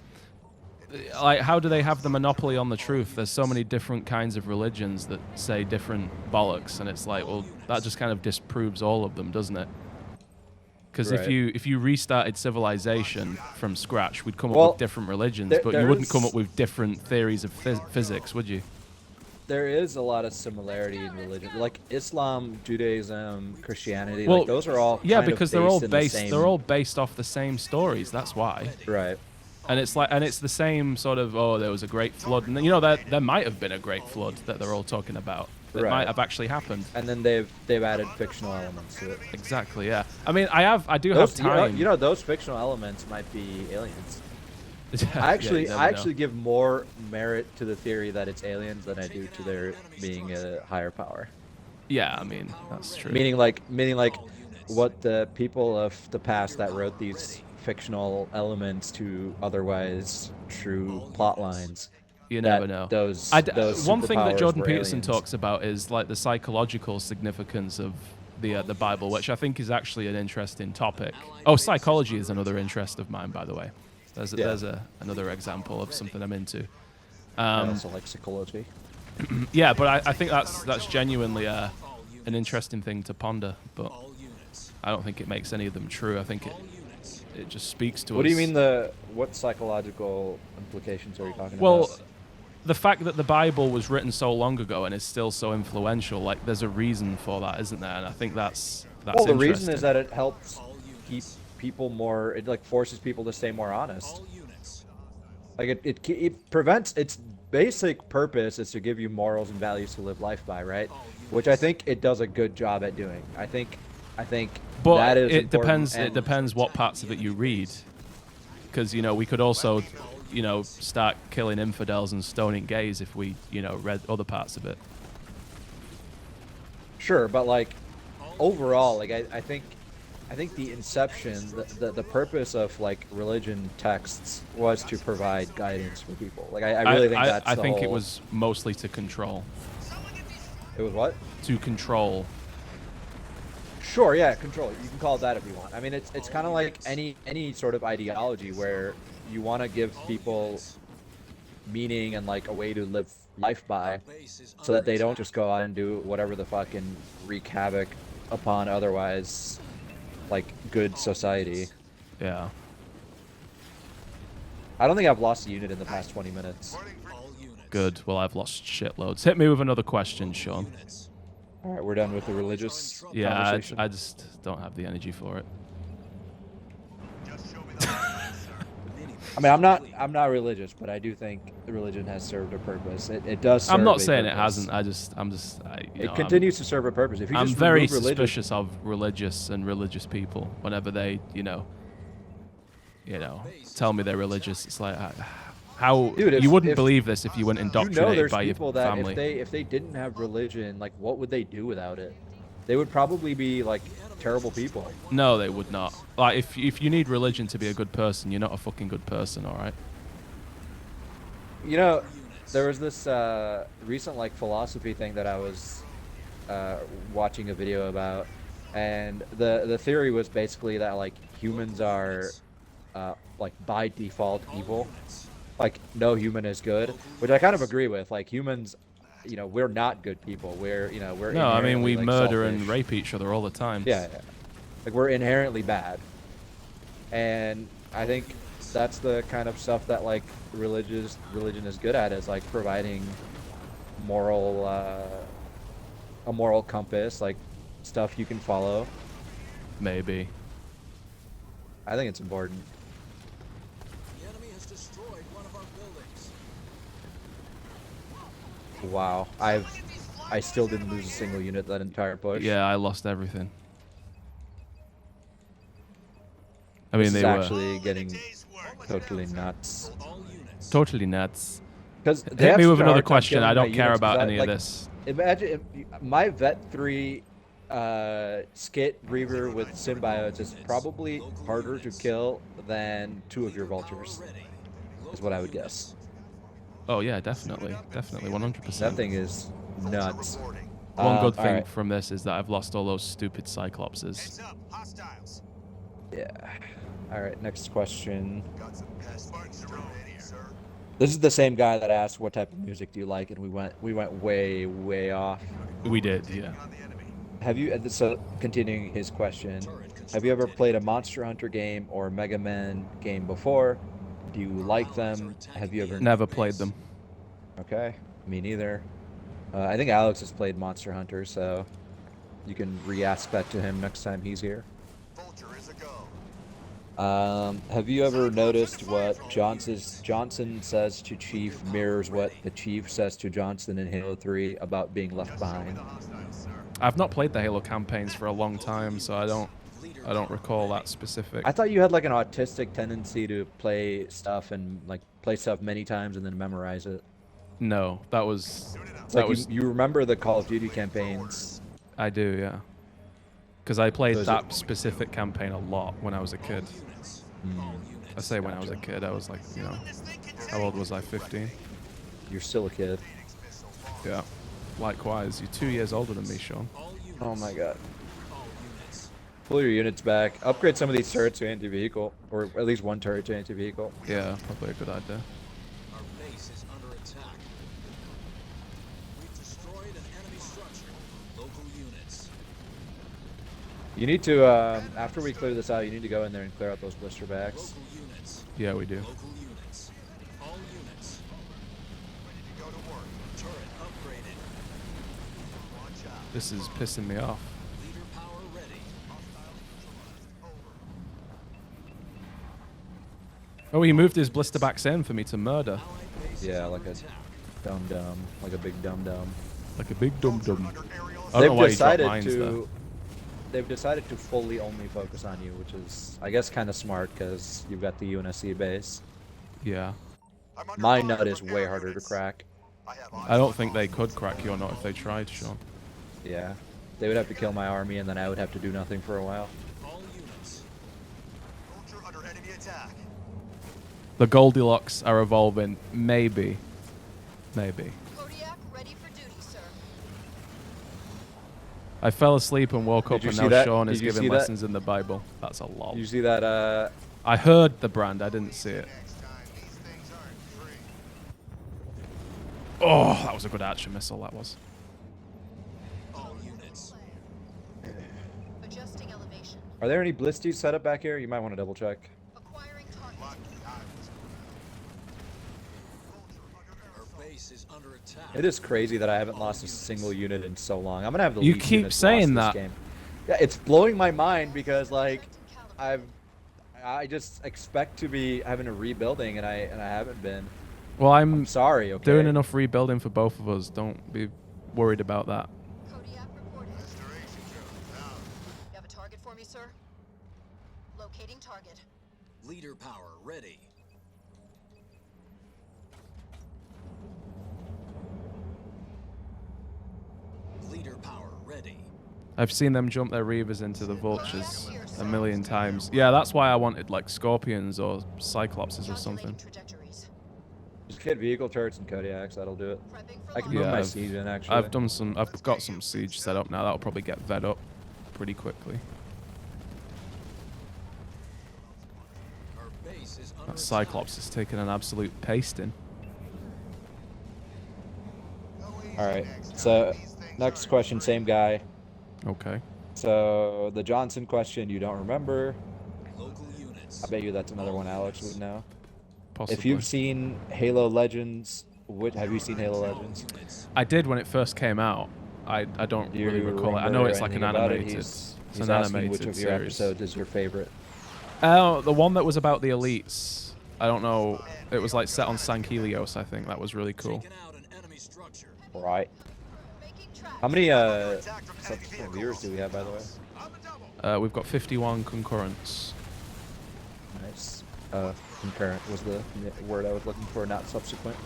like how do they have the monopoly on the truth? There's so many different kinds of religions that say different bollocks, and it's like, well, that just kind of disproves all of them, doesn't it? Because Right. if you restarted civilization from scratch, we'd come up Well, with different religions, there- but you wouldn't come there's- up with different theories of physics, would you? There is a lot of similarity in religion, like Islam, Judaism, Christianity. Well, like those are all Yeah, kind of because they're all in the based. same- They're all based off the same stories. That's why. right. And it's like, and it's the same sort of. Oh, there was a great flood, and you know there might have been a great flood that they're all talking about. That Right. might have actually happened. And then they've added fictional elements to it. Exactly. Yeah. I mean, I do Those, have time. you know, those fictional elements might be aliens. Yeah, I actually, you never I know. actually give more merit to the theory that it's aliens than I do to there being a higher power. Yeah, I mean that's true. Meaning like what the people of the past that wrote these fictional elements to otherwise true plot lines You that never know. Those one thing that superpowers Jordan were Peterson aliens. talks about is like the psychological significance of the Bible, which I think is actually an interesting topic. Oh, psychology is another interest of mine, by the way. There's another example of something I'm into. I also like psychology. Yeah, but I think that's genuinely an interesting thing to ponder. But All units. I don't think it makes any of them true. I think All units. it just speaks to us. What do you mean what psychological implications are you talking Well, about? the fact that the Bible was written so long ago and is still so influential, like there's a reason for that, isn't there? And I think that's Well, the reason interesting. is that it helps All keep units. people more. It like forces people to stay more honest. All units. Like it prevents its basic purpose is to give you morals and values to live life by, right? Which I think it does a good job at doing. I think But that is it important, depends. and- It depends what parts of it you read, because we could also, start killing infidels and stoning gays if we, read other parts of it. Sure, but like overall, like I think the inception, the purpose of like religion texts was to provide guidance for people. Like I really think that's I the think it whole- was mostly to control. It was what? To control. Sure, yeah, control. You can call it that if you want. I mean, it's kind of like any sort of ideology where you want to give people meaning and like a way to live life by, Base is so that under they don't attack. just go out and do whatever the fuck and wreak havoc upon otherwise like good society. Yeah. I don't think I've lost a unit in the past 20 minutes. All units. Good. Well, I've lost shitloads. Hit me with another question, Sean. Units. All right, we're done with the religious Yeah, conversation. I just don't have the energy for it. Just show me the line, sir. I mean, I'm not religious, but I do think religion has served a purpose. It does. I'm serve not a saying it purpose. hasn't. It continues to serve a purpose. If you I'm just very remove religion, suspicious of religious people whenever they, tell me they're religious. It's like, how Dude, you wouldn't if believe this if you weren't you know indoctrinated there's by your people that family. if they didn't have religion, like what would they do without it? They would probably be like terrible people. No, they would not. Like, if you need religion to be a good person, you're not a fucking good person, all right? You know, there was this recent like philosophy thing that I was watching a video about, and the theory was basically that like humans are like by default evil. Like no human is good, which I kind of agree with. Like humans, we're not good people. We're we're No, I mean, we inherently, like, murder and selfish. rape each other all the time. Yeah, like we're inherently bad, and I think that's the kind of stuff that like religion is good at, is like providing moral a moral compass, like stuff you can follow. Maybe. I think it's important. The enemy has destroyed one of our buildings. Wow, I still didn't lose a single unit that entire push. Yeah, I lost everything. I mean, This they is were actually getting totally nuts. All units. totally nuts. Because Hit me with another question. I don't care about any of this. Imagine my Vet 3 Skit Reaver with symbiotes is probably harder to kill than 2 of your vultures, is what I would guess. Oh yeah, definitely, 100%. That thing is nuts. One good thing alright. from this is that I've lost all those stupid Cyclopses. Heads up, hostiles. Yeah. All right, next question. Got some pests around here, sir. This is the same guy that asked what type of music do you like, and we went way off. We did, yeah. On the enemy. Have you, so continuing his question, have you ever played a Monster Hunter game or Mega Man game before? Do you like them? Have you ever? Never played them. Okay, me neither. I think Alex has played Monster Hunter, so you can re-ask that to him next time he's here. Vulture is a go. Have you ever noticed what Johnson says to Chief mirrors what the Chief says to Johnson in Halo 3 about being left behind? I've not played the Halo campaigns for a long time, so I don't recall that specific. I thought you had like an autistic tendency to play stuff many times and then memorize it. No, that was It's that like was you remember the Call of Duty campaigns. I do, yeah. Because I played So is that specific campaign a lot when I was a kid. I say when I was a Gotcha. kid, I was like, how old was I? 15. You're still a kid. Yeah. Likewise, you're 2 years older than me, Sean. All units. Oh my god. All units. Pull your units back. Upgrade some of these turrets to anti-vehicle, or at least one turret to anti-vehicle. Yeah, probably a good idea. Our base is under attack. We've destroyed an enemy structure. Local units. You need to, after we clear this out, you need to go in there and clear out those blister backs. Local units. Yeah, we do. Local units. All units. Ready to go to work. Turret upgraded. Watch out. This is pissing me off. Leader power ready. Oh, he moved his blister backs in for me to murder. Allied base Yeah, is like under a attack. dum-dum, like a big dum-dum. Like a big dum-dum. Under aerial I don't know why They've you dropped decided mines there. to. They've decided to fully only focus on you, which is, I guess, kind of smart because you've got the UNSC base. Yeah. I'm under My fire nut is from way air harder to units. crack. I have I don't think they could crack your nut if they tried, Sean. Yeah, they would have to kill my army, and then I would have to do nothing for a while. All units. Soldier under enemy attack. The Goldilocks are evolving. Maybe. Maybe. Kodiak ready for duty, sir. I fell asleep and woke up Did you and see now that? Sean Did is you giving see that? lessons in the Bible. That's a lol. You see that? I heard the brand, I didn't see it. Next time, these things aren't free. Oh, that was a good archer missile, that was. All units. Adjusting elevation. Are there any blisties set up back here? You might want to double check. Acquiring target. Lucky I was around. Our base is under attack. It is crazy that I haven't lost a single unit in so long. I'm gonna have the You least keep units saying lost that. this game. Yeah, it's blowing my mind because like Caliber. I just expect to be having a rebuilding and I haven't been. Well, I'm I'm sorry. Okay. doing enough rebuilding for both of us. Don't be worried about that. Kodiak reporting. Restoration drones out. You have a target for me, sir? Locating target. Leader power ready. Leader power ready. I've seen them jump their Reavers into the Vultures a million times. Yeah, that's why I wanted like Scorpions or Cyclopses or something. Calculating trajectories. Just get vehicle turrets and Kodiaks. That'll do it. Prepping for I can launch. move Yeah, my I've- siege in actually. I've done some. I've got some siege set up now. That'll probably get vet up pretty quickly. Our base is under That attack. Cyclops is taking an absolute pasting. Go easy All right. next time. So These things next aren't question, free. same guy. Okay. So the Johnson question you don't remember. Local units. I bet you that's another one Alex would know. Possibly. If you've seen Halo Legends, have you seen Halo Legends? Units. I did when it first came out. I don't Do you really recall it. I know remember it's like an anything about it? animated. He's It's an asking animated which of your series. episodes is your favorite. Oh, the one that was about the elites. I don't know. It was like set on San Helios, I think. That was really cool. Taking out an enemy structure. Right. Making tracks. How many Attack from enemy subsequent viewers do we have, by the way? I'm a double. We've got 51 concurrents. Nice. Concurrent was the word I was looking for, not subsequent.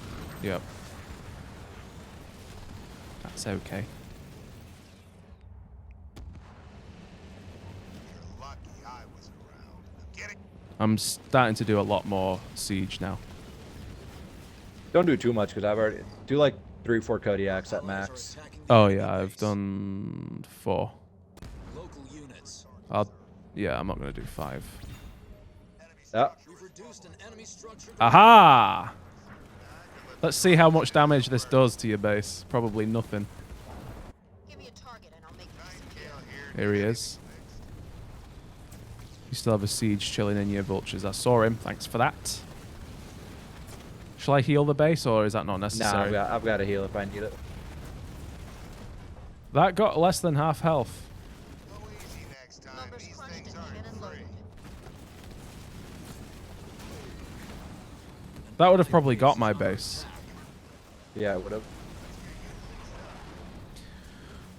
Yep. That's okay. You're lucky I was around. Getting I'm starting to do a lot more siege now. Don't do too much because I've already do like 3 or 4 Kodiaks at Allies are max. attacking the Oh enemy yeah, I've base. done 4. Local units. Yeah, I'm not gonna do 5. Yeah. We've reduced an enemy structure. Aha! Let's see how much damage this does to your base. Probably nothing. Give me a target and I'll make you disappear. Here he is. You still have a siege chilling in your vultures. I saw him. Thanks for that. Shall I heal the base, or is that not Nah, necessary? I've got to heal if I need it. That got less than half health. go easy next time. Numbers These crunched things and aren't cannon free. loaded. That would have probably got my base. Yeah, it would have.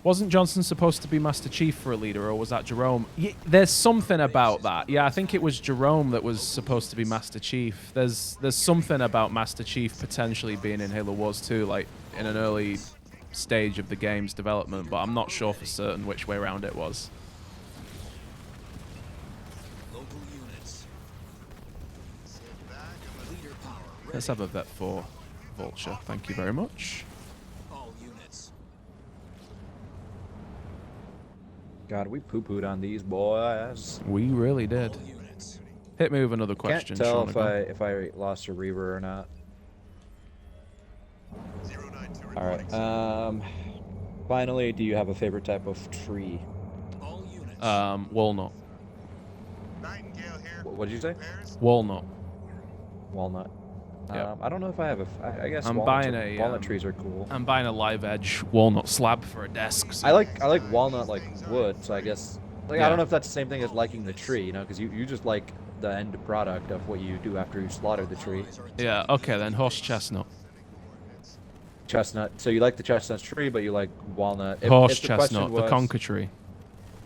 Wasn't Johnson supposed to be Master Chief for a leader, or was that Jerome? There's something about that. Yeah, I think it was Jerome that was supposed to be Master Chief. There's something about Master Chief potentially being in Halo Wars 2, like in an early stage of the game's development, but I'm not sure for certain which way around it was. Local units. Sit back and let Leader power ready. Let's have a vet 4. Vulture. Thank you very much. All units. God, we poo-pooed on these boys. We really did. All units. Hit me with another question, Can't tell Sean. if I lost a Reaver or not. 092 All right. Finally, do you have a favorite type of tree? All units. Walnut. Nightingale here. What did you say? Repairs. Walnut. Walnut. Yeah. I don't know if I have a. I guess I'm walnuts buying are- a, walnut um, trees are cool. I'm buying a live edge walnut slab for a desk. So I like walnut like wood, so I guess like Yeah. I don't know if that's the same thing as liking the tree, you know, because you just like the end product of what you do after you slaughter the tree. Allies are attacking Yeah, okay then, horse chestnut. Chestnut. So you like the chestnut tree, but you like walnut. Horse if the question chestnut, the was- conker tree.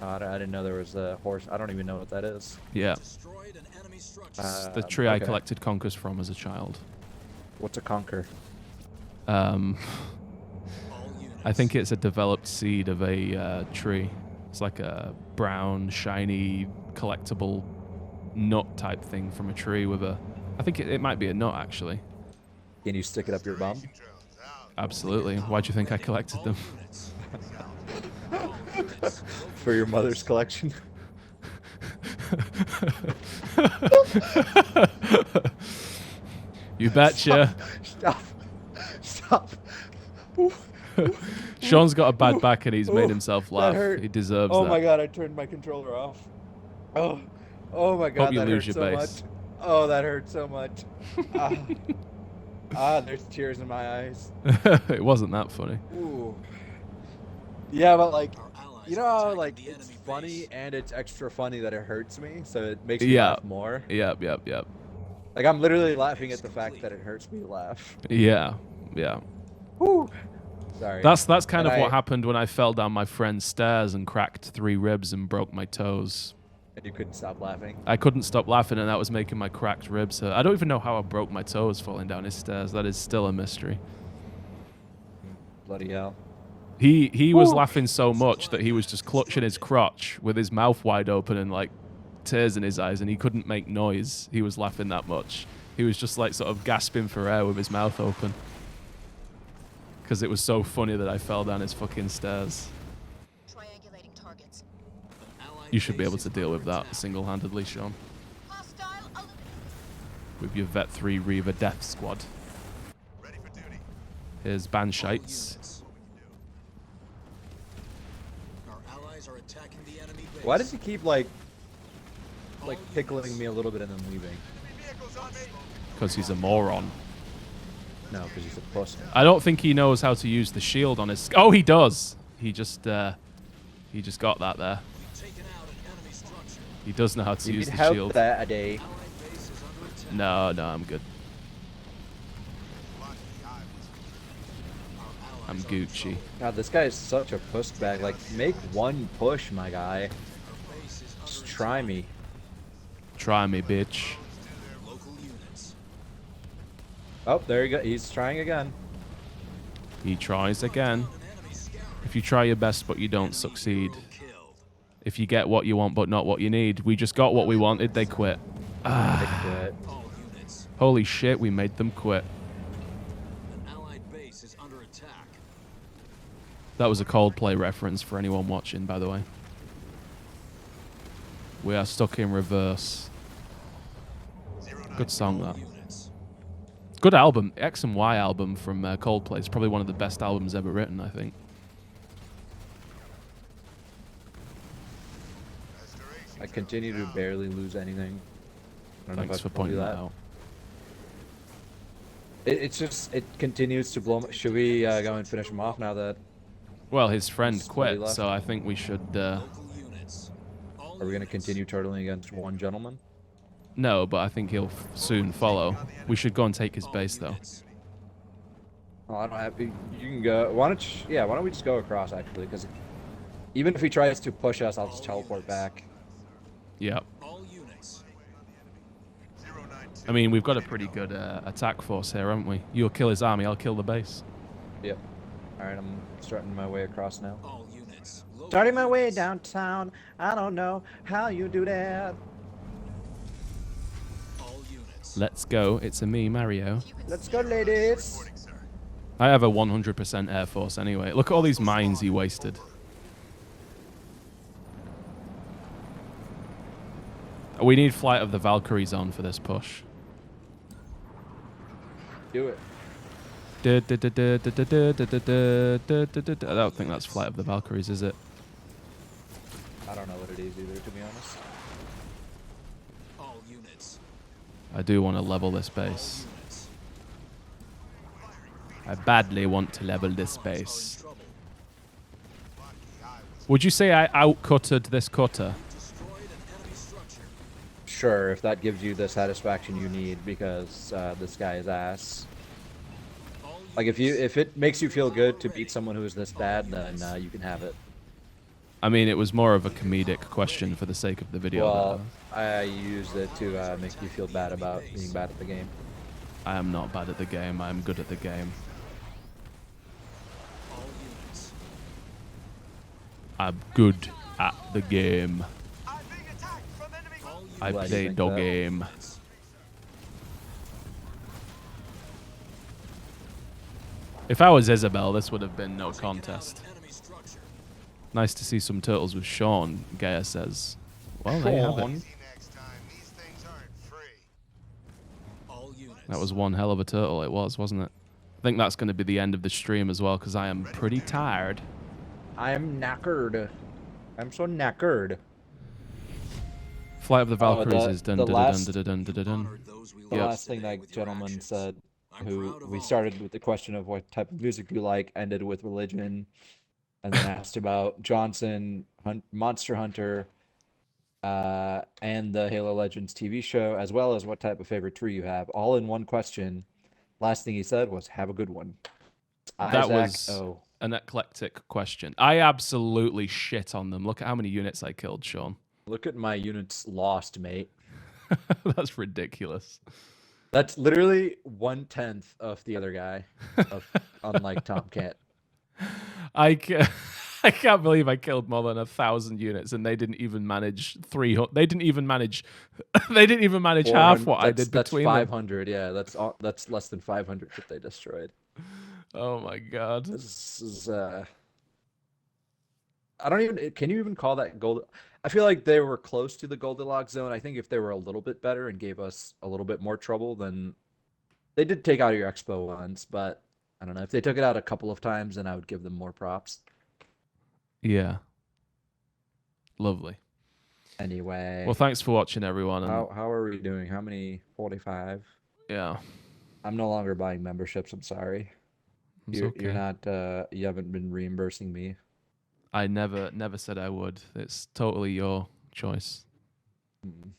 I didn't know there was a horse. I don't even know what that is. Yeah, destroyed an enemy structure. it's the tree I okay. collected conkers from as a child. What's a conker? All units. I think it's a developed seed of a tree. It's like a brown, shiny, collectible nut type thing from a tree with a. I think it might be a nut actually. Can you stick it up your bum? Drones out. Absolutely. Why'd you think I collected All them? units. All units. For your mother's collection? You betcha. Stop. Stop. Sean's got a bad back and he's made Ooh, himself that laugh. hurt. He deserves Oh that. my god, I turned my controller off. Oh, oh my god, you that lose hurt your so base. much. Oh, that hurt so much. There's tears in my eyes. It wasn't that funny. Ooh. Yeah, but like, Our allies you know are how attacking like the it's enemy funny base. and it's extra funny that it hurts me, so it makes me Yeah. laugh more. Yep. Like I'm literally laughing at the fact that it hurts me to laugh. Yeah. Whew. Sorry. That's kind And of what I- happened when I fell down my friend's stairs and cracked 3 ribs and broke my toes. And you couldn't stop laughing. I couldn't stop laughing, and that was making my cracked ribs hurt. I don't even know how I broke my toes falling down his stairs. That is still a mystery. Bloody hell. He was laughing so much that he was just clutching his crotch with his mouth wide open and like tears in his eyes, and he couldn't make noise. He was laughing that much. He was just like sort of gasping for air with his mouth open. Because it was so funny that I fell down his fucking stairs. Triangulating targets. An allied You should be base able is to deal with under that attack. single-handedly, Sean. Hostile eliminated. With your Vet 3 Reaver Death Squad. Ready for duty. Here's All Banshites. units. Our allies are attacking the enemy base. Why does he keep like All tickling units. me a little bit and then leaving? Enemy vehicles on me. Because he's a moron. No, because he's a pussy. I don't think he knows how to use the shield on his... Oh, he does! He just got that there. We've taken out an enemy structure. He does know how to You use need the help shield. that a day. Allied base is under attack. No, I'm good. Lucky I was. Our allies I'm are in Gucci. trouble. God, this guy is such a puss bag. Like, make one push, my guy. Our base is Just under try attack. me. Try me, bitch. Local units. Oh, there you go. He's trying again. He tries again. An enemy scout. If you try your best but you don't Enemy succeed. hero killed. If you get what you want but not what you need. We just got what we wanted, they quit. They quit. All units. Holy shit, we made them quit. An allied base is under attack. That was a Coldplay reference for anyone watching, by the way. We are stuck in reverse. Good song, that. Units. Good album. X and Y album from Coldplay. It's probably one of the best albums ever written, I think. I continue to barely lose anything. I don't know if Thanks I for told you pointing that out. It's just, it continues to blow. Should we go and finish him off now that? Well, his friend Somebody quit, left. so I think we should... Local units. All Are we going to units. continue turtling against one gentleman? No, but I think he'll soon follow. We should go and take his All base, though. units. Oh, I don't have. You can go. Why don't why don't we just go across actually? Because even if he tries to push us, I'll just teleport back. Yeah. All units. 092. I mean, we've got a pretty good attack force here, haven't we? You'll kill his army, I'll kill the base. Yep. All right, I'm starting my way across now. All units. Local Starting my way units. downtown. I don't know how you do that. All units. Let's go. It's a me, Mario. Let's go, ladies. Reporting, sir. I have a 100% Air Force anyway. Look at all these mines he wasted. We need Flight of the Valkyries on for this push. Do it. I don't think that's Flight of the Valkyries, is it? I don't know what it is either, to be honest. All units. I do want to level this base. Units. I badly want to level this base. Trouble. Would you say I outcutted this cutter? Destroyed an enemy structure. Sure, if that gives you the satisfaction you need, because this guy is ass. All Like if it makes you feel good to beat someone who is this bad, then you can have it. I mean, it was more of a comedic question for the sake of the video. Well, I used it to make you feel bad about being bad at the game. I am not bad at the game. I am good at the game. All units. I'm good at the game. I'm being attacked from enemy. All units. I Glad you play think the that. game. If I was Isabel, this would have been no contest. Enemy structure. Nice to see some turtles with Sean, Gaia says. Well, there you have it. Sean. See next time. These things aren't free. All units. That was one hell of a turtle, it was, wasn't it? I think that's going to be the end of the stream as well, because I am pretty tired. I'm knackered. I'm so knackered. Flight of the Valkyries the- is dun the dun last- dun dun dun dun dun. Honored those we The Yep. lost last thing today that with your gentleman actions. said, I'm who proud of we all started of you. with the question of what type of music you like, ended with religion, and then asked about Johnson, Monster Hunter, and the Halo Legends TV show, as well as what type of favorite tree you have, all in one question. Last thing he said was, "Have a good one." That Isaac was O. an eclectic question. I absolutely shit on them. Look at how many units I killed, Sean. Look at my units lost, mate. That's ridiculous. That's literally 1/10 of the other guy, unlike Tomcat. I can't believe I killed more than 1,000 units, and they didn't even manage 300. They didn't even manage. They didn't even manage half what I did That's between them. 500. Yeah, that's less than 500 that they destroyed. Oh my god. This is I don't even. Can you even call that gold? I feel like they were close to the Goldilocks zone. I think if they were a little bit better and gave us a little bit more trouble, then they did take out your Expo once. But I don't know if they took it out a couple of times, then I would give them more props. Yeah. Lovely. Anyway, Well, thanks for watching, everyone. And how are we doing? How many? 45. yeah, I'm no longer buying memberships. I'm sorry. it's You're okay. not. You haven't been reimbursing me. I never said I would. It's totally your choice. Mm.